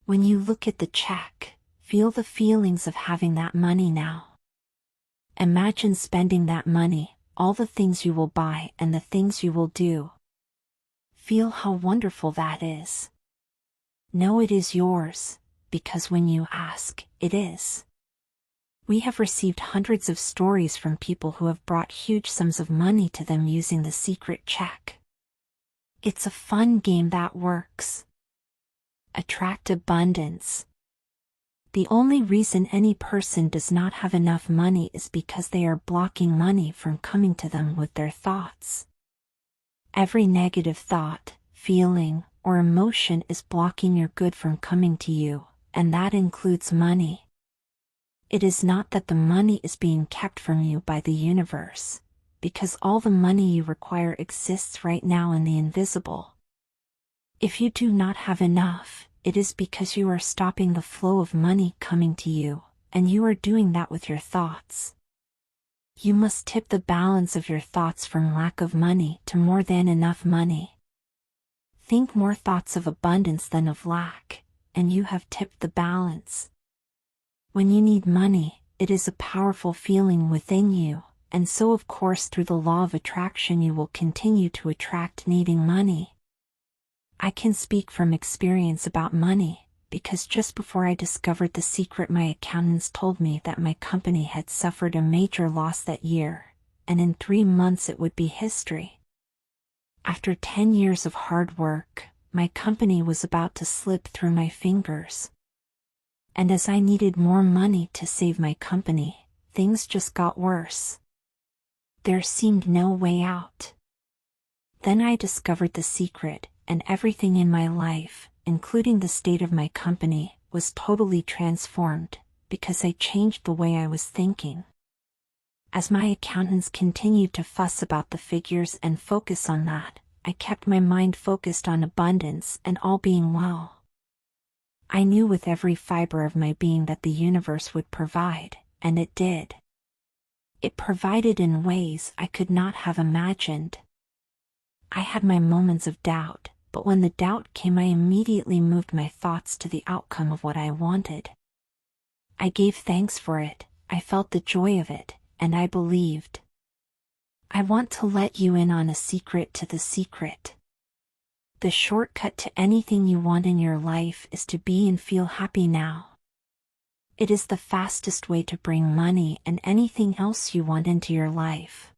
When you look at the check, feel the feelings of having that money now. Imagine spending that money, all the things you will buy and the things you will do. Feel how wonderful that is. Know it is yours, because when you ask, it is. We have received hundreds of stories from people who have brought huge sums of money to them using the secret check. It's a fun game that works. Attract abundance. The only reason any person does not have enough money is because they are blocking money from coming to them with their thoughts. Every negative thought, feeling, or emotion is blocking your good from coming to you, and that includes money. It is not that the money is being kept from you by the universe, because all the money you require exists right now in the invisible. If you do not have enough, it is because you are stopping the flow of money coming to you, and you are doing that with your thoughts. You must tip the balance of your thoughts from lack of money to more than enough money. Think more thoughts of abundance than of lack, and you have tipped the balance. When you need money, it is a powerful feeling within you, and so of course through the law of attraction you will continue to attract needing money. I can speak from experience about money, because just before I discovered the secret, my accountants told me that my company had suffered a major loss that year, and in 3 months it would be history. After 10 years of hard work, my company was about to slip through my fingers. And as I needed more money to save my company, things just got worse. There seemed no way out. Then I discovered the secret, and everything in my life, including the state of my company, was totally transformed, because I changed the way I was thinking. As my accountants continued to fuss about the figures and focus on that, I kept my mind focused on abundance and all being well. I knew with every fiber of my being that the universe would provide, and it did. It provided in ways I could not have imagined. I had my moments of doubt, but when the doubt came, I immediately moved my thoughts to the outcome of what I wanted. I gave thanks for it, I felt the joy of it, and I believed. I want to let you in on a secret to the secret. The shortcut to anything you want in your life is to be and feel happy now. It is the fastest way to bring money and anything else you want into your life.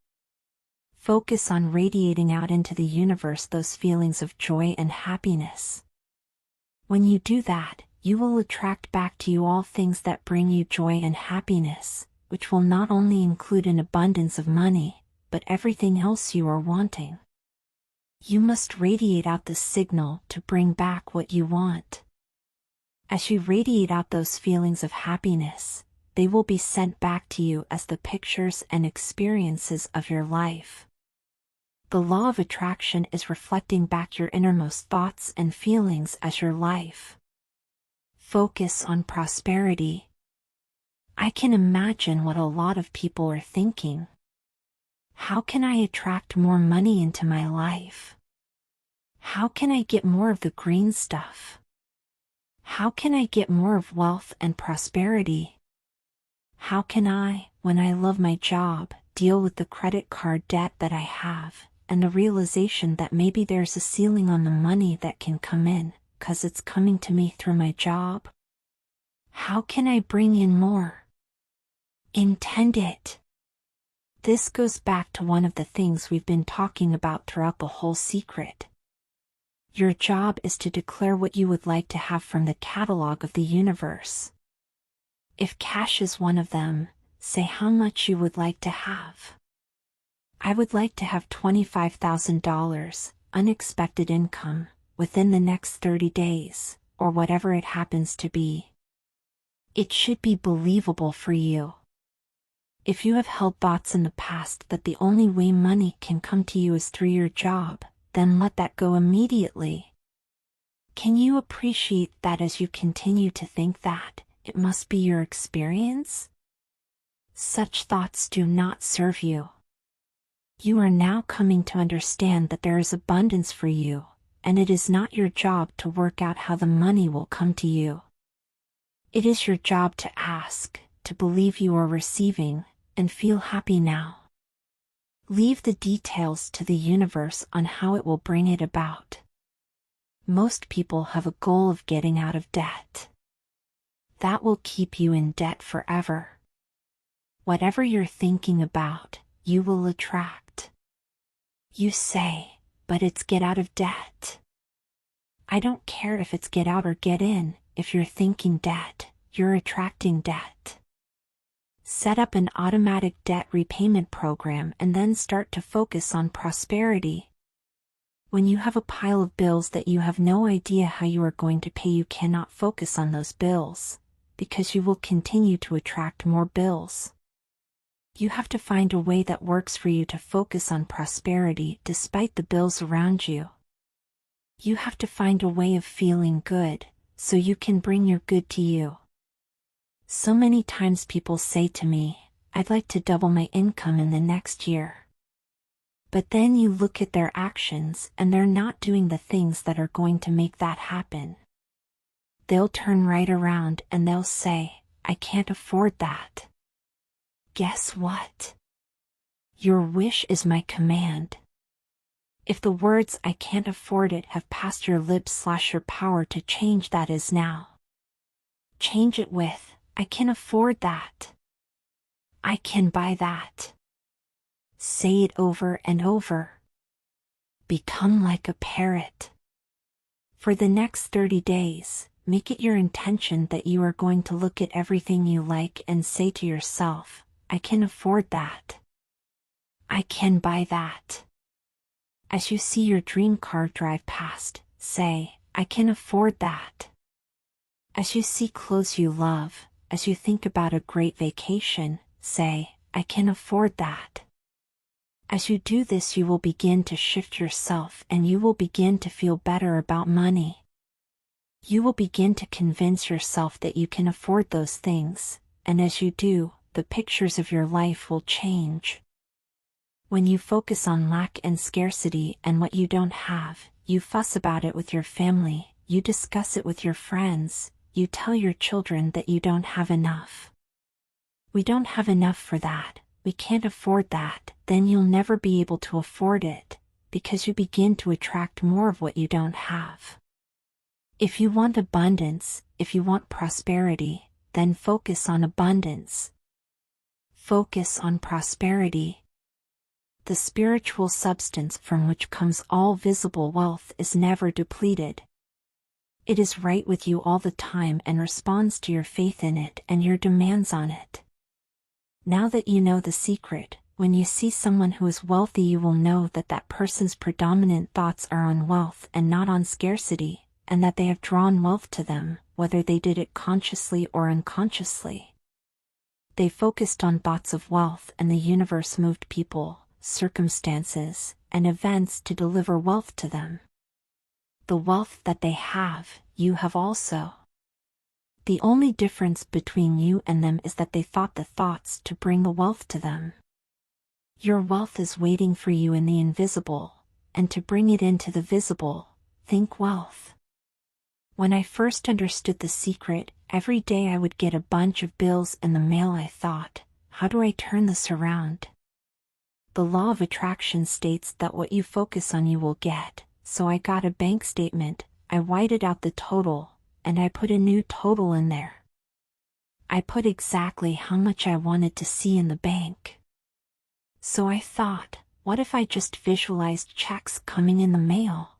Focus on radiating out into the universe those feelings of joy and happiness. When you do that, you will attract back to you all things that bring you joy and happiness, which will not only include an abundance of money, but everything else you are wanting. You must radiate out the signal to bring back what you want. As you radiate out those feelings of happiness, they will be sent back to you as the pictures and experiences of your life. The law of attraction is reflecting back your innermost thoughts and feelings as your life. Focus on prosperity. I can imagine what a lot of people are thinking. How can I attract more money into my life? How can I get more of the green stuff? How can I get more of wealth and prosperity? How can I, when I love my job, deal with the credit card debt that I have, and the realization that maybe there's a ceiling on the money that can come in, 'cause it's coming to me through my job? How can I bring in more? Intend it. This goes back to one of the things we've been talking about throughout the whole secret. Your job is to declare what you would like to have from the catalog of the universe. If cash is one of them, say how much you would like to have. I would like to have $25,000, unexpected income, within the next 30 days, or whatever it happens to be. It should be believable for you. If you have held thoughts in the past that the only way money can come to you is through your job, then let that go immediately. Can you appreciate that as you continue to think that it must be your experience? Such thoughts do not serve you. You are now coming to understand that there is abundance for you, and it is not your job to work out how the money will come to you. It is your job to ask, to believe you are receiving, and feel happy now. Leave the details to the universe on how it will bring it about. Most people have a goal of getting out of debt. That will keep you in debt forever. Whatever you're thinking about, you will attract. You say, but it's get out of debt. I don't care if it's get out or get in, if you're thinking debt, you're attracting debt. Set up an automatic debt repayment program and then start to focus on prosperity. When you have a pile of bills that you have no idea how you are going to pay, you cannot focus on those bills, because you will continue to attract more bills. You have to find a way that works for you to focus on prosperity despite the bills around you. You have to find a way of feeling good, so you can bring your good to you. So many times people say to me, I'd like to double my income in the next year. But then you look at their actions and they're not doing the things that are going to make that happen. They'll turn right around and they'll say, I can't afford that. Guess what? Your wish is my command. If the words I can't afford it have passed your lips, your power to change that is now. Change it with, I can afford that. I can buy that. Say it over and over. Become like a parrot. For the next 30 days, make it your intention that you are going to look at everything you like and say to yourself, I can afford that. I can buy that. As you see your dream car drive past, say, I can afford that. As you see clothes you love, as you think about a great vacation, say, I can afford that. As you do this, you will begin to shift yourself and you will begin to feel better about money. You will begin to convince yourself that you can afford those things, and as you do, the pictures of your life will change. When you focus on lack and scarcity and what you don't have, you fuss about it with your family, you discuss it with your friends, you tell your children that you don't have enough. We don't have enough for that, we can't afford that, then you'll never be able to afford it, because you begin to attract more of what you don't have. If you want abundance, if you want prosperity, then focus on abundance. Focus on prosperity. The spiritual substance from which comes all visible wealth is never depleted. It is right with you all the time and responds to your faith in it and your demands on it. Now that you know the secret, when you see someone who is wealthy, you will know that that person's predominant thoughts are on wealth and not on scarcity, and that they have drawn wealth to them, whether they did it consciously or unconsciously. They focused on thoughts of wealth and the universe moved people, circumstances, and events to deliver wealth to them. The wealth that they have, you have also. The only difference between you and them is that they thought the thoughts to bring the wealth to them. Your wealth is waiting for you in the invisible, and to bring it into the visible, think wealth. When I first understood the secret, every day I would get a bunch of bills in the mail. I thought, how do I turn this around? The law of attraction states that what you focus on you will get, so I got a bank statement, I whited out the total, and I put a new total in there. I put exactly how much I wanted to see in the bank. So I thought, what if I just visualized checks coming in the mail?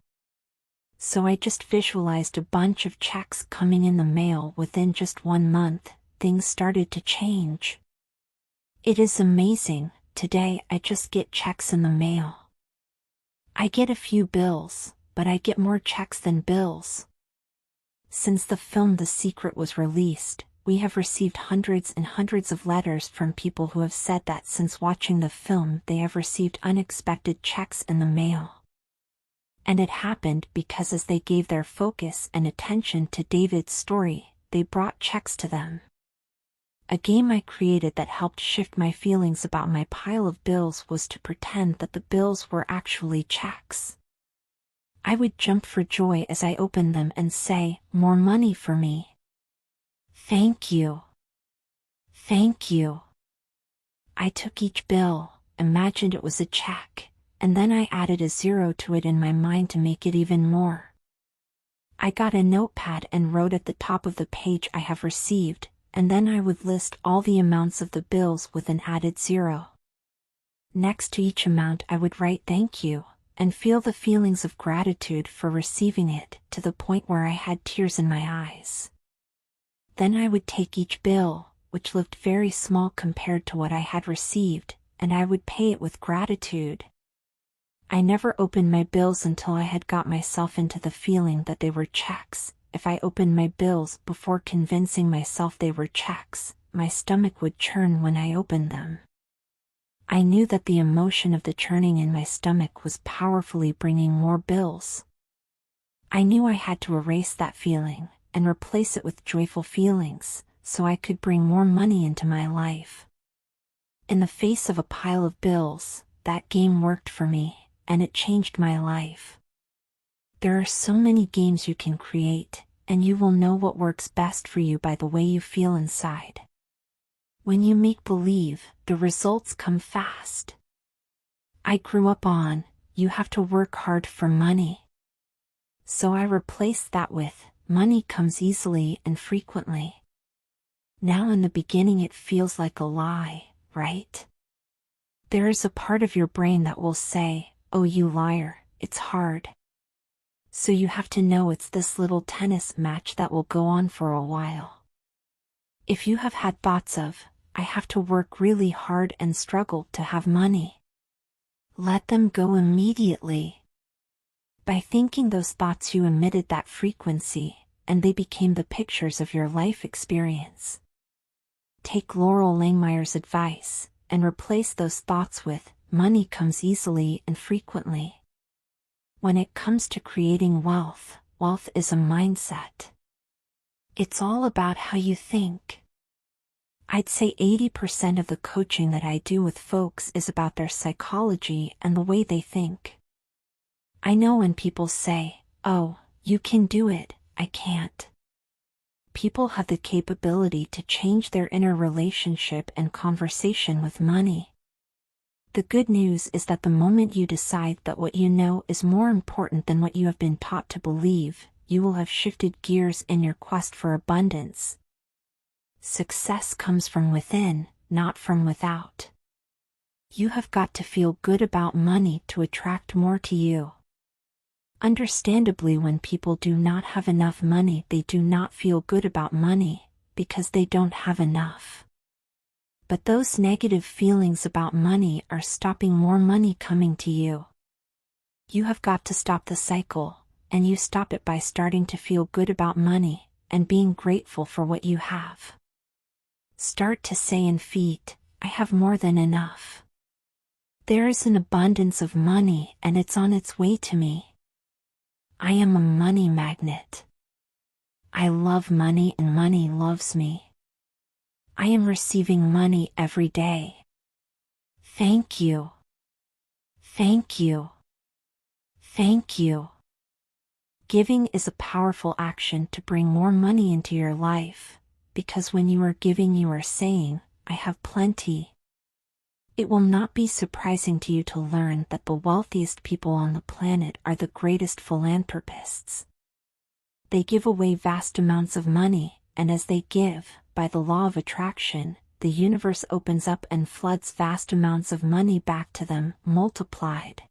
So I just visualized a bunch of checks coming in the mail. Within just 1 month, things started to change. It is amazing. Today I just get checks in the mail. I get a few bills, but I get more checks than bills. Since the film The Secret was released, we have received hundreds and hundreds of letters from people who have said that since watching the film they have received unexpected checks in the mail. And it happened because as they gave their focus and attention to David's story, they brought checks to them. A game I created that helped shift my feelings about my pile of bills was to pretend that the bills were actually checks. I would jump for joy as I opened them and say, more money for me. Thank you. Thank you. I took each bill, imagined it was a check, and then I added a 0 to it in my mind to make it even more. I got a notepad and wrote at the top of the page I have received, and then I would list all the amounts of the bills with an added 0. Next to each amount I would write thank you, and feel the feelings of gratitude for receiving it to the point where I had tears in my eyes. Then I would take each bill, which looked very small compared to what I had received, and I would pay it with gratitude. I never opened my bills until I had got myself into the feeling that they were checks. If I opened my bills before convincing myself they were checks, my stomach would churn when I opened them. I knew that the emotion of the churning in my stomach was powerfully bringing more bills. I knew I had to erase that feeling and replace it with joyful feelings, so I could bring more money into my life. In the face of a pile of bills, that game worked for me, and it changed my life. There are so many games you can create, and you will know what works best for you by the way you feel inside. When you make believe, the results come fast. I grew up on, you have to work hard for money. So I replaced that with, money comes easily and frequently. Now in the beginning it feels like a lie, right? There is a part of your brain that will say, "Oh, you liar, it's hard." So you have to know it's this little tennis match that will go on for a while. If you have had thoughts of, "I have to work really hard and struggle to have money," let them go immediately. By thinking those thoughts you emitted that frequency, and they became the pictures of your life experience. Take Laurel Langmeyer's advice, and replace those thoughts with, "Money comes easily and frequently." When it comes to creating wealth, wealth is a mindset. It's all about how you think. I'd say 80% of the coaching that I do with folks is about their psychology and the way they think. I know when people say, "Oh, you can do it, I can't." People have the capability to change their inner relationship and conversation with money. The good news is that the moment you decide that what you know is more important than what you have been taught to believe, you will have shifted gears in your quest for abundance. Success comes from within, not from without. You have got to feel good about money to attract more to you. Understandably, when people do not have enough money, they do not feel good about money, because they don't have enough. But those negative feelings about money are stopping more money coming to you. You have got to stop the cycle, and you stop it by starting to feel good about money, and being grateful for what you have. Start to say in feet, "I have more than enough. There is an abundance of money and it's on its way to me. I am a money magnet. I love money and money loves me. I am receiving money every day. Thank you. Thank you. Thank you." Giving is a powerful action to bring more money into your life, because when you are giving, you are saying, "I have plenty." It will not be surprising to you to learn that the wealthiest people on the planet are the greatest philanthropists. They give away vast amounts of money, and as they give, by the law of attraction, the universe opens up and floods vast amounts of money back to them, multiplied.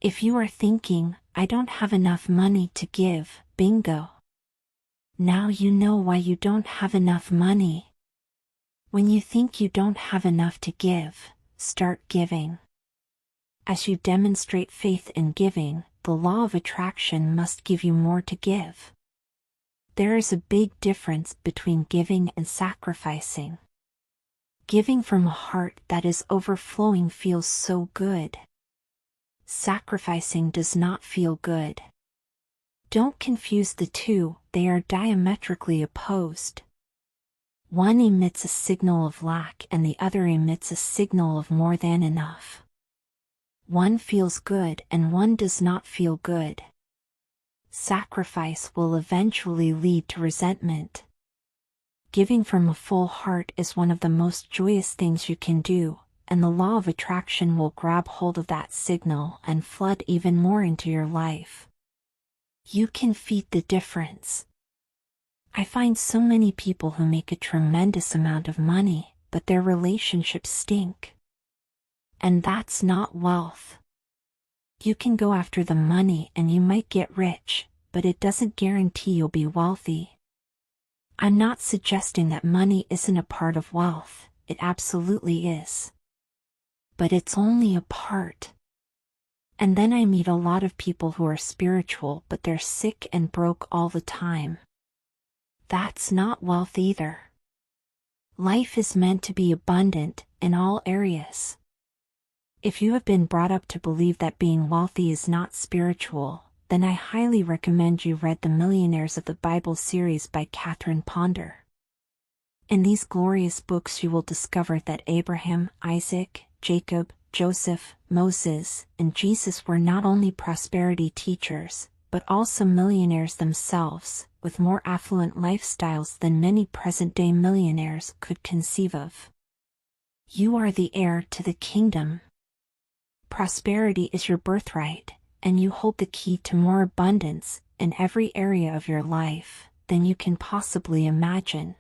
If you are thinking, "I don't have enough money to give," bingo. Now you know why you don't have enough money. When you think you don't have enough to give, start giving. As you demonstrate faith in giving, the law of attraction must give you more to give. There is a big difference between giving and sacrificing. Giving from a heart that is overflowing feels so good. Sacrificing does not feel good. Don't confuse the two, they are diametrically opposed. One emits a signal of lack and the other emits a signal of more than enough. One feels good and one does not feel good. Sacrifice will eventually lead to resentment. Giving from a full heart is one of the most joyous things you can do, and the law of attraction will grab hold of that signal and flood even more into your life. You can feel the difference. I find so many people who make a tremendous amount of money, but their relationships stink. And that's not wealth. You can go after the money and you might get rich, but it doesn't guarantee you'll be wealthy. I'm not suggesting that money isn't a part of wealth, it absolutely is. But it's only a part. And then I meet a lot of people who are spiritual but they're sick and broke all the time. That's not wealth either. Life is meant to be abundant in all areas. If you have been brought up to believe that being wealthy is not spiritual, then I highly recommend you read the Millionaires of the Bible series by Catherine Ponder. In these glorious books you will discover that Abraham, Isaac, Jacob, Joseph, Moses, and Jesus were not only prosperity teachers, but also millionaires themselves, with more affluent lifestyles than many present-day millionaires could conceive of. You are the heir to the kingdom. Prosperity is your birthright, and you hold the key to more abundance in every area of your life than you can possibly imagine.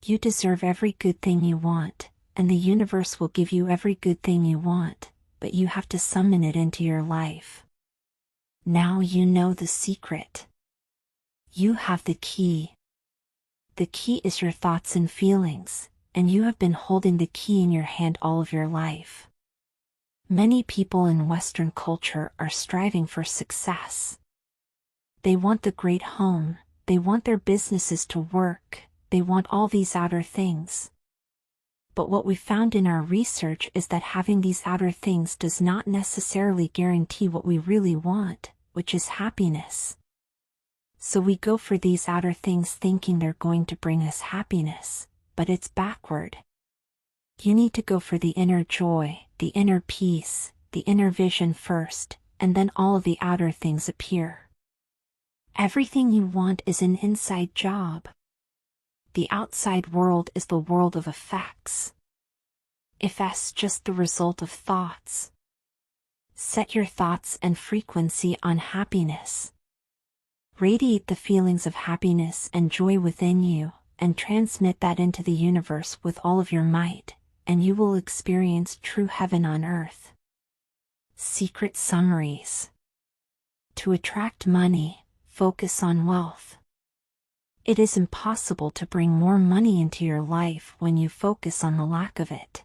You deserve every good thing you want, and the universe will give you every good thing you want, but you have to summon it into your life. Now you know the secret. You have the key. The key is your thoughts and feelings, and you have been holding the key in your hand all of your life. Many people in Western culture are striving for success. They want the great home, they want their businesses to work, they want all these outer things. But what we found in our research is that having these outer things does not necessarily guarantee what we really want, which is happiness. So we go for these outer things thinking they're going to bring us happiness, but it's backward. You need to go for the inner joy, the inner peace, the inner vision first, and then all of the outer things appear. Everything you want is an inside job. The outside world is the world of effects. Effects just the result of thoughts. Set your thoughts and frequency on happiness. Radiate the feelings of happiness and joy within you, and transmit that into the universe with all of your might, and you will experience true heaven on earth. Secret summaries. To attract money, focus on wealth. It is impossible to bring more money into your life when you focus on the lack of it.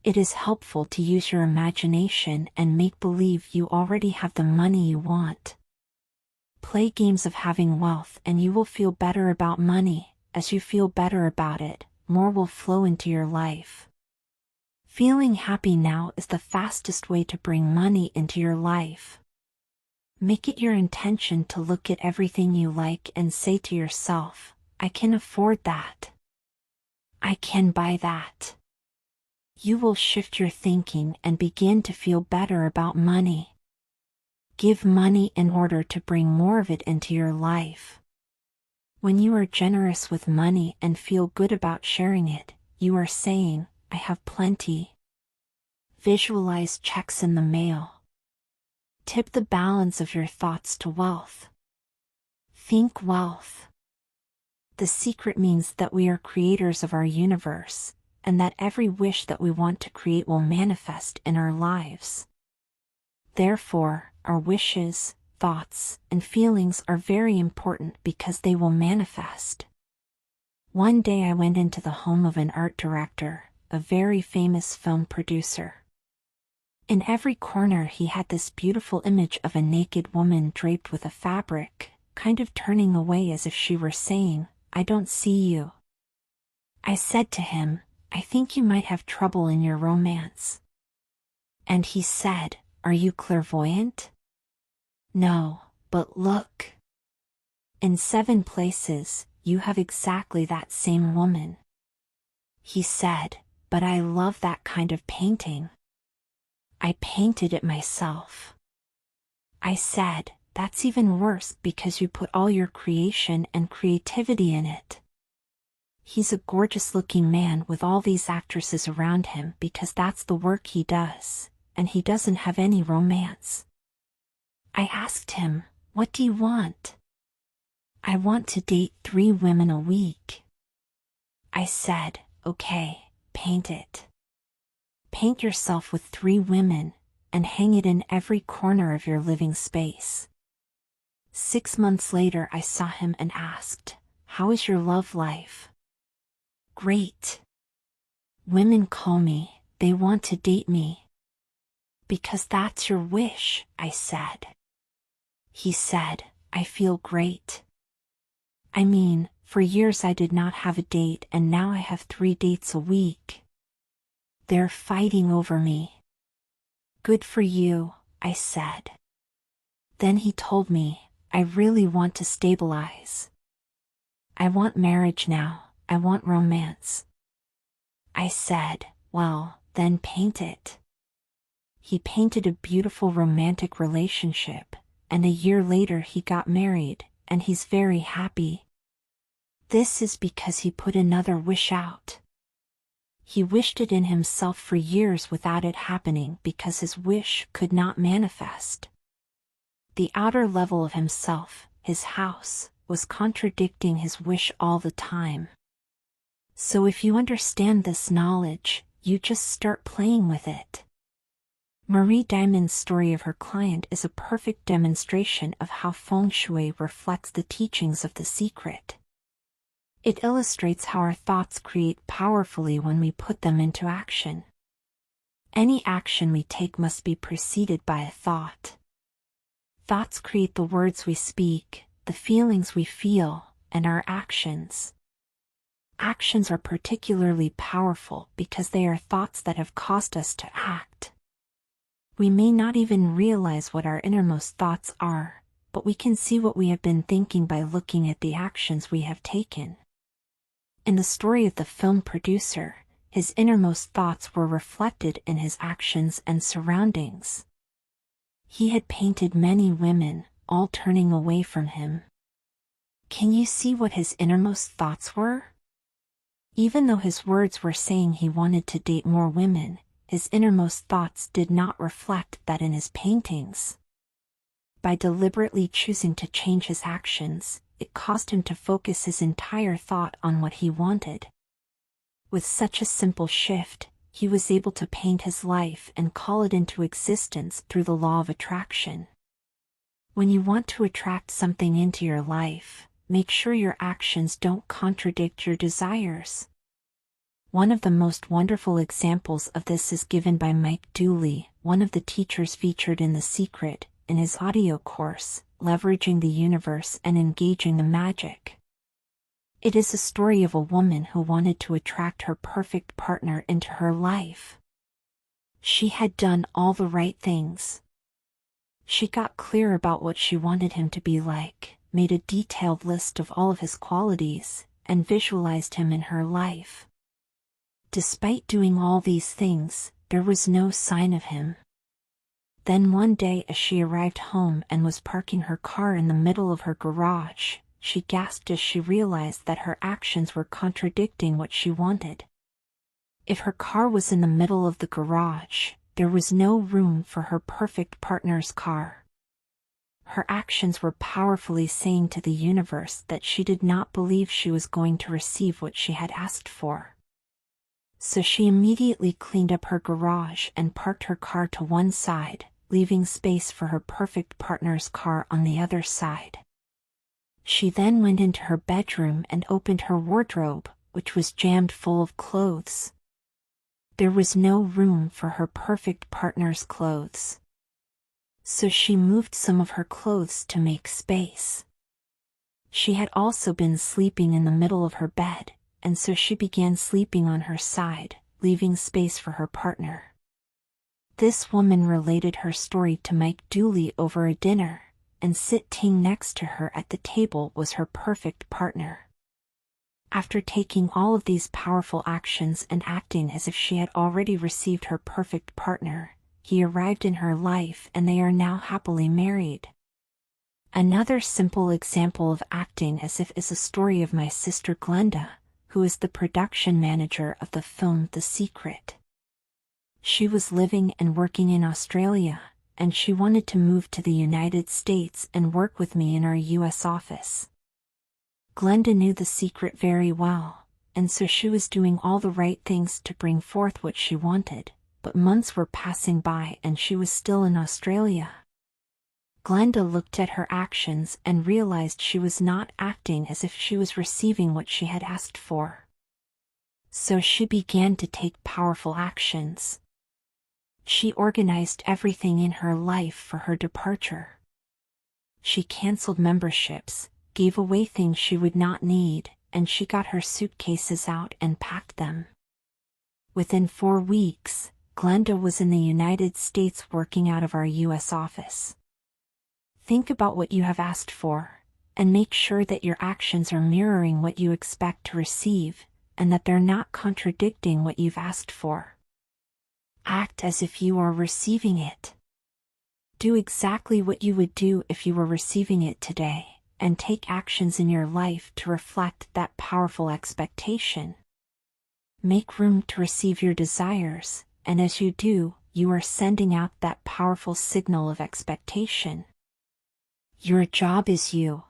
It is helpful to use your imagination and make believe you already have the money you want. Play games of having wealth and you will feel better about money. As you feel better about it, more will flow into your life. Feeling happy now is the fastest way to bring money into your life. Make it your intention to look at everything you like and say to yourself, I can afford that. I can buy that. You will shift your thinking and begin to feel better about money. Give money in order to bring more of it into your life. When you are generous with money and feel good about sharing it, you are saying, I have plenty. Visualize checks in the mail. Tip the balance of your thoughts to wealth. Think wealth. The secret means that we are creators of our universe, and that every wish that we want to create will manifest in our lives. Therefore, our wishes, thoughts, and feelings are very important because they will manifest. One day I went into the home of an art director, a very famous film producer. In every corner he had this beautiful image of a naked woman draped with a fabric, kind of turning away as if she were saying, I don't see you. I said to him, I think you might have trouble in your romance. And he said, Are you clairvoyant? No, but look. In 7 places, you have exactly that same woman. He said, But I love that kind of painting. I painted it myself. I said, That's even worse because you put all your creation and creativity in it. He's a gorgeous-looking man with all these actresses around him because that's the work he does, and he doesn't have any romance. I asked him, What do you want? I want to date 3 women a week. I said, Okay, paint it. Paint yourself with 3 women, and hang it in every corner of your living space. 6 months later I saw him and asked, How is your love life? Great. Women call me, they want to date me. Because that's your wish, I said. He said, I feel great. I mean, for years I did not have a date and now I have 3 dates a week. They're fighting over me. Good for you, I said. Then he told me, I really want to stabilize. I want marriage now, I want romance. I said, Well, then paint it. He painted a beautiful romantic relationship, and a year later he got married, and he's very happy. This is because he put another wish out. He wished it in himself for years without it happening because his wish could not manifest. The outer level of himself, his house, was contradicting his wish all the time. So if you understand this knowledge, you just start playing with it. Marie Diamond's story of her client is a perfect demonstration of how feng shui reflects the teachings of The Secret. It illustrates how our thoughts create powerfully when we put them into action. Any action we take must be preceded by a thought. Thoughts create the words we speak, the feelings we feel, and our actions. Actions are particularly powerful because they are thoughts that have caused us to act. We may not even realize what our innermost thoughts are, but we can see what we have been thinking by looking at the actions we have taken. In the story of the film producer, his innermost thoughts were reflected in his actions and surroundings. He had painted many women, all turning away from him. Can you see what his innermost thoughts were? Even though his words were saying he wanted to date more women, his innermost thoughts did not reflect that in his paintings. By deliberately choosing to change his actions, it caused him to focus his entire thought on what he wanted. With such a simple shift, he was able to paint his life and call it into existence through the law of attraction. When you want to attract something into your life, make sure your actions don't contradict your desires. One of the most wonderful examples of this is given by Mike Dooley, one of the teachers featured in The Secret, in his audio course, Leveraging the Universe and Engaging the Magic. It is a story of a woman who wanted to attract her perfect partner into her life. She had done all the right things. She got clear about what she wanted him to be like, made a detailed list of all of his qualities, and visualized him in her life. Despite doing all these things, there was no sign of him. Then one day as she arrived home and was parking her car in the middle of her garage, she gasped as she realized that her actions were contradicting what she wanted. If her car was in the middle of the garage, there was no room for her perfect partner's car. Her actions were powerfully saying to the universe that she did not believe she was going to receive what she had asked for. So she immediately cleaned up her garage and parked her car to one side, leaving space for her perfect partner's car on the other side. She then went into her bedroom and opened her wardrobe, which was jammed full of clothes. There was no room for her perfect partner's clothes. So she moved some of her clothes to make space. She had also been sleeping in the middle of her bed, and so she began sleeping on her side, leaving space for her partner. This woman related her story to Mike Dooley over a dinner, and sitting next to her at the table was her perfect partner. After taking all of these powerful actions and acting as if she had already received her perfect partner, he arrived in her life and they are now happily married. Another simple example of acting as if is a story of my sister Glenda, who is the production manager of the film The Secret. She was living and working in Australia, and she wanted to move to the United States and work with me in our US office. Glenda knew The Secret very well, and so she was doing all the right things to bring forth what she wanted, but months were passing by and she was still in Australia. Glenda looked at her actions and realized she was not acting as if she was receiving what she had asked for. So she began to take powerful actions. She organized everything in her life for her departure. She canceled memberships, gave away things she would not need, and she got her suitcases out and packed them. Within 4 weeks, Glenda was in the United States working out of our US office. Think about what you have asked for, and make sure that your actions are mirroring what you expect to receive, and that they're not contradicting what you've asked for. Act as if you are receiving it. Do exactly what you would do if you were receiving it today, and take actions in your life to reflect that powerful expectation. Make room to receive your desires, and as you do, you are sending out that powerful signal of expectation. Your job is you.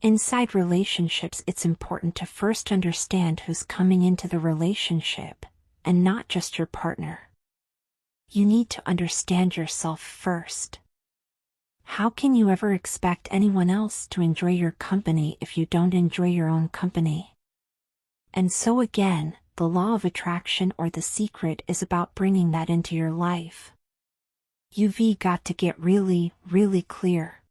Inside relationships, it's important to first understand who's coming into the relationship, and not just your partner. You need to understand yourself first. How can you ever expect anyone else to enjoy your company if you don't enjoy your own company? And so again, the law of attraction or the secret is about bringing that into your life. You've got to get really, really clear.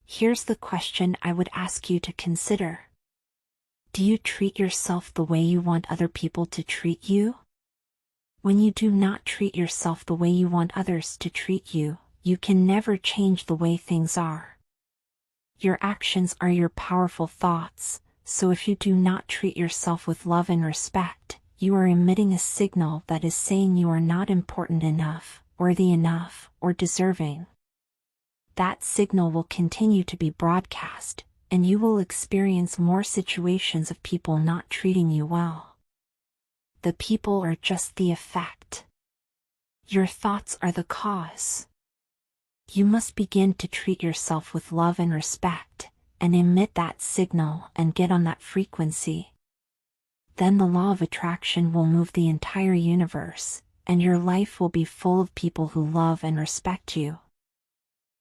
Here's the question I would ask you to consider. Do you treat yourself the way you want other people to treat you? When you do not treat yourself the way you want others to treat you, you can never change the way things are. Your actions are your powerful thoughts, so if you do not treat yourself with love and respect, you are emitting a signal that is saying you are not important enough, worthy enough, or deserving. That signal will continue to be broadcast, and you will experience more situations of people not treating you well. The people are just the effect. Your thoughts are the cause. You must begin to treat yourself with love and respect, and emit that signal and get on that frequency. Then the law of attraction will move the entire universe, and your life will be full of people who love and respect you.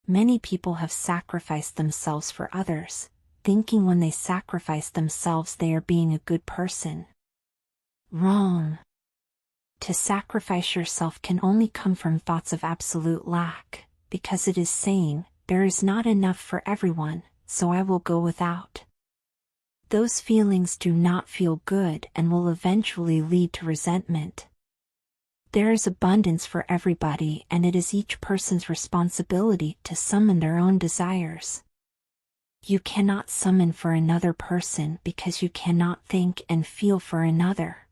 Many people have sacrificed themselves for others, thinking when they sacrifice themselves they are being a good person. Wrong. To sacrifice yourself can only come from thoughts of absolute lack, because it is saying, there is not enough for everyone, so I will go without. Those feelings do not feel good and will eventually lead to resentment. There is abundance for everybody, and it is each person's responsibility to summon their own desires. You cannot summon for another person because you cannot think and feel for another.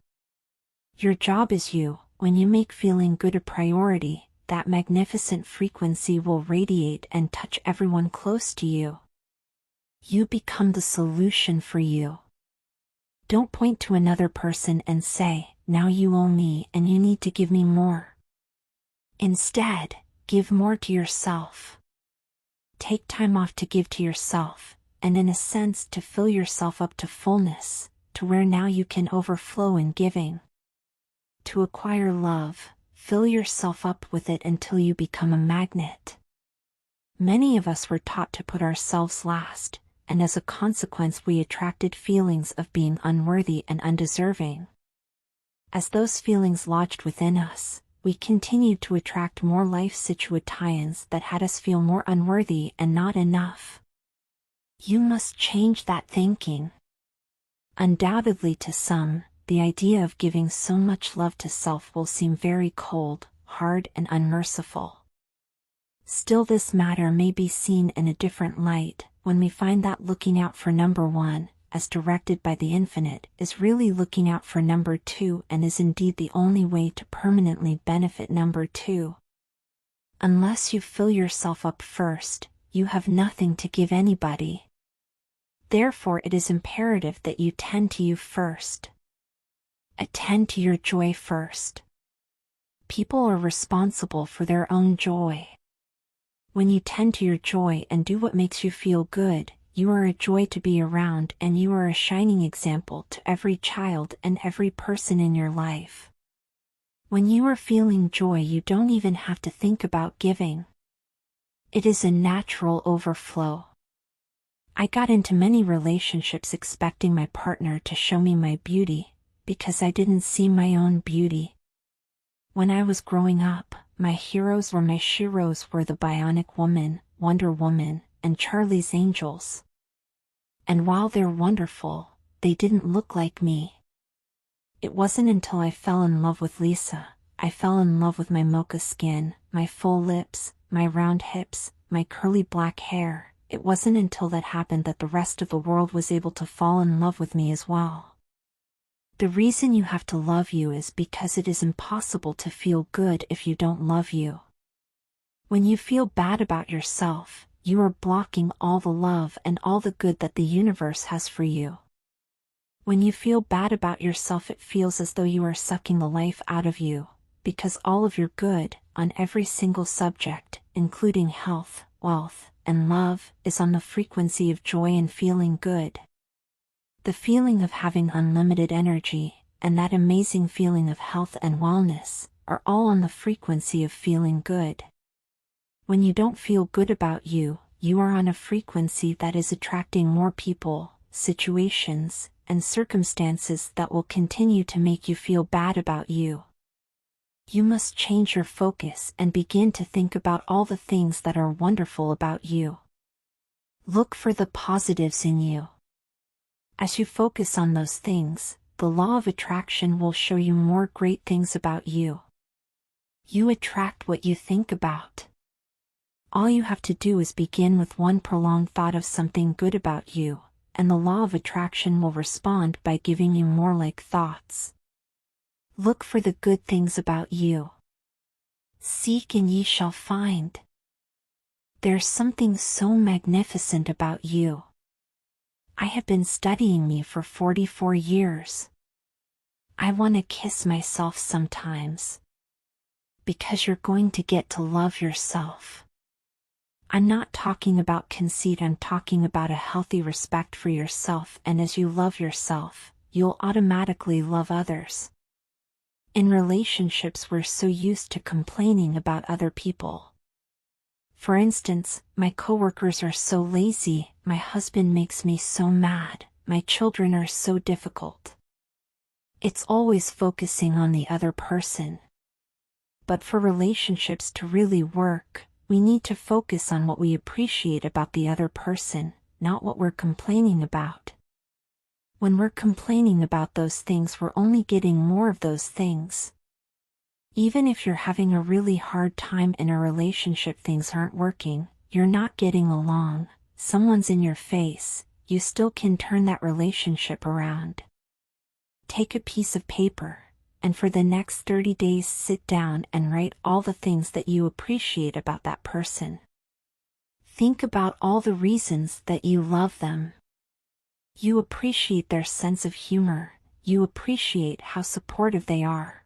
Your job is you. When you make feeling good a priority, that magnificent frequency will radiate and touch everyone close to you. You become the solution for you. Don't point to another person and say, now you owe me and you need to give me more. Instead, give more to yourself. Take time off to give to yourself, and in a sense to fill yourself up to fullness, to where now you can overflow in giving. To acquire love, fill yourself up with it until you become a magnet. Many of us were taught to put ourselves last, and as a consequence we attracted feelings of being unworthy and undeserving. As those feelings lodged within us, we continued to attract more life situations that had us feel more unworthy and not enough. You must change that thinking. Undoubtedly to some, the idea of giving so much love to self will seem very cold, hard and unmerciful. Still, this matter may be seen in a different light, when we find that looking out for number one, as directed by the infinite, is really looking out for number two and is indeed the only way to permanently benefit number two. Unless you fill yourself up first, you have nothing to give anybody. Therefore it is imperative that you tend to you first. Attend to your joy first. People are responsible for their own joy. When you tend to your joy and do what makes you feel good, you are a joy to be around and you are a shining example to every child and every person in your life. When you are feeling joy, you don't even have to think about giving. It is a natural overflow. I got into many relationships expecting my partner to show me my beauty, because I didn't see my own beauty. When I was growing up, my heroes or my sheroes were the Bionic Woman, Wonder Woman, and Charlie's Angels. And while they're wonderful, they didn't look like me. It wasn't until I fell in love with Lisa, I fell in love with my mocha skin, my full lips, my round hips, my curly black hair. It wasn't until that happened that the rest of the world was able to fall in love with me as well. The reason you have to love you is because it is impossible to feel good if you don't love you. When you feel bad about yourself, you are blocking all the love and all the good that the universe has for you. When you feel bad about yourself, it feels as though you are sucking the life out of you, because all of your good, on every single subject, including health, wealth, and love is on the frequency of joy and feeling good. The feeling of having unlimited energy, and that amazing feeling of health and wellness, are all on the frequency of feeling good. When you don't feel good about you, you are on a frequency that is attracting more people, situations, and circumstances that will continue to make you feel bad about you. You must change your focus and begin to think about all the things that are wonderful about you. Look for the positives in you. As you focus on those things, the law of attraction will show you more great things about you. You attract what you think about. All you have to do is begin with one prolonged thought of something good about you, and the law of attraction will respond by giving you more like thoughts. Look for the good things about you. Seek and ye shall find. There's something so magnificent about you. I have been studying me for 44 years. I want to kiss myself sometimes. Because you're going to get to love yourself. I'm not talking about conceit, I'm talking about a healthy respect for yourself, and as you love yourself, you'll automatically love others. In relationships, we're so used to complaining about other people. For instance, my coworkers are so lazy, my husband makes me so mad, my children are so difficult. It's always focusing on the other person. But for relationships to really work, we need to focus on what we appreciate about the other person, not what we're complaining about. When we're complaining about those things, we're only getting more of those things. Even if you're having a really hard time in a relationship, things aren't working, you're not getting along, someone's in your face, you still can turn that relationship around. Take a piece of paper, and for the next 30 days sit down and write all the things that you appreciate about that person. Think about all the reasons that you love them. You appreciate their sense of humor, you appreciate how supportive they are.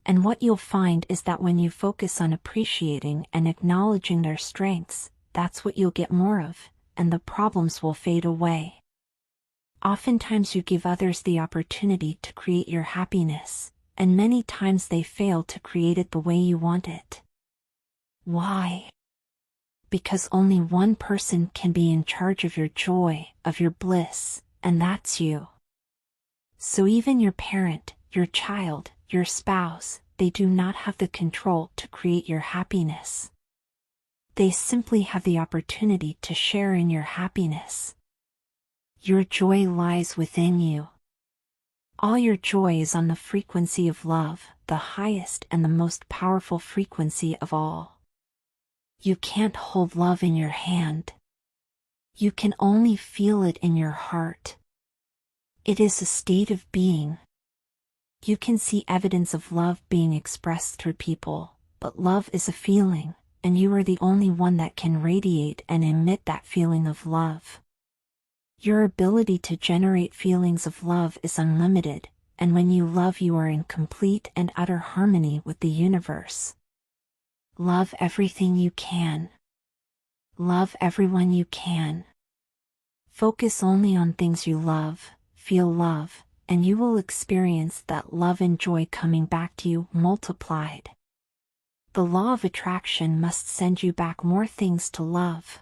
And what you'll find is that when you focus on appreciating and acknowledging their strengths, that's what you'll get more of, and the problems will fade away. Oftentimes you give others the opportunity to create your happiness, and many times they fail to create it the way you want it. Why? Because only one person can be in charge of your joy, of your bliss, and that's you. So even your parent, your child, your spouse, they do not have the control to create your happiness. They simply have the opportunity to share in your happiness. Your joy lies within you. All your joy is on the frequency of love, the highest and the most powerful frequency of all. You can't hold love in your hand. You can only feel it in your heart. It is a state of being. You can see evidence of love being expressed through people, but love is a feeling, and you are the only one that can radiate and emit that feeling of love. Your ability to generate feelings of love is unlimited, and when you love, you are in complete and utter harmony with the universe. Love everything you can. Love everyone you can. Focus only on things you love, feel love, and you will experience that love and joy coming back to you multiplied. The law of attraction must send you back more things to love.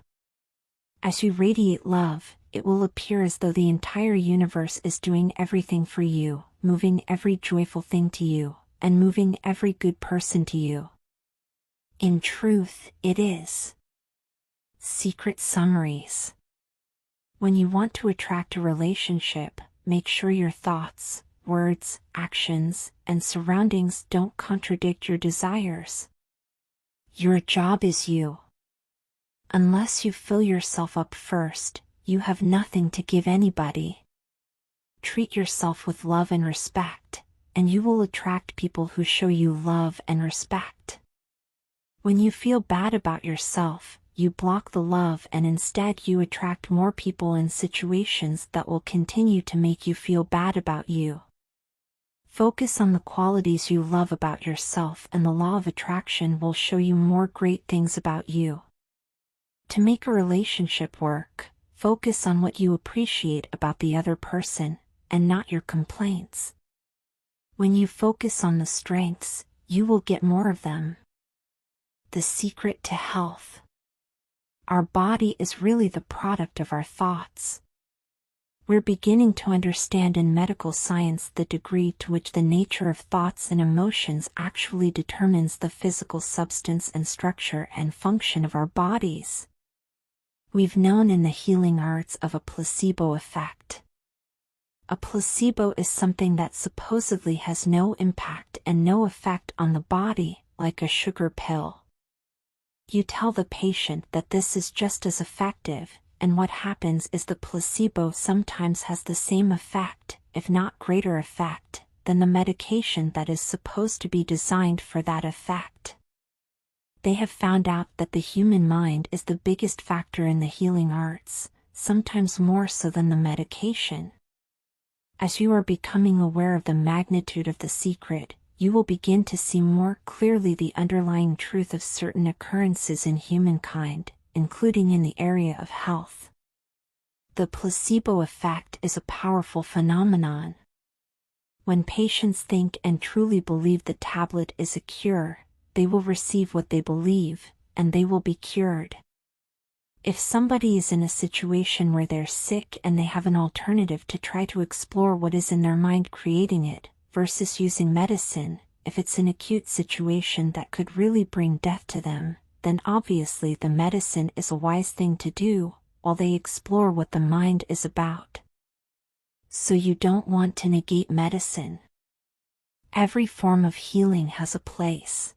As you radiate love, it will appear as though the entire universe is doing everything for you, moving every joyful thing to you, and moving every good person to you. In truth, it is. Secret summaries. When you want to attract a relationship, make sure your thoughts, words, actions, and surroundings don't contradict your desires. Your job is you. Unless you fill yourself up first, you have nothing to give anybody. Treat yourself with love and respect, and you will attract people who show you love and respect. When you feel bad about yourself, you block the love, and instead you attract more people and situations that will continue to make you feel bad about you. Focus on the qualities you love about yourself, and the law of attraction will show you more great things about you. To make a relationship work, focus on what you appreciate about the other person, and not your complaints. When you focus on the strengths, you will get more of them. The secret to health. Our body is really the product of our thoughts. We're beginning to understand in medical science the degree to which the nature of thoughts and emotions actually determines the physical substance and structure and function of our bodies. We've known in the healing arts of a placebo effect. A placebo is something that supposedly has no impact and no effect on the body, like a sugar pill. You tell the patient that this is just as effective, and what happens is the placebo sometimes has the same effect, if not greater effect, than the medication that is supposed to be designed for that effect. They have found out that the human mind is the biggest factor in the healing arts, sometimes more so than the medication. As you are becoming aware of the magnitude of the secret, you will begin to see more clearly the underlying truth of certain occurrences in humankind, including in the area of health. The placebo effect is a powerful phenomenon. When patients think and truly believe the tablet is a cure, they will receive what they believe, and they will be cured. If somebody is in a situation where they're sick and they have an alternative to try to explore what is in their mind creating it, versus using medicine, if it's an acute situation that could really bring death to them, then obviously the medicine is a wise thing to do, while they explore what the mind is about. So you don't want to negate medicine. Every form of healing has a place.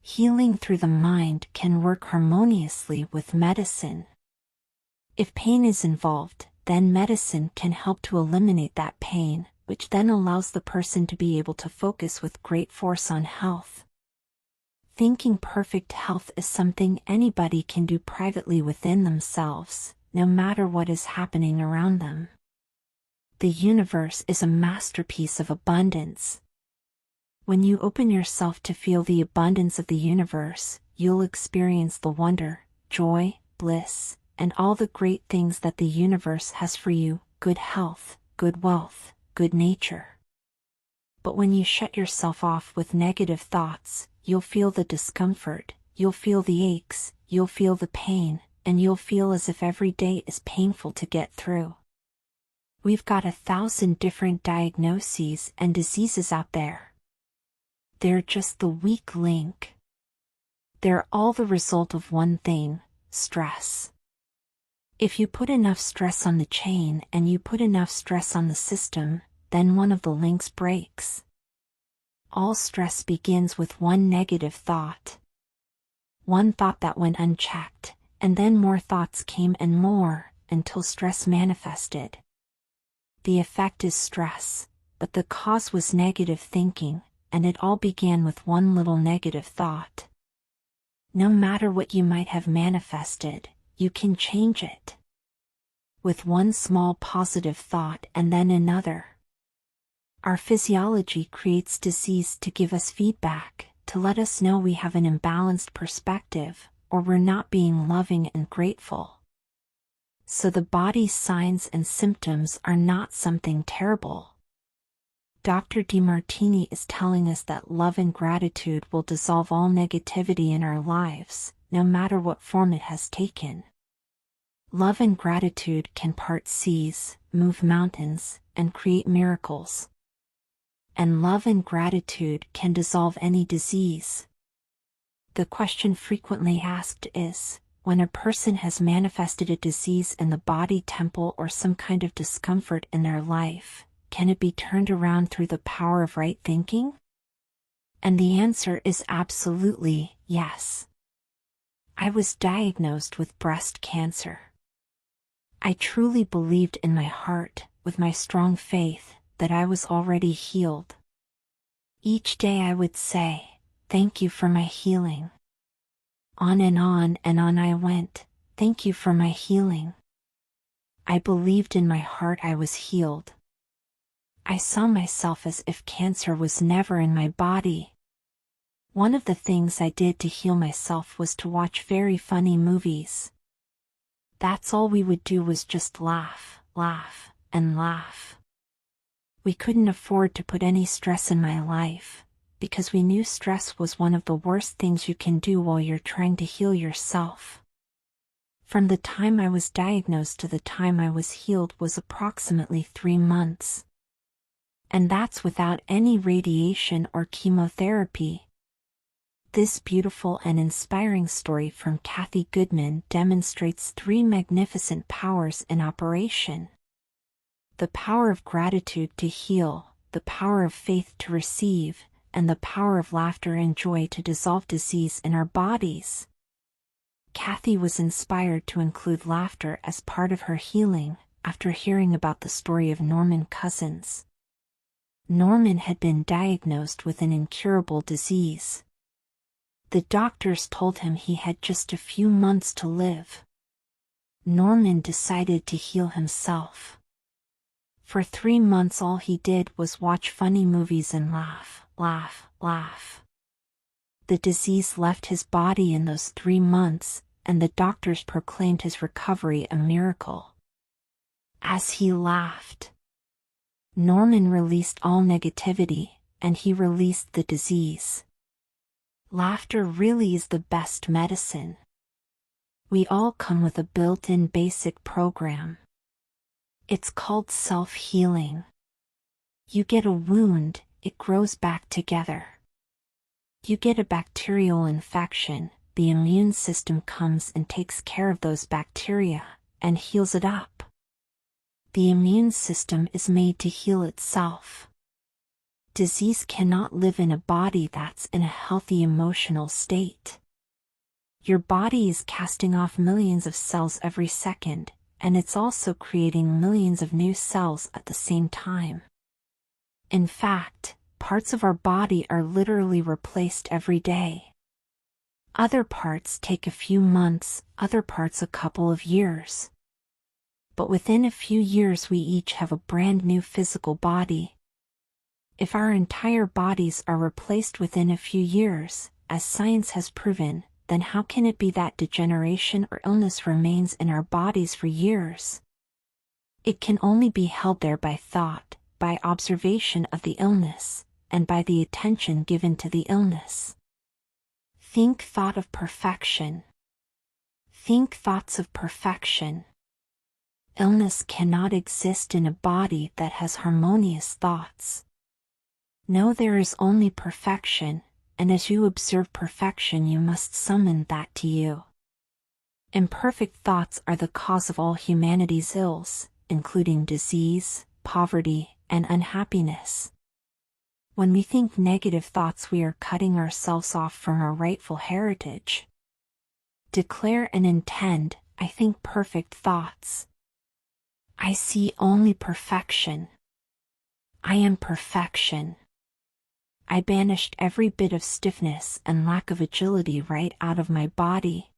Healing through the mind can work harmoniously with medicine. If pain is involved, then medicine can help to eliminate that pain, which then allows the person to be able to focus with great force on health. Thinking perfect health is something anybody can do privately within themselves, no matter what is happening around them. The universe is a masterpiece of abundance. When you open yourself to feel the abundance of the universe, you'll experience the wonder, joy, bliss, and all the great things that the universe has for you: good health, good wealth, good nature. But when you shut yourself off with negative thoughts, you'll feel the discomfort, you'll feel the aches, you'll feel the pain, and you'll feel as if every day is painful to get through. We've got 1,000 different diagnoses and diseases out there. They're just the weak link. They're all the result of one thing: stress. If you put enough stress on the chain and you put enough stress on the system, then one of the links breaks. All stress begins with one negative thought. One thought that went unchecked, and then more thoughts came and more, until stress manifested. The effect is stress, but the cause was negative thinking, and it all began with one little negative thought. No matter what you might have manifested, you can change it. With one small positive thought and then another. Our physiology creates disease to give us feedback, to let us know we have an imbalanced perspective, or we're not being loving and grateful. So the body's signs and symptoms are not something terrible. Dr. DeMartini is telling us that love and gratitude will dissolve all negativity in our lives, no matter what form it has taken. Love and gratitude can part seas, move mountains, and create miracles. And love and gratitude can dissolve any disease. The question frequently asked is, when a person has manifested a disease in the body temple or some kind of discomfort in their life, can it be turned around through the power of right thinking? And the answer is absolutely yes. I was diagnosed with breast cancer. I truly believed in my heart, with my strong faith, that I was already healed. Each day I would say, "Thank you for my healing." On and on I went, "Thank you for my healing." I believed in my heart I was healed. I saw myself as if cancer was never in my body. One of the things I did to heal myself was to watch very funny movies. That's all we would do, was just laugh, laugh, and laugh. We couldn't afford to put any stress in my life, because we knew stress was one of the worst things you can do while you're trying to heal yourself. From the time I was diagnosed to the time I was healed was approximately 3 months. And that's without any radiation or chemotherapy. This beautiful and inspiring story from Kathy Goodman demonstrates 3 magnificent powers in operation. The power of gratitude to heal, the power of faith to receive, and the power of laughter and joy to dissolve disease in our bodies. Kathy was inspired to include laughter as part of her healing after hearing about the story of Norman Cousins. Norman had been diagnosed with an incurable disease. The doctors told him he had just a few months to live. Norman decided to heal himself. For 3 months all he did was watch funny movies and laugh, laugh, laugh. The disease left his body in those 3 months, and the doctors proclaimed his recovery a miracle. As he laughed, Norman released all negativity, and he released the disease. Laughter really is the best medicine. We all come with a built-in basic program. It's called self-healing. You get a wound, it grows back together. You get a bacterial infection, the immune system comes and takes care of those bacteria, and heals it up. The immune system is made to heal itself. Disease cannot live in a body that's in a healthy emotional state. Your body is casting off millions of cells every second, and it's also creating millions of new cells at the same time. In fact, parts of our body are literally replaced every day. Other parts take a few months, other parts a couple of years. But within a few years we each have a brand new physical body. If our entire bodies are replaced within a few years, as science has proven, then how can it be that degeneration or illness remains in our bodies for years? It can only be held there by thought, by observation of the illness, and by the attention given to the illness. Think thought of perfection. Think thoughts of perfection. Illness cannot exist in a body that has harmonious thoughts. No, there is only perfection, and as you observe perfection you must summon that to you. Imperfect thoughts are the cause of all humanity's ills, including disease, poverty, and unhappiness. When we think negative thoughts we are cutting ourselves off from our rightful heritage. Declare and intend, I think perfect thoughts. I see only perfection. I am perfection. I banished every bit of stiffness and lack of agility right out of my body.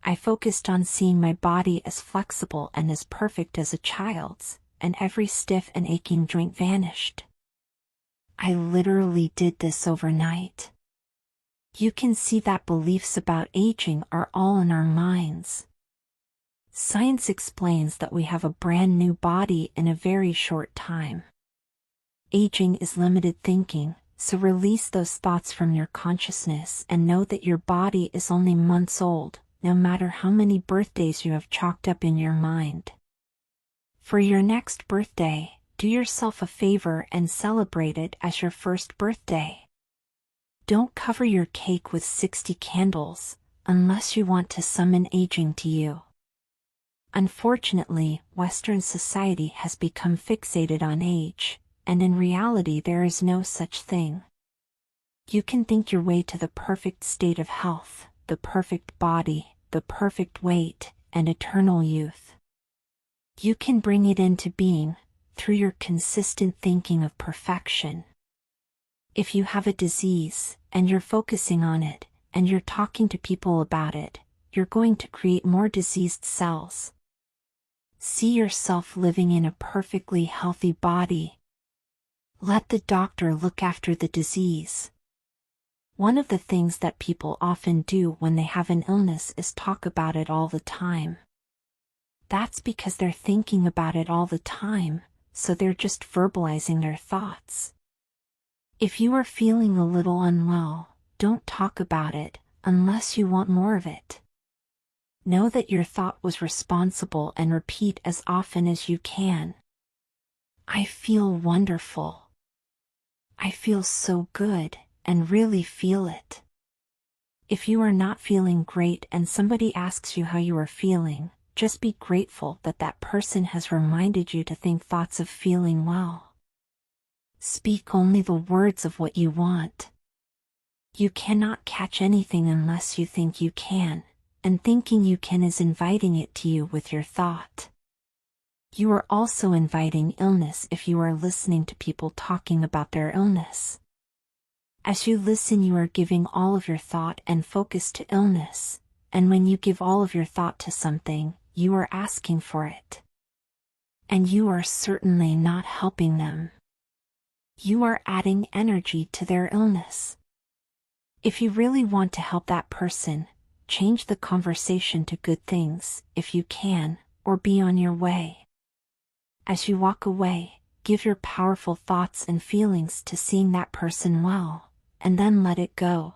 I focused on seeing my body as flexible and as perfect as a child's, and every stiff and aching joint vanished. I literally did this overnight. You can see that beliefs about aging are all in our minds. Science explains that we have a brand new body in a very short time. Aging is limited thinking, so release those thoughts from your consciousness and know that your body is only months old, no matter how many birthdays you have chalked up in your mind. For your next birthday, do yourself a favor and celebrate it as your first birthday. Don't cover your cake with 60 candles, unless you want to summon aging to you. Unfortunately, Western society has become fixated on age, and in reality there is no such thing. You can think your way to the perfect state of health, the perfect body, the perfect weight, and eternal youth. You can bring it into being, through your consistent thinking of perfection. If you have a disease, and you're focusing on it, and you're talking to people about it, you're going to create more diseased cells. See yourself living in a perfectly healthy body. Let the doctor look after the disease. One of the things that people often do when they have an illness is talk about it all the time. That's because they're thinking about it all the time, so they're just verbalizing their thoughts. If you are feeling a little unwell, don't talk about it unless you want more of it. Know that your thought was responsible and repeat as often as you can. I feel wonderful. I feel so good, and really feel it. If you are not feeling great and somebody asks you how you are feeling, just be grateful that that person has reminded you to think thoughts of feeling well. Speak only the words of what you want. You cannot catch anything unless you think you can, and thinking you can is inviting it to you with your thought. You are also inviting illness if you are listening to people talking about their illness. As you listen, you are giving all of your thought and focus to illness, and when you give all of your thought to something, you are asking for it. And you are certainly not helping them. You are adding energy to their illness. If you really want to help that person, change the conversation to good things, if you can, or be on your way. As you walk away, give your powerful thoughts and feelings to seeing that person well, and then let it go.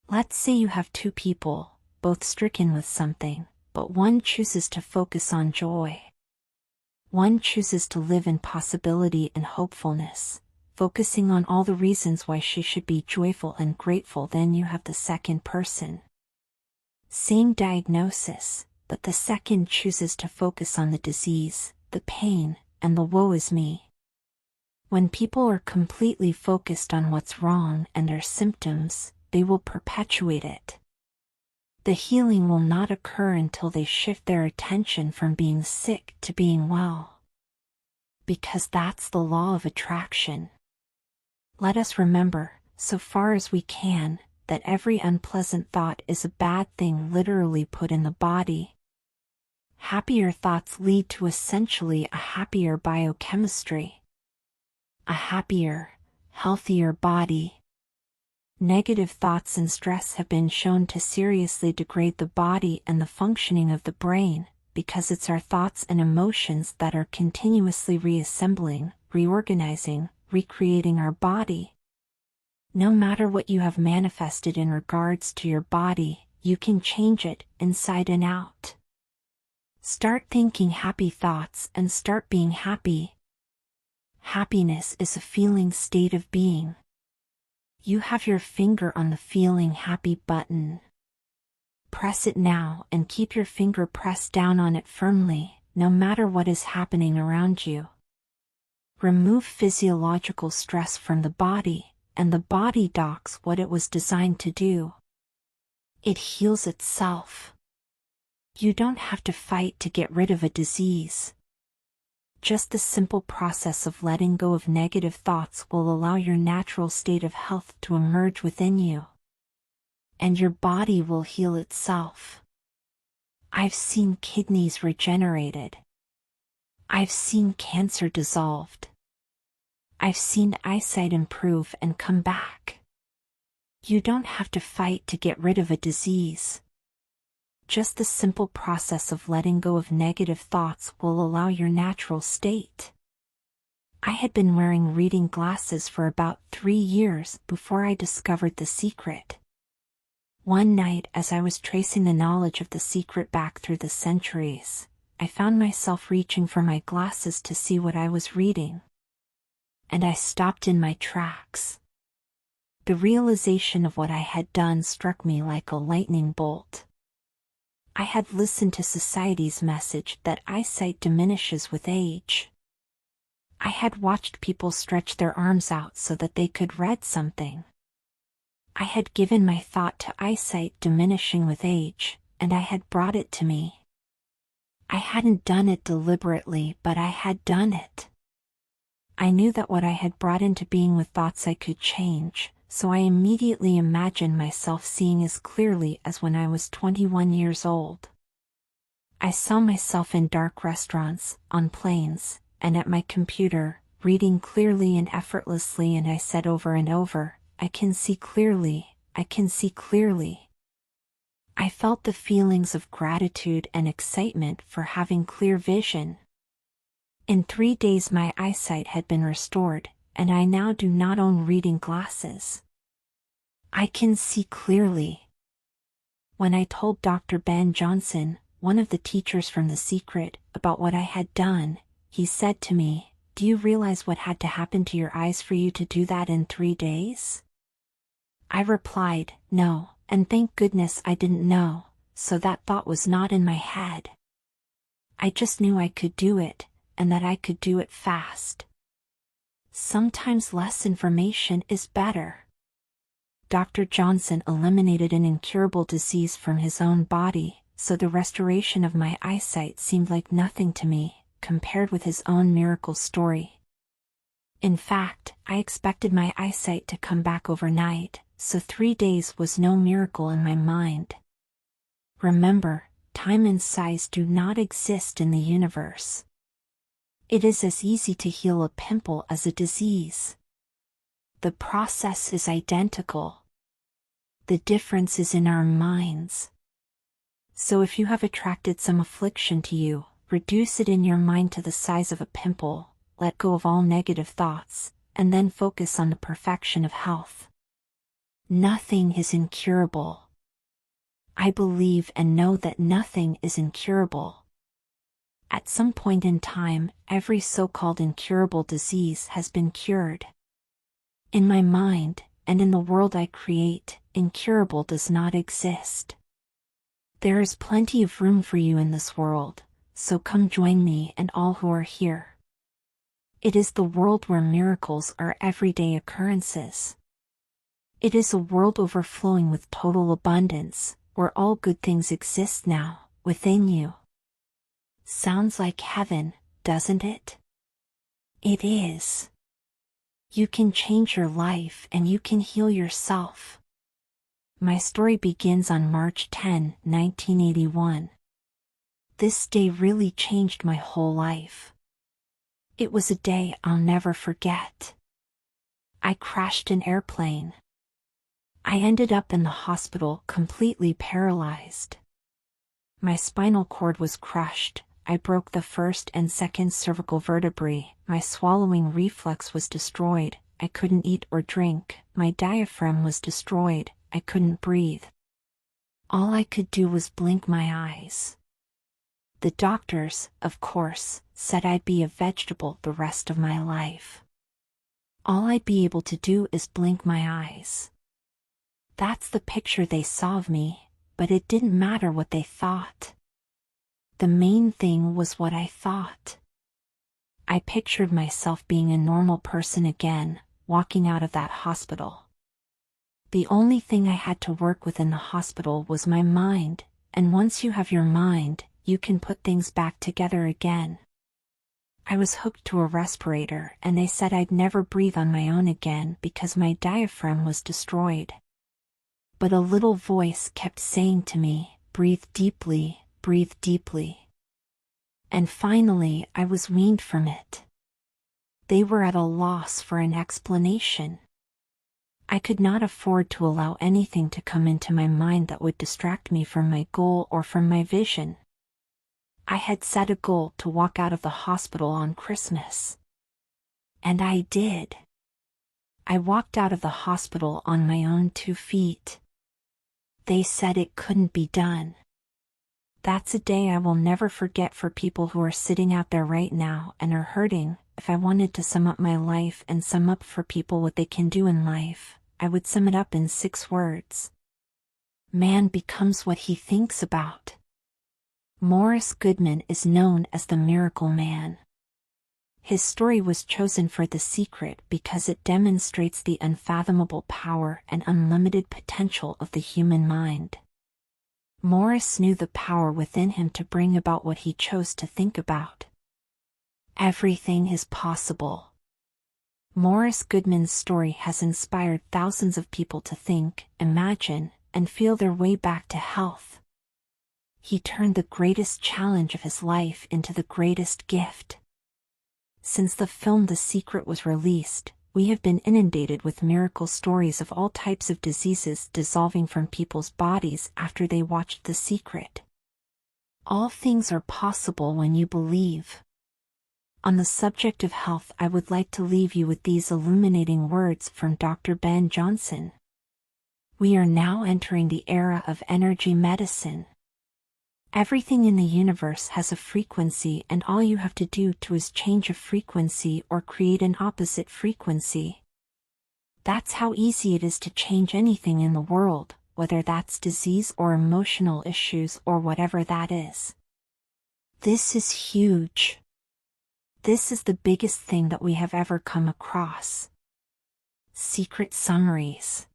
Let's say you have two people, both stricken with something, but one chooses to focus on joy. One chooses to live in possibility and hopefulness, focusing on all the reasons why she should be joyful and grateful. Then you have the second person. Same diagnosis, but the second chooses to focus on the disease, the pain, and the woe is me. When people are completely focused on what's wrong and their symptoms, they will perpetuate it. The healing will not occur until they shift their attention from being sick to being well. Because that's the law of attraction. Let us remember, so far as we can, that every unpleasant thought is a bad thing literally put in the body. Happier thoughts lead to essentially a happier biochemistry. A happier, healthier body. Negative thoughts and stress have been shown to seriously degrade the body and the functioning of the brain, because it's our thoughts and emotions that are continuously reassembling, reorganizing, recreating our body. No matter what you have manifested in regards to your body, you can change it inside and out. Start thinking happy thoughts and start being happy. Happiness is a feeling state of being. You have your finger on the feeling happy button. Press it now and keep your finger pressed down on it firmly, no matter what is happening around you. Remove physiological stress from the body, and the body does what it was designed to do. It heals itself. You don't have to fight to get rid of a disease. Just the simple process of letting go of negative thoughts will allow your natural state of health to emerge within you. And your body will heal itself. I've seen kidneys regenerated. I've seen cancer dissolved. I've seen eyesight improve and come back. You don't have to fight to get rid of a disease. Just the simple process of letting go of negative thoughts will allow your natural state. I had been wearing reading glasses for about 3 years before I discovered the secret. One night, as I was tracing the knowledge of the secret back through the centuries, I found myself reaching for my glasses to see what I was reading. And I stopped in my tracks. The realization of what I had done struck me like a lightning bolt. I had listened to society's message that eyesight diminishes with age. I had watched people stretch their arms out so that they could read something. I had given my thought to eyesight diminishing with age, and I had brought it to me. I hadn't done it deliberately, but I had done it. I knew that what I had brought into being with thoughts I could change, so I immediately imagined myself seeing as clearly as when I was 21 years old. I saw myself in dark restaurants, on planes, and at my computer, reading clearly and effortlessly, and I said over and over, I can see clearly, I can see clearly. I felt the feelings of gratitude and excitement for having clear vision. In 3 days my eyesight had been restored, and I now do not own reading glasses. I can see clearly. When I told Dr. Ben Johnson, one of the teachers from The Secret, about what I had done, he said to me, "Do you realize what had to happen to your eyes for you to do that in 3 days?" I replied, "No, and thank goodness I didn't know, so that thought was not in my head. I just knew I could do it, and that I could do it fast." Sometimes less information is better. Dr. Johnson eliminated an incurable disease from his own body, so the restoration of my eyesight seemed like nothing to me, compared with his own miracle story. In fact, I expected my eyesight to come back overnight, so 3 days was no miracle in my mind. Remember, time and size do not exist in the universe. It is as easy to heal a pimple as a disease. The process is identical. The difference is in our minds. So if you have attracted some affliction to you, reduce it in your mind to the size of a pimple, let go of all negative thoughts, and then focus on the perfection of health. Nothing is incurable. I believe and know that nothing is incurable. At some point in time, every so-called incurable disease has been cured. In my mind, and in the world I create, incurable does not exist. There is plenty of room for you in this world, so come join me and all who are here. It is the world where miracles are everyday occurrences. It is a world overflowing with total abundance, where all good things exist now, within you. Sounds like heaven, doesn't it? It is. You can change your life and you can heal yourself. My story begins on March 10, 1981. This day really changed my whole life. It was a day I'll never forget. I crashed an airplane. I ended up in the hospital completely paralyzed. My spinal cord was crushed. I broke the first and second cervical vertebrae, my swallowing reflex was destroyed, I couldn't eat or drink, my diaphragm was destroyed, I couldn't breathe. All I could do was blink my eyes. The doctors, of course, said I'd be a vegetable the rest of my life. All I'd be able to do is blink my eyes. That's the picture they saw of me, but it didn't matter what they thought. The main thing was what I thought. I pictured myself being a normal person again, walking out of that hospital. The only thing I had to work with in the hospital was my mind, and once you have your mind, you can put things back together again. I was hooked to a respirator and they said I'd never breathe on my own again because my diaphragm was destroyed. But a little voice kept saying to me, "Breathe deeply, breathe deeply." And finally I was weaned from it. They were at a loss for an explanation. I could not afford to allow anything to come into my mind that would distract me from my goal or from my vision. I had set a goal to walk out of the hospital on Christmas. And I did. I walked out of the hospital on my own 2 feet. They said it couldn't be done. That's a day I will never forget for people who are sitting out there right now and are hurting. If I wanted to sum up my life and sum up for people what they can do in life, I would sum it up in 6 words. Man becomes what he thinks about. Morris Goodman is known as the Miracle Man. His story was chosen for The Secret because it demonstrates the unfathomable power and unlimited potential of the human mind. Morris knew the power within him to bring about what he chose to think about. Everything is possible. Morris Goodman's story has inspired thousands of people to think, imagine, and feel their way back to health. He turned the greatest challenge of his life into the greatest gift. Since the film The Secret was released, we have been inundated with miracle stories of all types of diseases dissolving from people's bodies after they watched The Secret. All things are possible when you believe. On the subject of health, I would like to leave you with these illuminating words from Dr. Ben Johnson. We are now entering the era of energy medicine. Everything in the universe has a frequency, and all you have to do is change a frequency or create an opposite frequency. That's how easy it is to change anything in the world, whether that's disease or emotional issues or whatever that is. This is huge. This is the biggest thing that we have ever come across. Secret summaries.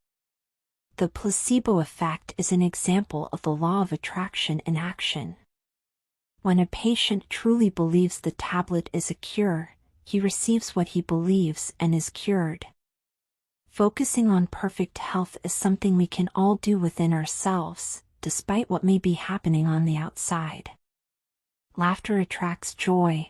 The placebo effect is an example of the law of attraction in action. When a patient truly believes the tablet is a cure, he receives what he believes and is cured. Focusing on perfect health is something we can all do within ourselves, despite what may be happening on the outside. Laughter attracts joy,